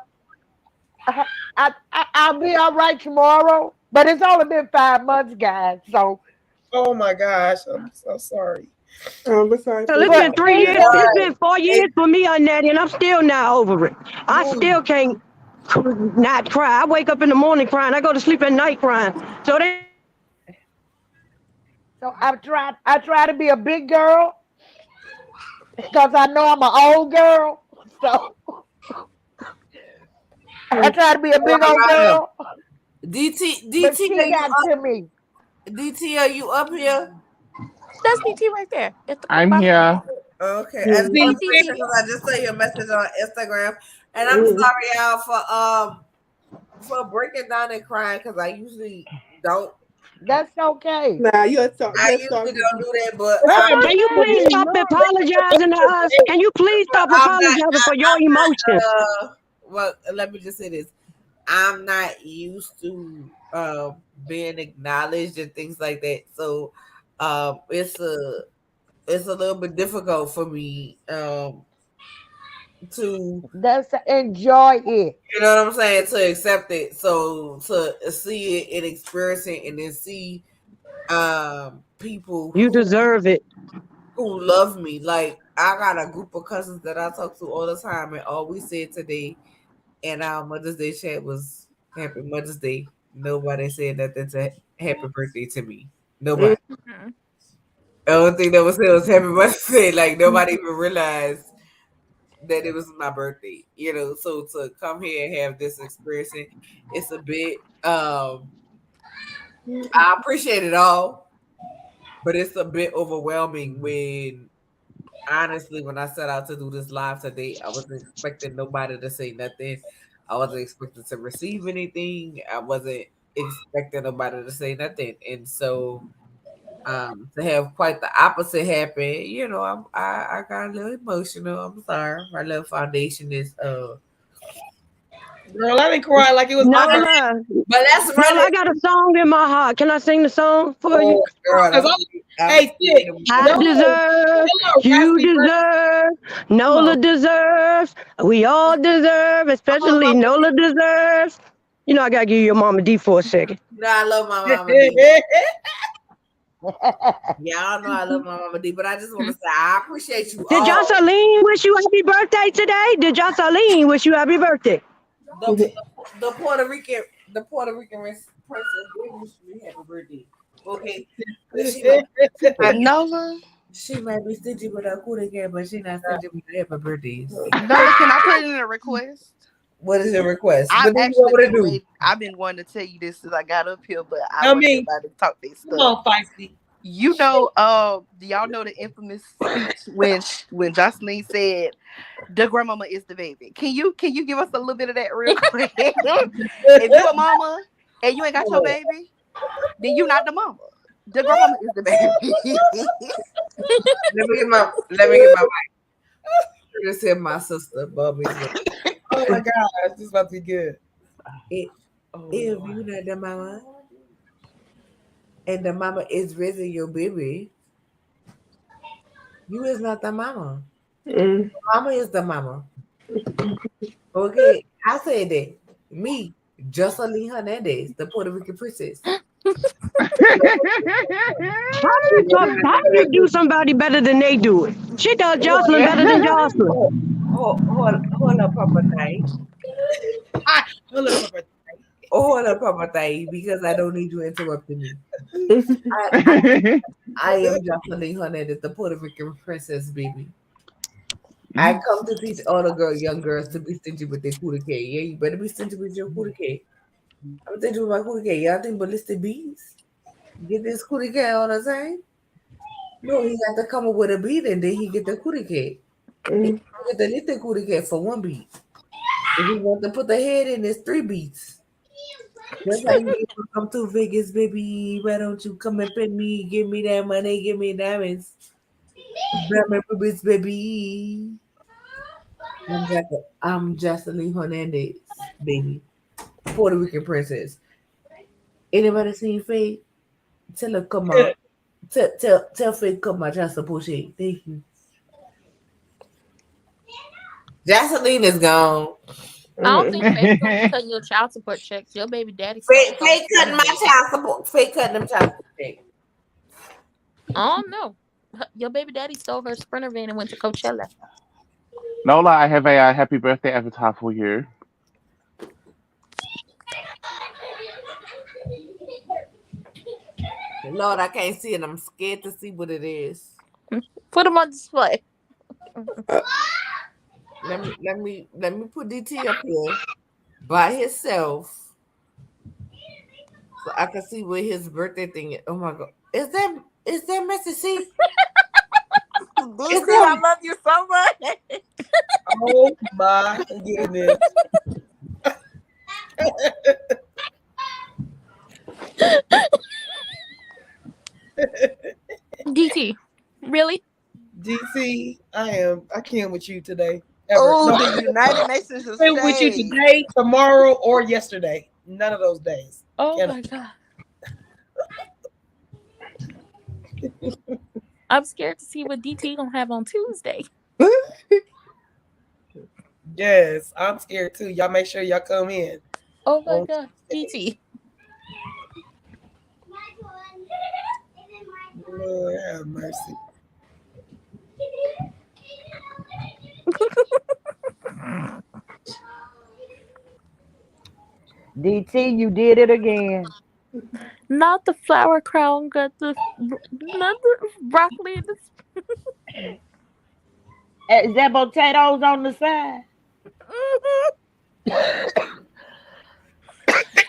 I'll be all right tomorrow, but it's only been 5 months, guys. So, Oh my gosh. I'm so sorry. I'm sorry Well, for it's but been that. 3 years. even It's Right. been 4 years It, for me on that, and I'm still not over it. I Ooh. still can't not cry. I wake up in the morning crying. I go to sleep at night crying. So they so I try to be a big girl because I know I'm an old girl. So I try to be a big old wow. girl, DT, but DT, she are you got up? to me. DT, are you up here? That's DT right there at the I'm bottom of the here. screen. Okay, I just Mhm. See, Hey, wanted to make DT. sure because I just saw your message on Instagram, and I'm Mhm. sorry y'all for breaking down and crying because I usually don't. That's okay. Nah, I you're usually soft. don't do that, but it's I'm okay. can you But please stop apologizing to us? Can you please stop I'm not. apologizing for your I'm emotions? not. Well, let me just say this. I'm not used to being acknowledged and things like that. So it's a little bit difficult for me to That's enjoy it. you know what I'm saying to accept it. So to see it and experience it and then see people You deserve it. who love me. Like I got a group of cousins that I talk to all the time and all we said today in our Mother's Day chat was Happy Mother's Day. Nobody said that that's a happy birthday to me. Mm. Nobody. Mhm. The only thing that was said was happy Mother's Day. Like nobody even realized that it was my birthday. So to come here and have this experience, it's a bit. I appreciate it all, but it's a bit overwhelming when honestly, when I set out to do this live today, I wasn't expecting nobody to say nothing. I wasn't expecting to receive anything. I wasn't expecting nobody to say nothing. And so to have quite the opposite happen, I got a little emotional. I'm sorry. My little foundation is Girl, I didn't cry like it was my birthday. Nola, but let's run Nola, I it. got a song in my heart. Can I sing the song for you? Oh girl, Cause I'm hey, scared shit. of I Hello, deserve, hello, you Raspy Bird. deserve, Come Nola on. deserves, we all deserve, Come on, especially Mama. Nola deserves. You know, I gotta give your mama D for a second. I love my mama D. Y'all know I love my mama D, but I just want to say I appreciate you Did all. Jocelyn wish you happy birthday today? Did Jocelyn wish you happy birthday? The the Puerto Rican princess did wish me happy birthday. Okay, but Nola, she might be stingy with her cootie cat, but she not stingy with her happy birthdays. Nola, can I put in a request? What is your request? I've What do you actually want me to been do? waiting. I've been wanting to tell you this since I got up here, but I I want mean, everybody to talk their come stuff. on, Feisty. Do y'all know the infamous speech when Jocelyn said the grandmama is the baby? Can you give us a little bit of that real quick? If you a mama and you ain't got your baby, then you not the mama. The grandmama is the baby. Let me get my mic. Just hit my sister Bobby's way. Oh my gosh, this is about to be good. If Oh if Lord. you not the mama and the mama is raising your baby, you is not the mama. Mm. Mama is the mama. Okay, I said that. Me, Jocelyn Hernandez, the Puerto Rican princess. How do you do somebody better than they do it? She does Jocelyn better than Jocelyn. Hold up, Papa Thai. I hold up, Papa. Hold up, Papa Thai, because I don't need you interrupting me. I, I am Jocelyn Hernandez, the Puerto Rican princess, baby. I come to teach all the young girls to be stingy with their cootie cake. Yeah, you better be stingy with your cootie cake. I'm stingy with my cootie cake. Y'all think ballistic bees? Get this cootie cake all the time? No, he got to come up with a beat and then he get the cootie cake. He get the little cootie cake for one beat. If he want to put the head in, it's three beats. That's how you get to come to Vegas, baby. Why don't you come and pay me? Give me that money, give me diamonds. Diamond boobies, baby. I'm Jocelyn Hernandez, baby. Puerto Rican princess. Anybody seen Faye? Tell her come out. Tell Faye come out. Just support she. Thank you. Jocelyn is gone. I don't think Faye's gonna be cutting your child support checks. Your baby daddy stole those Faye sprinter cutting my vans. child support. Faye cutting them child support. Check. I don't know. Your baby daddy stole her sprinter van and went to Coachella. Nola, I have a happy birthday avatar for you. Lord, I can't see it. I'm scared to see what it is. Put them on display. Let me put DT up here by himself so I can see what his birthday thing is. Oh my god. Is that Mr. C? DC, Is that I love you so much. Oh my goodness. DT, really? DC, I can't with you today. Ever. Oh, No, the United Nations of I can't with you Shade. today, tomorrow, or yesterday. None of those days. Oh Cannot. my god. I'm scared to see what DT gonna have on Tuesday. Yes, I'm scared too. Y'all make sure y'all come in. Oh my On god, Tuesday. DT. Lord have mercy. DT, you did it again. Not the flower crown, got not the broccoli and the. Is that potatoes on the side?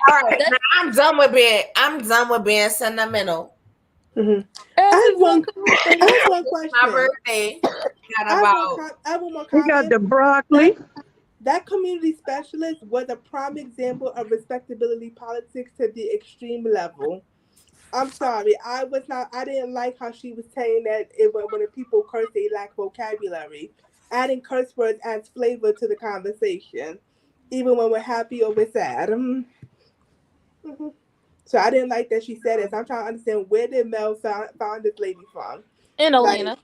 All right, now That's I'm done with being sentimental. Hmm. I as have is one. I welcome. have one It's my question. birthday. Got about I have one more He got comment. the That broccoli. that community specialist was a prime example of respectability politics to the extreme level. I'm sorry, I was not. I didn't like how she was saying that when the people curse, they lack vocabulary. Adding curse words adds flavor to the conversation, even when we're happy or we're sad. Mhm. So I didn't like that she said it. So I'm trying to understand where did Mel found this lady from? In Like, Atlanta.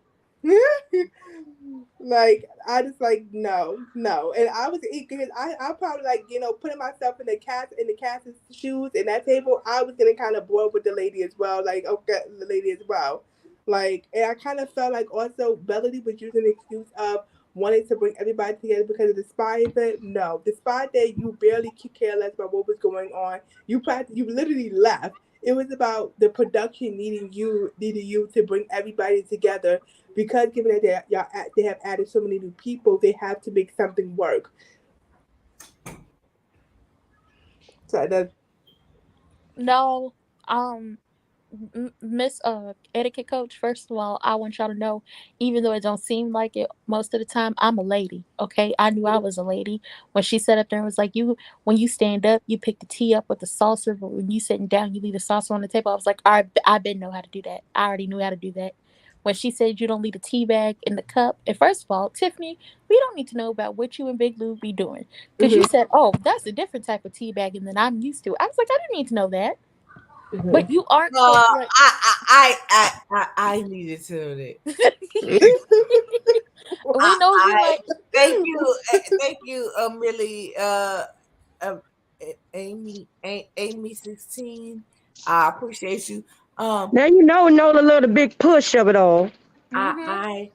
like I just like no, and I was because I probably like putting myself in the cat's shoes in that table. I was getting kind of bored with the lady as well, like okay, the lady as well, like and I kind of felt like also Melody was using the excuse of wanting to bring everybody together because of the spy event. No, despite that, you barely care less about what was going on. You literally left. It was about the production needing you to bring everybody together because given that they have added so many new people, they have to make something work. So that No, um, Miss Etiquette Coach. First of all, I want y'all to know, even though it don't seem like it most of the time, I'm a lady. Okay, I knew I was a lady when she sat up there and was like, "You, when you stand up, you pick the tea up with the saucer, but when you sitting down, you leave the saucer on the table." I was like, I been know how to do that. I already knew how to do that." When she said you don't leave the tea bag in the cup, and first of all, Tiffany, we don't need to know about what you and Big Lou be doing because you hmm said, "Oh, that's a different type of tea bagging than I'm used to." I was like, I didn't need to know that. hmm But you aren't supposed to like. I needed to know that. We know you I like. thank you, Millie, um, Amy 16. I appreciate you. Um, Now you know the little big push of it all. Hmm. I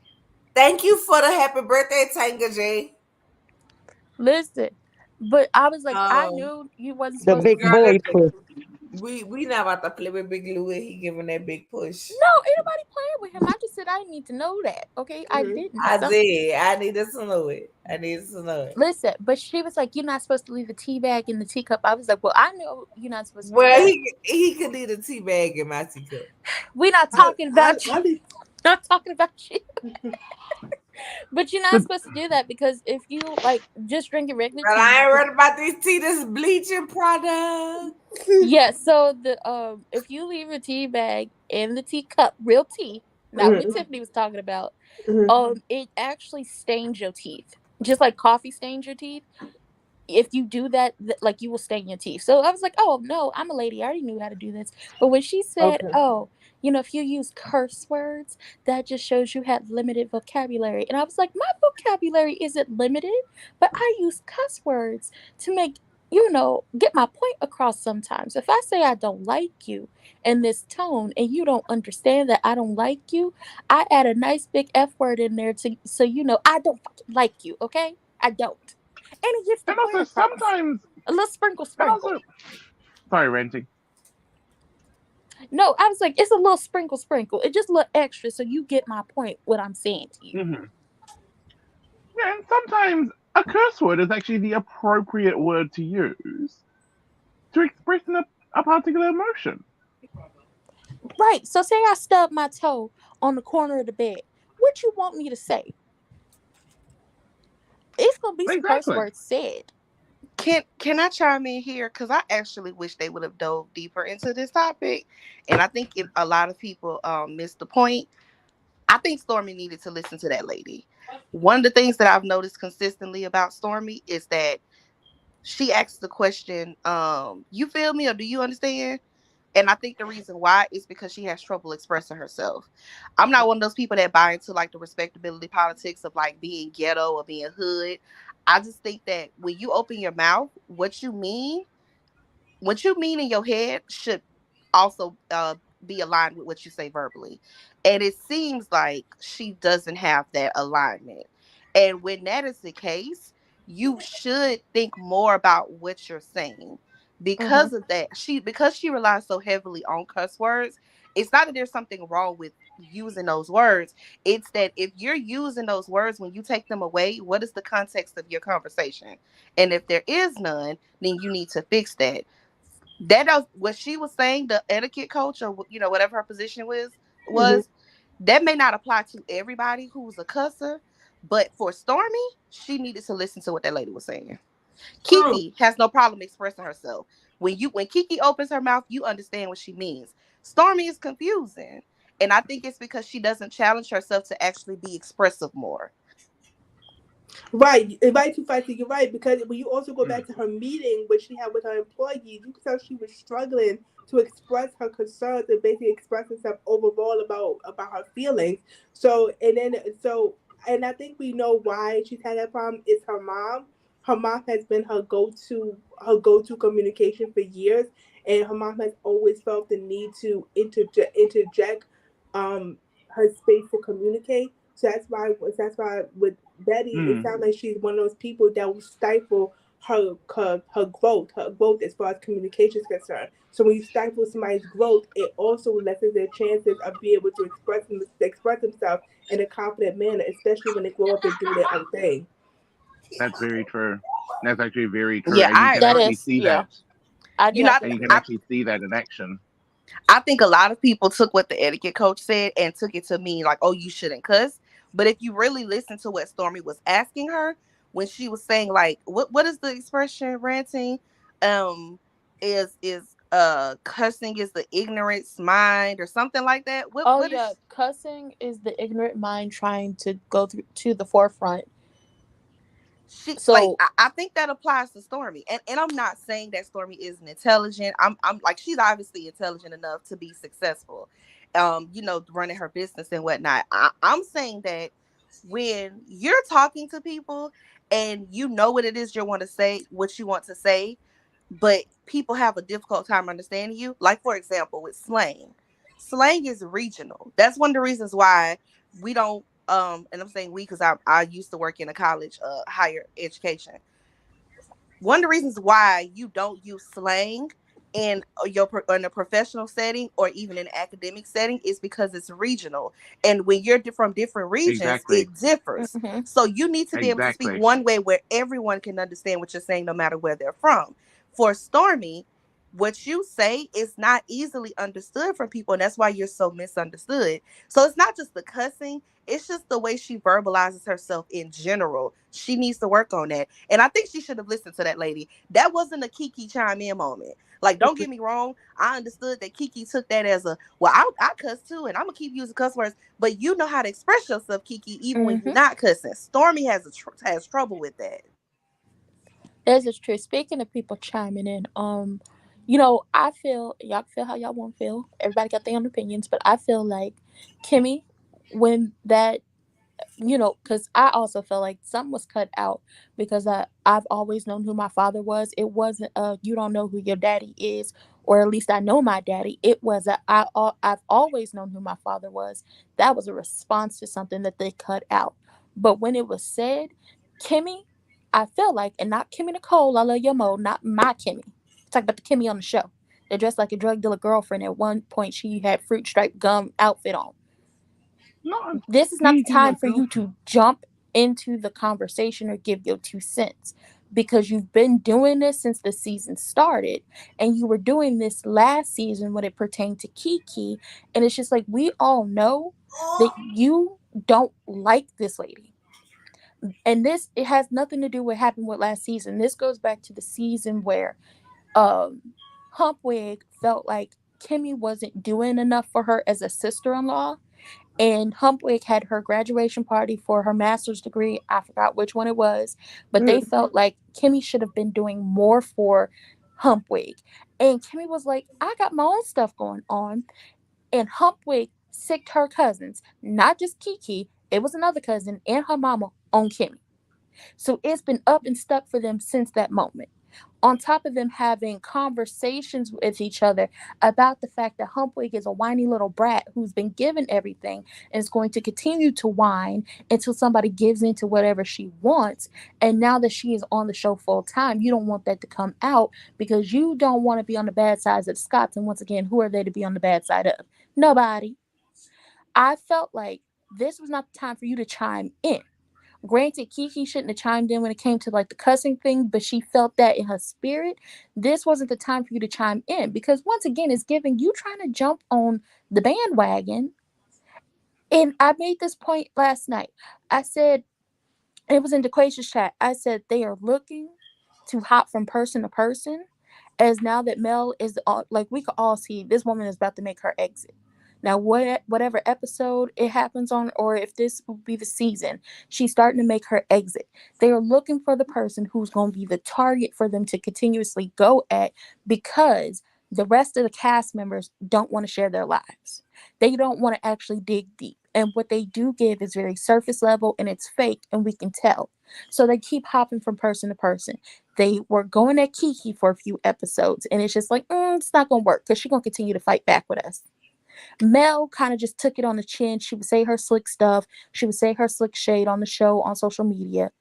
thank you for the happy birthday, Tanga J. Listen, but I was like, I Um, knew you wasn't The supposed to big leave. girl, boy listen, push. we not about to play with Big Louie. He giving that big push. No, ain't nobody playing with him. I just said I didn't need to know that. Okay, I hmm didn't. I So did. I needed to know it. I needed to know it. listen, but she was like, "You're not supposed to leave the tea bag in the teacup." I was like, "Well, I know you're not supposed to do Well, that." he could need a tea bag in my teacup. We're not I talking I about you. I be, Not talking about you. But you're not supposed to do that because if you like just drinking regular But tea, I you ain't can. worried about these tea. This bleaching product. Yeah, so the if you leave a tea bag in the teacup, real tea, not what hmm Tiffany was talking about, hmm it actually stains your teeth. Just like coffee stains your teeth. If you do that, like you will stain your teeth. So I was like, oh no, I'm a lady. I already knew how to do this. But when she said, okay. oh, if you use curse words, that just shows you had limited vocabulary. And I was like, my vocabulary isn't limited, but I use cuss words to make, get my point across sometimes. If I say I don't like you in this tone and you don't understand that I don't like you, I add a nice big F word in there to so I don't fucking like you, okay? I don't. And it gets the And point also across. sometimes, A little sprinkle, and sprinkle. also, sorry, Renting. No, I was like, it's a little sprinkle, sprinkle. It's just a little extra so you get my point, what I'm saying to you. Hmm. Yeah, and sometimes a curse word is actually the appropriate word to use to express a particular emotion. Right. So say I stub my toe on the corner of the bed. What you want me to say? It's gonna be some curse Exactly. words said. Can I chime in here? Because I actually wish they would have dove deeper into this topic, and I think a lot of people missed the point. I think Stormy needed to listen to that lady. One of the things that I've noticed consistently about Stormy is that she asks the question, "You feel me, or do you understand?" And I think the reason why is because she has trouble expressing herself. I'm not one of those people that buy into like the respectability politics of like being ghetto or being hood. I just think that when you open your mouth, what you mean in your head should also be aligned with what you say verbally. And it seems like she doesn't have that alignment. And when that is the case, you should think more about what you're saying. Mm-hmm. Because of that, because she relies so heavily on cuss words, it's not that there's something wrong with using those words. It's that if you're using those words, when you take them away, what is the context of your conversation? And if there is none, then you need to fix that. That was what she was saying, the etiquette coach, or whatever her position Hmm. was, that may not apply to everybody who's a cusser, but for Stormy, she needed to listen to what that lady was saying. True. Kiki has no problem expressing herself. When Kiki opens her mouth, you understand what she means. Stormy is confusing. And I think it's because she doesn't challenge herself to actually be expressive more. Right, right, too fast. You're right, because when you also go back to her meeting, which she had with her employees, you could tell she was struggling to express her concerns and basically express herself overall about her feelings. So and then so and I think we know why she's had that problem is her mom. Her mom has been her go to communication for years, and her mom has always felt the need to interject um her space to communicate. So that's why with Betty, it Mm. sounds like she's one of those people that will stifle her growth as far as communication is concerned. So when you stifle somebody's growth, it also lessens their chances of being able to express themselves in a confident manner, especially when they grow up and do their own thing. That's very true. That's actually very true, Yeah, and you I can That actually is, see yeah. that, I do you know, have to and you agree. can actually see that in action. I think a lot of people took what the etiquette coach said and took it to mean like, oh, you shouldn't cuss. But if you really listen to what Stormy was asking her when she was saying like, what is the expression ranting? Is cussing is the ignorance mind or something like that? What Oh what yeah, is cussing is the ignorant mind trying to go through to the forefront. she like? So, I think that applies to Stormy, and I'm not saying that Stormy isn't intelligent. I'm like, she's obviously intelligent enough to be successful, running her business and whatnot. I'm saying that when you're talking to people and you know what it is you want to say, what you want to say, but people have a difficult time understanding you. Like for example, with slang, slang is regional. That's one of the reasons why we don't. And I'm saying we because I used to work in a college, higher education. One of the reasons why you don't use slang in a professional setting or even in an academic setting is because it's regional, and when you're from different regions Exactly. it differs. hmm So you need to be able to speak Exactly. one way where everyone can understand what you're saying no matter where they're from. For Stormy, what you say is not easily understood from people, and that's why you're so misunderstood. So it's not just the cussing, it's just the way she verbalizes herself in general. She needs to work on that. And I think she should have listened to that lady. That wasn't a Kiki chime in moment. Like, don't get me wrong. I understood that Kiki took that as a, well, I cuss too, and I'm going to keep using cuss words. But you know how to express yourself, Kiki, even when you're hmm not cussing. Stormy has trouble with that. this is true. Speaking of people chiming in, I feel y'all can feel how y'all want to feel. Everybody got their own opinions, but I feel like Kimmy, when that because I also feel like something was cut out because I've always known who my father was. It wasn't you don't know who your daddy is, or at least I know my daddy. It was I've always known who my father was. That was a response to something that they cut out. But when it was said, Kimmy, I feel like, and not Kimmy Nicole, I love your mo, not my Kimmy. Talk about the Kimmy on the show. They dressed like a drug dealer girlfriend. At one point, she had fruit stripe gum outfit on. Not a This is not the sneaky time like for you girlfriend. to jump into the conversation or give your 2 cents because you've been doing this since the season started, and you were doing this last season when it pertained to Kiki. And it's just like, we all know that you don't like this lady, and this, it has nothing to do with what happened with last season. This goes back to the season where um Humpwig felt like Kimmy wasn't doing enough for her as a sister-in-law, and Humpwig had her graduation party for her master's degree. I forgot which one it was, but they felt like Kimmy should have been doing more for Humpwig. And Kimmy was like, I got my own stuff going on. And Humpwig sicked her cousins, not just Kiki, it was another cousin and her mama on Kimmy. So it's been up and stuck for them since that moment. On top of them having conversations with each other about the fact that Humpwig is a whiny little brat who's been given everything and is going to continue to whine until somebody gives into whatever she wants. And now that she is on the show full time, you don't want that to come out because you don't want to be on the bad sides of the Scots. And once again, who are they to be on the bad side of? Nobody. I felt like this was not the time for you to chime in. Granted, Kiki shouldn't have chimed in when it came to like the cussing thing, but she felt that in her spirit. This wasn't the time for you to chime in because once again, it's giving you trying to jump on the bandwagon. And I made this point last night. I said, it was in DeQuacia's chat. I said they are looking to hop from person to person, as now that Mel is like we could all see this woman is about to make her exit. Now, whatever episode it happens on, or if this will be the season, she's starting to make her exit. They are looking for the person who's going to be the target for them to continuously go at because the rest of the cast members don't want to share their lives. They don't want to actually dig deep. And what they do give is very surface level and it's fake, and we can tell. So they keep hopping from person to person. They were going at Kiki for a few episodes, and it's just like, it's not going to work because she's going to continue to fight back with us. Mel kind of just took it on the chin. She would say her slick stuff. She would say her slick shade on the show, on social media.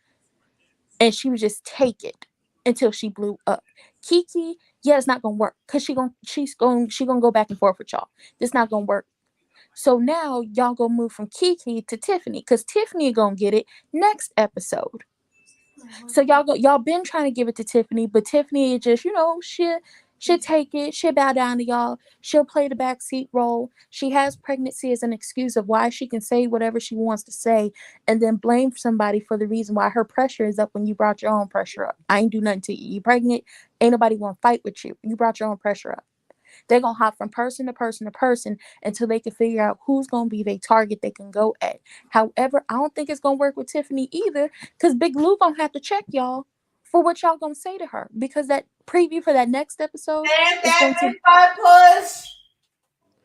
And she would just take it until she blew up. Kiki, yeah, it's not going to work because she's going to go back and forth with y'all. This not going to work. So now y'all gonna move from Kiki to Tiffany because Tiffany gonna get it next episode. So y'all been trying to give it to Tiffany, but Tiffany just she'll take it, she'll bow down to y'all, she'll play the backseat role. She has pregnancy as an excuse of why she can say whatever she wants to say, and then blame somebody for the reason why her pressure is up when you brought your own pressure up. I ain't do nothing to you. You pregnant? Ain't nobody gonna fight with you. You brought your own pressure up. They're going to hop from person to person to person until they can figure out who's going to be their target they can go at. However, I don't think it's going to work with Tiffany either because Big Lou going to have to check y'all for what y'all going to say to her because that preview for that next episode is going to...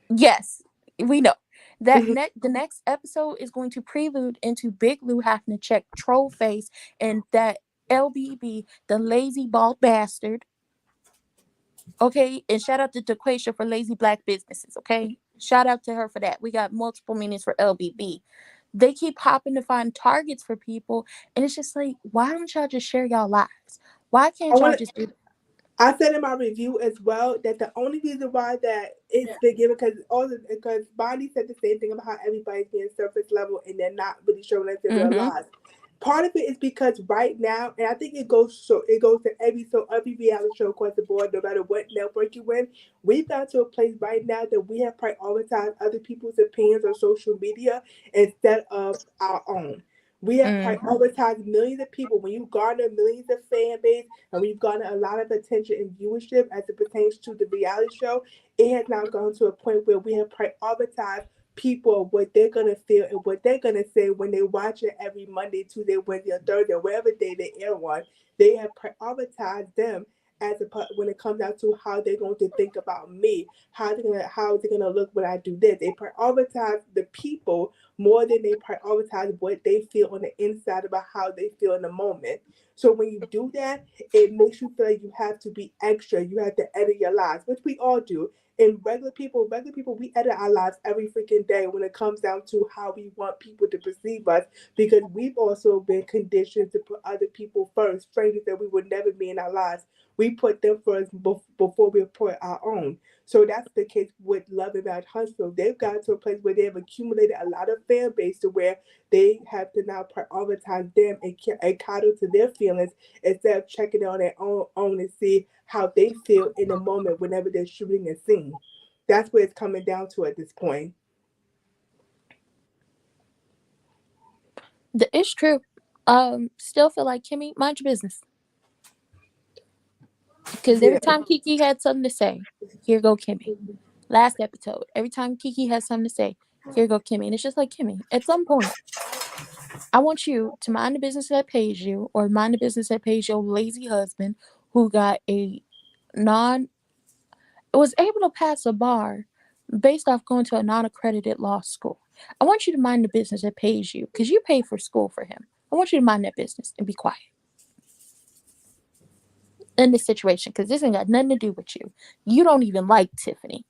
Yes, we know. The next episode is going to prelude into Big Lou having to check Trollface and that LBB, the lazy bald bastard. Okay, and shout out to DeQuasia for lazy black businesses. Okay, shout out to her for that. We got multiple meanings for LBB. They keep hopping to find targets for people, and it's just like, why don't y'all just share y'all lives? Why I can't y'all want just do? I said in my review as well that the only reason why that it's been given because Bonnie said the same thing about how everybody's being surface level and they're not really showing us their real Mm-hmm. lives. Part of it is because right now, and I think it goes to every reality show across the board, no matter what network you in. We've got to a place right now that we have prioritized other people's opinions on social media instead of our own. We have Mm-hmm. prioritized millions of people. When you garner millions of fan base and we've gotten a lot of attention and viewership as it pertains to the reality show, it has now gone to a point where we have prioritized people what they're gonna feel and what they're gonna say when they watch it every Monday, Tuesday, Wednesday, or Thursday, wherever day they air one. They have prioritized them when it comes down to how they're going to think about me, how they're gonna look when I do this. They prioritize the people more than they prioritize what they feel on the inside about how they feel in the moment. So when you do that, it makes you feel like you have to be extra. You have to edit your lives, which we all do. And regular people, we edit our lives every freaking day when it comes down to how we want people to perceive us because we've also been conditioned to put other people first, strangers that we would never be in our lives. We put them first before we put our own. So that's the case with Love and Mad Huntsville. They've got to a place where they've accumulated a lot of fan base to where they have to now prioritize them and cater to their feelings instead of checking on their own and see how they feel in the moment whenever they're shooting a scene. That's what it's coming down to at this point. It's true. Still feel like Kimmy, mind your business. Because Yeah. every time Kiki had something to say, here go Kimmy. Last episode, every time Kiki has something to say, here go Kimmy. And it's just like, Kimmy, at some point, I want you to mind the business that pays you or mind the business that pays your lazy husband who got a non was able to pass a bar based off going to a non-accredited law school. I want you to mind the business that pays you because you paid for school for him. I want you to mind that business and be quiet. in this situation because this ain't got nothing to do with you. You don't even like Tiffany.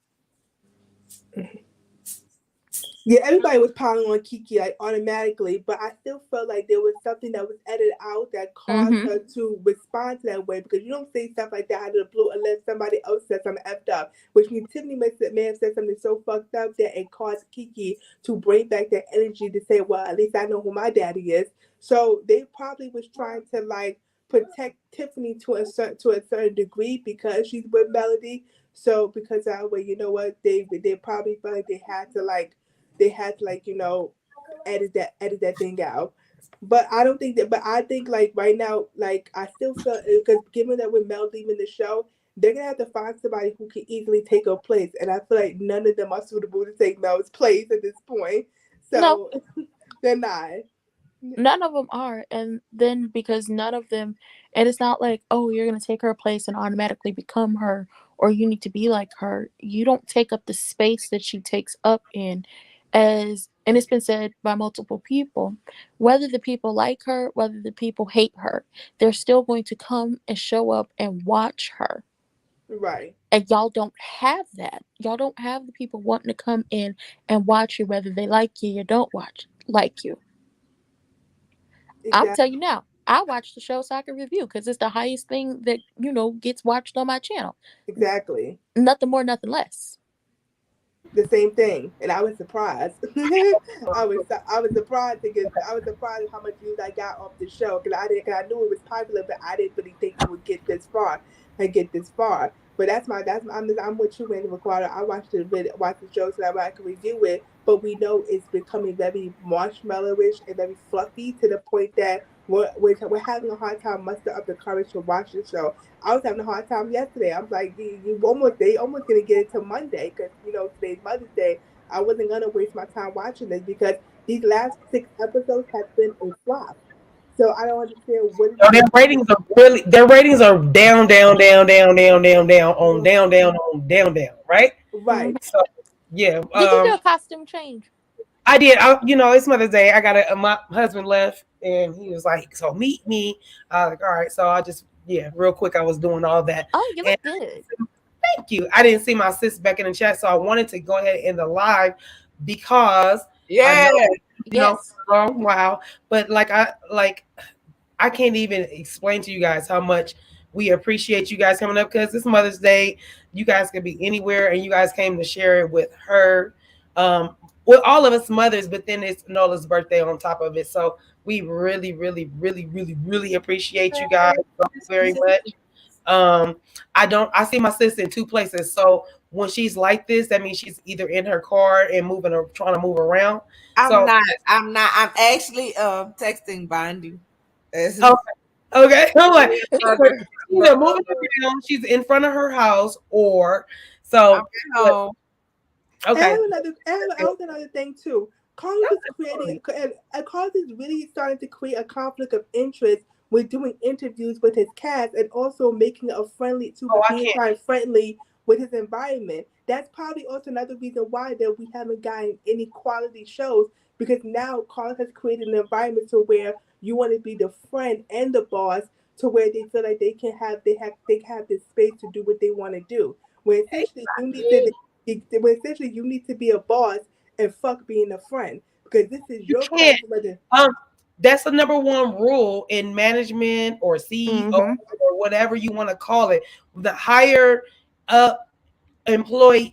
Yeah, everybody was piling on Kiki like automatically, but I still felt like there was something that was edited out that caused Mm-hmm. her to respond to that way because you don't say stuff like that out of the blue unless somebody else says something effed up, which means Tiffany may have said something so fucked up that it caused Kiki to bring back that energy to say, well, at least I know who my daddy is. So they probably was trying to like protect Tiffany to a certain degree because she's with Melody. So because that way, you know what, they probably felt like they had to like edit that thing out. But I don't think that. But I think like right now, like I still feel because given that with Mel leaving the show, they're gonna have to find somebody who can easily take her place, and I feel like none of them are suitable to take Mel's place at this point. No, So they're not. none of them are. And then because none of them, and it's not like, oh, you're going to take her place and automatically become her, or you need to be like her. You don't take up the space that she takes up in, as, and it's been said by multiple people, whether the people like her, whether the people hate her, they're still going to come and show up and watch her. Right. And y'all don't have that. Y'all don't have the people wanting to come in and watch you, whether they like you or don't watch like you. I'm telling Exactly. you now, I watch the show so I can review because it's the highest thing that, gets watched on my channel. Exactly. Nothing more, nothing less. The same thing, and I was surprised. I was surprised because I was surprised at how much views I got off the show because I knew it was popular, but I didn't really think it would get this far and get this far. But I'm with you, Randy McQuarter. I watched the video, watched the show so that way I could review it. But we know it's becoming very marshmallowish and very fluffy to the point that we're having a hard time mustering up the courage to watch the show. I was having a hard time yesterday. I was like, they almost gonna get it to Monday because today's Mother's Day. I wasn't gonna waste my time watching this because these last 6 episodes have been a flop. So I don't understand what is So it their that ratings are really their ratings are down, down, down, down, down, down, down, on down, down, on down, down, right? Mhm. right, So yeah, Did you do a costume change? I did. It's Mother's Day. I got my husband left, and he was like, "So meet me." I was like, "All right." So I just, yeah, real quick, I was doing all that, Oh, you and look good. thank you. I didn't see my sis back in the chat, so I wanted to go ahead and end the live because I Yeah. know, Yes. for a long while, but I can't even explain to you guys how much we appreciate you guys coming up because it's Mother's Day. You guys could be anywhere, and you guys came to share it with her, with all of us mothers. But then it's Nola's birthday on top of it, so we really, really, really, really, really appreciate you guys so very much. Um, I don't. I see my sister in two places, so when she's like this, that means she's either in her car and moving or trying to move around. I'm So not. I'm not. I'm actually texting Bondi. okay. Okay. I'm like, Brother, she's either moving around, she's in front of her house, or I'm so. at But home. And I okay, have another thing too. Carlos is creating, and Carlos is really starting to create a conflict of interest with doing interviews with his cast and also making it a friendly to oh, I being can't. trying friendly with his environment. That's probably also another reason why that we haven't gotten any quality shows because now Carlos has created an environment to where you want to be the friend and the boss to where they feel like they have this space to do what they want to do. Where essentially you need to be a boss and fuck being a friend because this is You your can't. customer. Um, that's the number one rule in management or CEO Mm-hmm. or whatever you want to call it. The higher up employer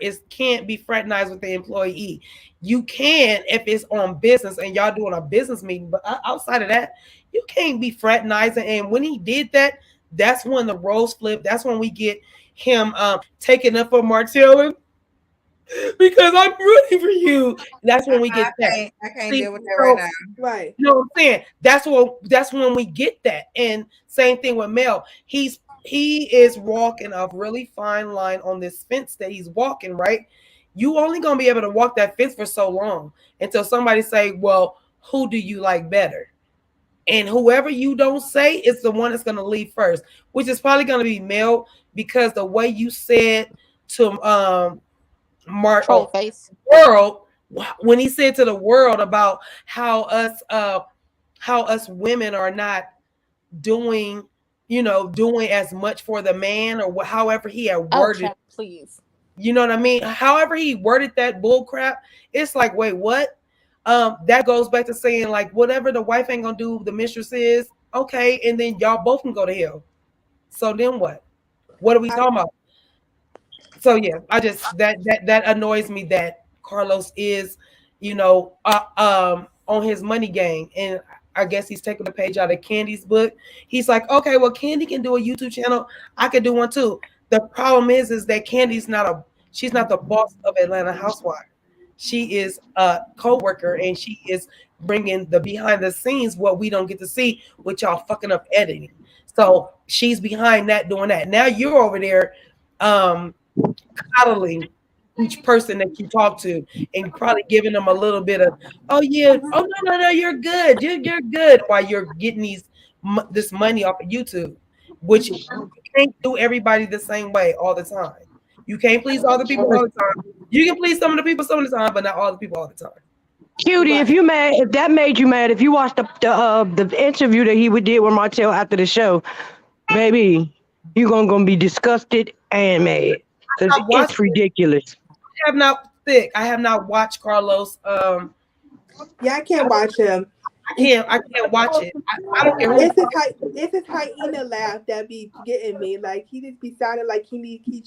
is can't be fraternized with the employee. You can if it's on business and y'all doing a business meeting, but outside of that, you can't be fraternizing. And when he did that, that's when the roles flip. That's when we get him taking up for Martell because I'm rooting for you. That's when we get that. I can't See, deal with that right so now. Right. you know what I'm saying? That's when we get that. And same thing with Mel. He is walking a really fine line on this fence that he's walking, right? You only gonna be able to walk that fence for so long until somebody say, well, who do you like better? And whoever you don't say is the one that's gonna leave first, which is probably gonna be Mel because the way you said to Mark Troll face. world when he said to the world about how us women are not doing doing as much for the man or however he had Oh, worded. child, please. You know what I mean? However he worded that bull crap, it's like, wait, what? That goes back to saying like whatever the wife ain't gonna do, the mistress is okay, and then y'all both can go to hell. So then what? What are we I, talking about? So yeah, I just that annoys me that Carlos is, on his money game, and I guess he's taking a page out of Candy's book. He's like, okay, well, Candy can do a YouTube channel, I could do one too. The problem is that she's not the boss of Atlanta Housewives. She is a co-worker, and she is bringing the behind the scenes what we don't get to see, with y'all fucking up editing. So she's behind that, doing that. Now you're over there. Um, Coddling each person that you talk to, and probably giving them a little bit of, oh yeah, oh no, you're good, you're good, while you're getting this money off of YouTube, which you can't do everybody the same way all the time. You can't please all the people all the time. You can please some of the people some of the time, but not all the people all the time. Cutie, if right. you mad, if that made you mad, if you watched the interview that he did with Martell after the show, baby, you gonna be disgusted and mad because I watched it's it. ridiculous. I have not watched Carlos. Yeah, I can't watch him. It, I can't watch it. I don't care who. it's his hyena laugh that be getting me. Like he just be sounding like he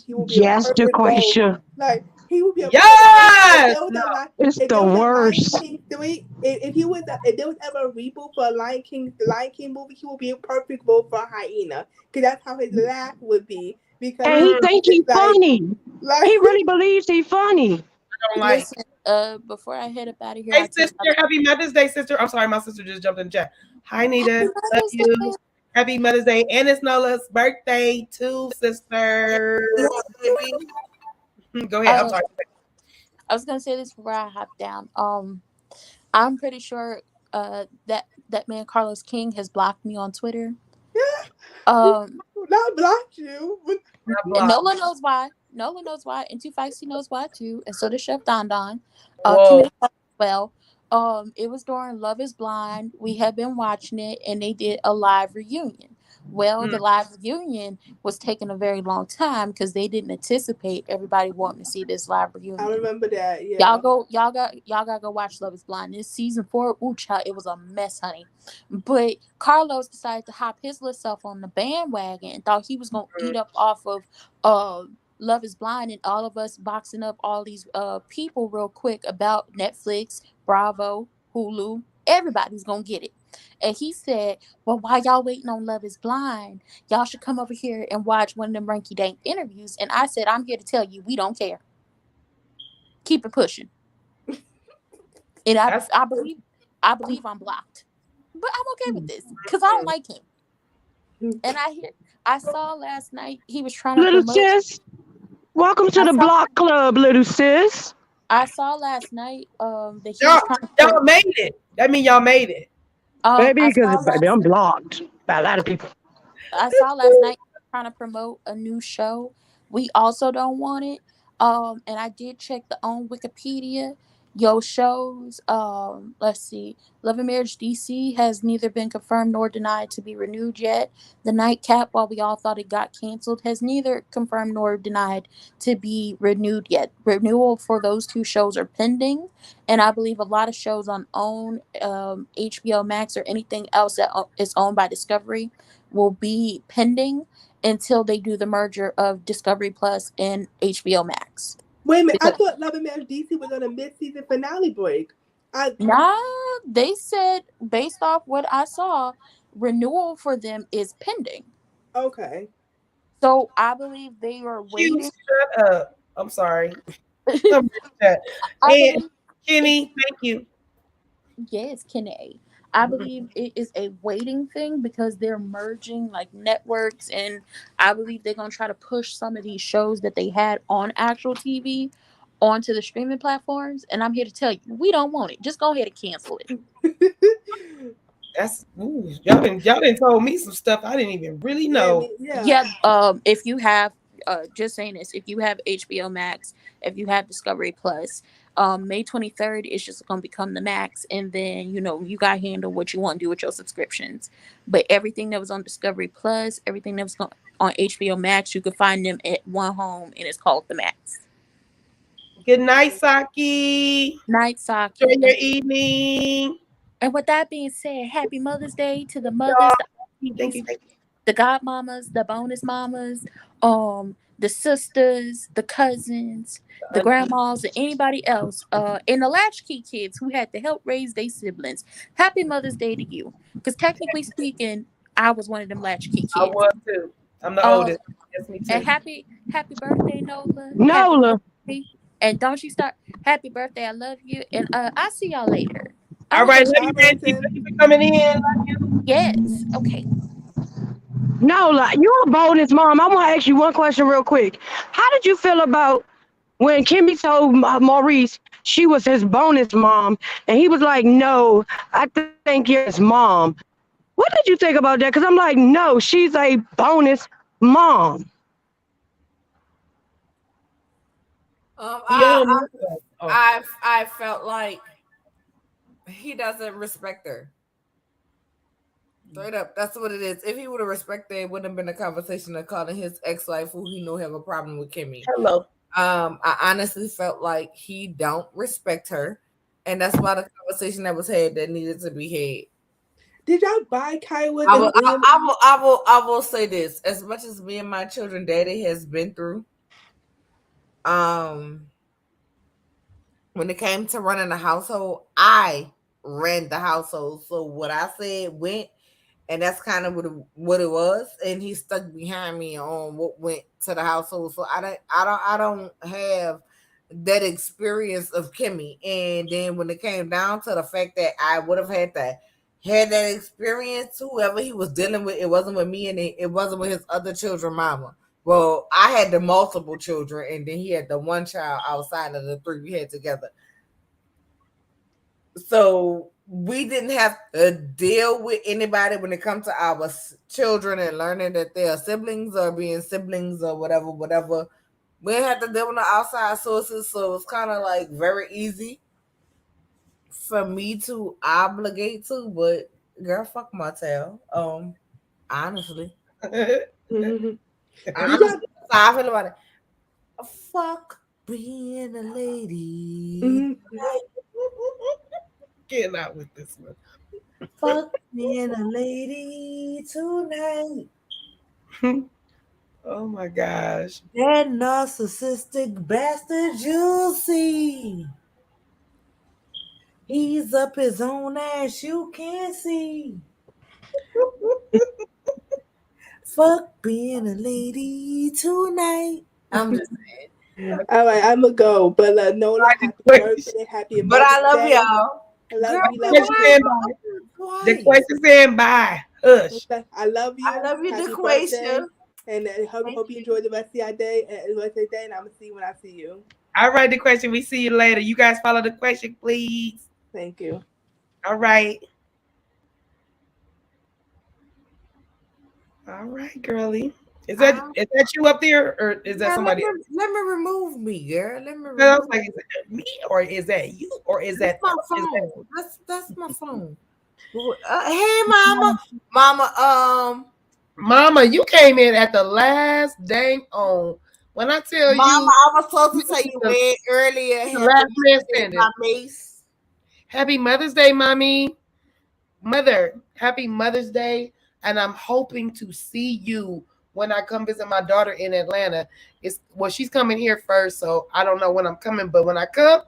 will be a Yes, perfect role. Jaquisha, Like he would be a perfect. If Yes. there was No. a li- it's if the there was a Lion worst. King 3, if there was ever a reboot for a Lion King movie, he would be a perfect role for a hyena. Cause that's how his laugh would be. Because And he he would be think just he funny. like He really believes he funny. Don't like. Listen, before I head up out of here, Hey, I tell sister, happy Mother's Day, sister. I'm sorry, my sister just jumped in the chat. Hi, Nita. Happy Love Mother's you. Day. Happy Mother's Day. And it's Nola's birthday, too, sister. Yeah, baby. Go ahead. I'm Uh, sorry. I was gonna say this before I hop down. I'm pretty sure that man Carlos King has blocked me on Twitter. Um, not blocked you. Not blocked. Nola knows why. Nola knows why, and Two Feisty knows why too, and so does Chef Don Don. Whoa. Kimmy knows as well. It was during Love Is Blind. We had been watching it, and they did a live reunion. Well, Mm. the live reunion was taking a very long time because they didn't anticipate everybody wanting to see this live I reunion. remember that. Yeah. Y'all gotta go watch Love Is Blind. This season 4, ooh child, it was a mess, honey. But Carlos decided to hop his little self on the bandwagon and thought he was gonna eat up off of uh Love Is Blind and all of us boxing up all these people real quick about Netflix, Bravo, Hulu. Everybody's gonna get it. And he said, well, while y'all waiting on Love Is Blind, y'all should come over here and watch one of them ranky dank interviews. And I said, I'm here to tell you, we don't care. Keep it pushing. And That's I believe I'm blocked, but I'm okay with this because I don't like him. And I saw last night he was trying to Little promote. sis, welcome to I the saw block club, little sis. I saw last night that he was y'all. trying to Y'all made it. That mean y'all made it. Baby, I because saw baby, last I'm night blocked by a lot of people. I saw last night trying to promote a new show. We also don't want it. And I did check the on Wikipedia. Yo shows. Let's see. Love and Marriage DC has neither been confirmed nor denied to be renewed yet. The Nightcap, while we all thought it got canceled, has neither confirmed nor denied to be renewed yet. Renewal for those two shows are pending, and I believe a lot of shows on own HBO Max or anything else that is owned by Discovery will be pending until they do the merger of Discovery Plus and HBO Max. Wait a minute. I Because thought Love and Marriage DC was on a mid-season finale break. I nah, they said based off what I saw, renewal for them is pending. okay. So I believe they are Cute. waiting. Shut up. I'm sorry. I'm that. I And believe Kenny, thank you. yes, Kene. I believe it is a waiting thing because they're merging like networks, and I believe they're gonna try to push some of these shows that they had on actual TV onto the streaming platforms. And I'm here to tell you, we don't want it. Just go ahead and cancel it. That's y'all didn't told me some stuff I didn't even really Yeah, know. yeah. Yeah. If you have just saying this, if you have HBO Max, if you have Discovery Plus, May 23rd is just gonna become the max, and then you gotta handle what you want to do with your subscriptions. But everything that was on Discovery Plus, everything that was on HBO Max, you could find them at one home, and it's called the Max. Good night, Saki. Night Enjoy Saki. your evening. And with that being said, happy Mother's Day to the Y'all. mothers, the Thank aunties, you. Thank you. the godmamas, the bonus mamas, the sisters, the cousins, the Auntie. grandmas, and anybody else, and the latchkey kids who had to help raise their siblings. Happy Mother's Day to you. Because technically speaking, I was one of them latchkey I kids. was too. I'm the Uh, oldest. Yes, me and too. happy birthday, Nola. Happy Nola. birthday. And don't you start happy birthday, I love you. And I'll see y'all later. I'm All gonna right, go love you, Bye, Nancy. Brenton. Thank you for coming in. yes. Okay. Nola, you a bonus mom. I want to ask you one question real quick. How did you feel about when Kimmy told Maurice she was his bonus mom, and he was like, "No, I think you're his mom." What did you think about that? Because I'm like, no, she's a bonus mom. Um, Yeah, I, oh, I felt like he doesn't respect her. Straight up, that's what it is. If he would have respected, it wouldn't have been a conversation of calling his ex-wife, who he knew have a problem with Kimmy. hello. I honestly felt like he don't respect her, and that's why the conversation that was had that needed to be had. Did y'all buy Kiowa I and will, I, Liam? I will, I will, I will say this: as much as me and my children, Daddy has been through, um, when it came to running the household, I ran the household. So what I said went, and that's kind of what it was. And he stuck behind me on what went to the household. So I don't have that experience of Kimmy. And then when it came down to the fact that I would have had that experience, whoever he was dealing with, it wasn't with me, and it wasn't with his other children, mama. Well, I had the multiple children, and then he had the one child outside of the three we had together. So we didn't have to deal with anybody when it comes to our children and learning that they are siblings or being siblings or whatever, whatever. We didn't have to deal with the outside sources, so it's kind of like very easy for me to obligate to. But girl, fuck Martell. Honestly, Mm-hmm. Did honestly, y'all? that's how I feel about it. Fuck being a lady. Mm-hmm. Get out with this one. Fuck being a lady tonight. Oh my gosh. That narcissistic bastard Juicy. He's up his own ass. You can't see. Fuck being a lady tonight. I'm just saying. All right, I'm gonna go. But Nola, I happy question. birthday, happy But I Mother's love Day. y'all. I love Girl, you, wait, love Question you, why stand too. by. you The twice? question stand by. Hush. I love I you. love you, Happy DeQuasia. birthday, and hope you enjoy the rest of your day and the rest of the day. And I'm gonna see you when I see you. All right, the question. We see you later. You guys follow the question, please. Thank you. All right. All right, girly. Is that Um, is that you up there, or is that yeah, somebody else? let me remove me, girl. Let me I was remove. like, is that me, or is that you, or is That's that my is that phone. That's my phone. Hey, mama, mama. Mama? You came in at the last dang on. When I tell Mama, you, I was supposed you to tell you the, way earlier. you the Happy last man Mother's Day, standing. my mace. Happy Mother's Day, mommy. Mother, happy Mother's Day. And I'm hoping to see you when I come visit my daughter in Atlanta. She's coming here first, so I don't know when I'm coming, but when I come,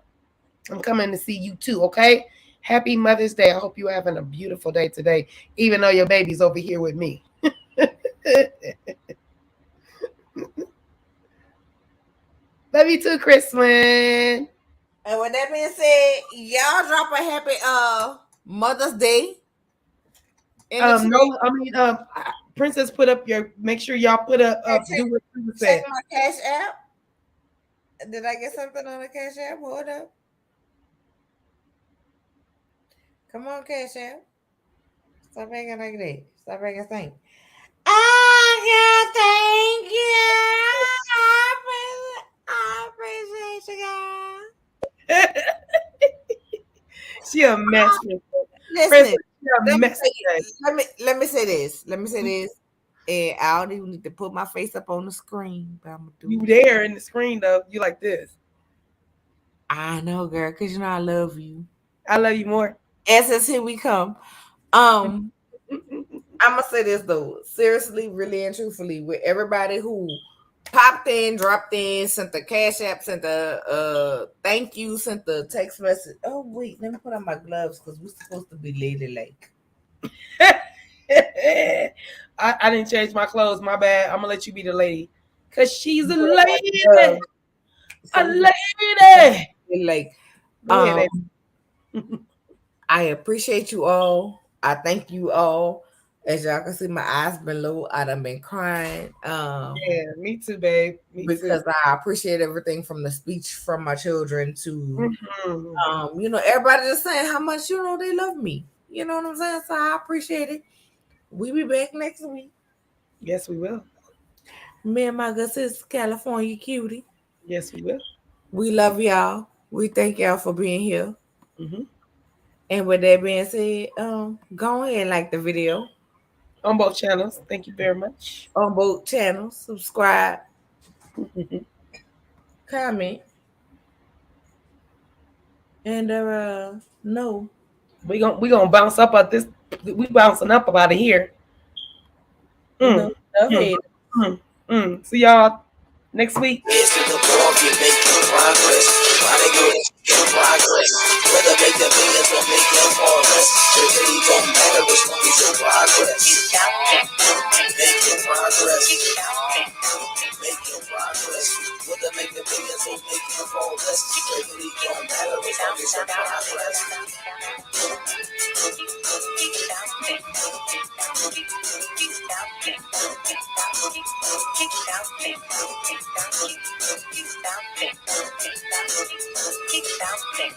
I'm coming to see you too, okay? Happy Mother's Day. I hope you're having a beautiful day today, even though your baby's over here with me. Love you too, Christmas. And with that being said, y'all drop a happy Mother's Day in the No, chat. Princess, put up make sure y'all put up, do what Princess Check said. my cash app. Did I get something on the cash app? Hold up. Come on, cash app. Stop acting like that. Stop acting think. I can thank you. I appreciate you, guys. She a mess, Listen, Princess. She a let me mess today. let me say this. Let me say this. And I don't even need to put my face up on the screen, but I'm gonna do You it. there in the screen though. You like this. I know, girl, because you know I love you. I love you more. Essence, here we come. Um, I'm gonna say this though, seriously, really and truthfully, with everybody who popped in, dropped in, sent the cash app, sent the thank you, sent the text message. Oh wait, let me put on my gloves because we're supposed to be ladylike. I didn't change my clothes. My bad. I'm gonna let you be the lady, cause she's a Put on lady. my gloves A so we can lady. be like. Go ahead, baby. I appreciate you all. I thank you all. As y'all can see, my eyes been low. I done been crying. Yeah, me too, babe. Me too. Because I appreciate everything from the speech from my children to Mhm. everybody just saying how much they love me. You know what I'm saying? So I appreciate it. We be back next week. Yes, we will. Me and my good sister, California cutie. Yes, we will. We love y'all. We thank y'all for being here. Hmm. And with that being said, go ahead and like the video On both channels. Thank you very much. on both channels. Subscribe, comment, and no. We gonna bounce up at this. We bouncing up out of here. Mm, No, no mm, hate. See y'all next week. It's in the form, you're making progress. Try to go in progress. Whether make the millions or make them more or less. It really don't matter as long as your progress. Making progress. Making progress. Whether make the millions or make them more or less. It really don't matter as long as your progress. Keep bouncing.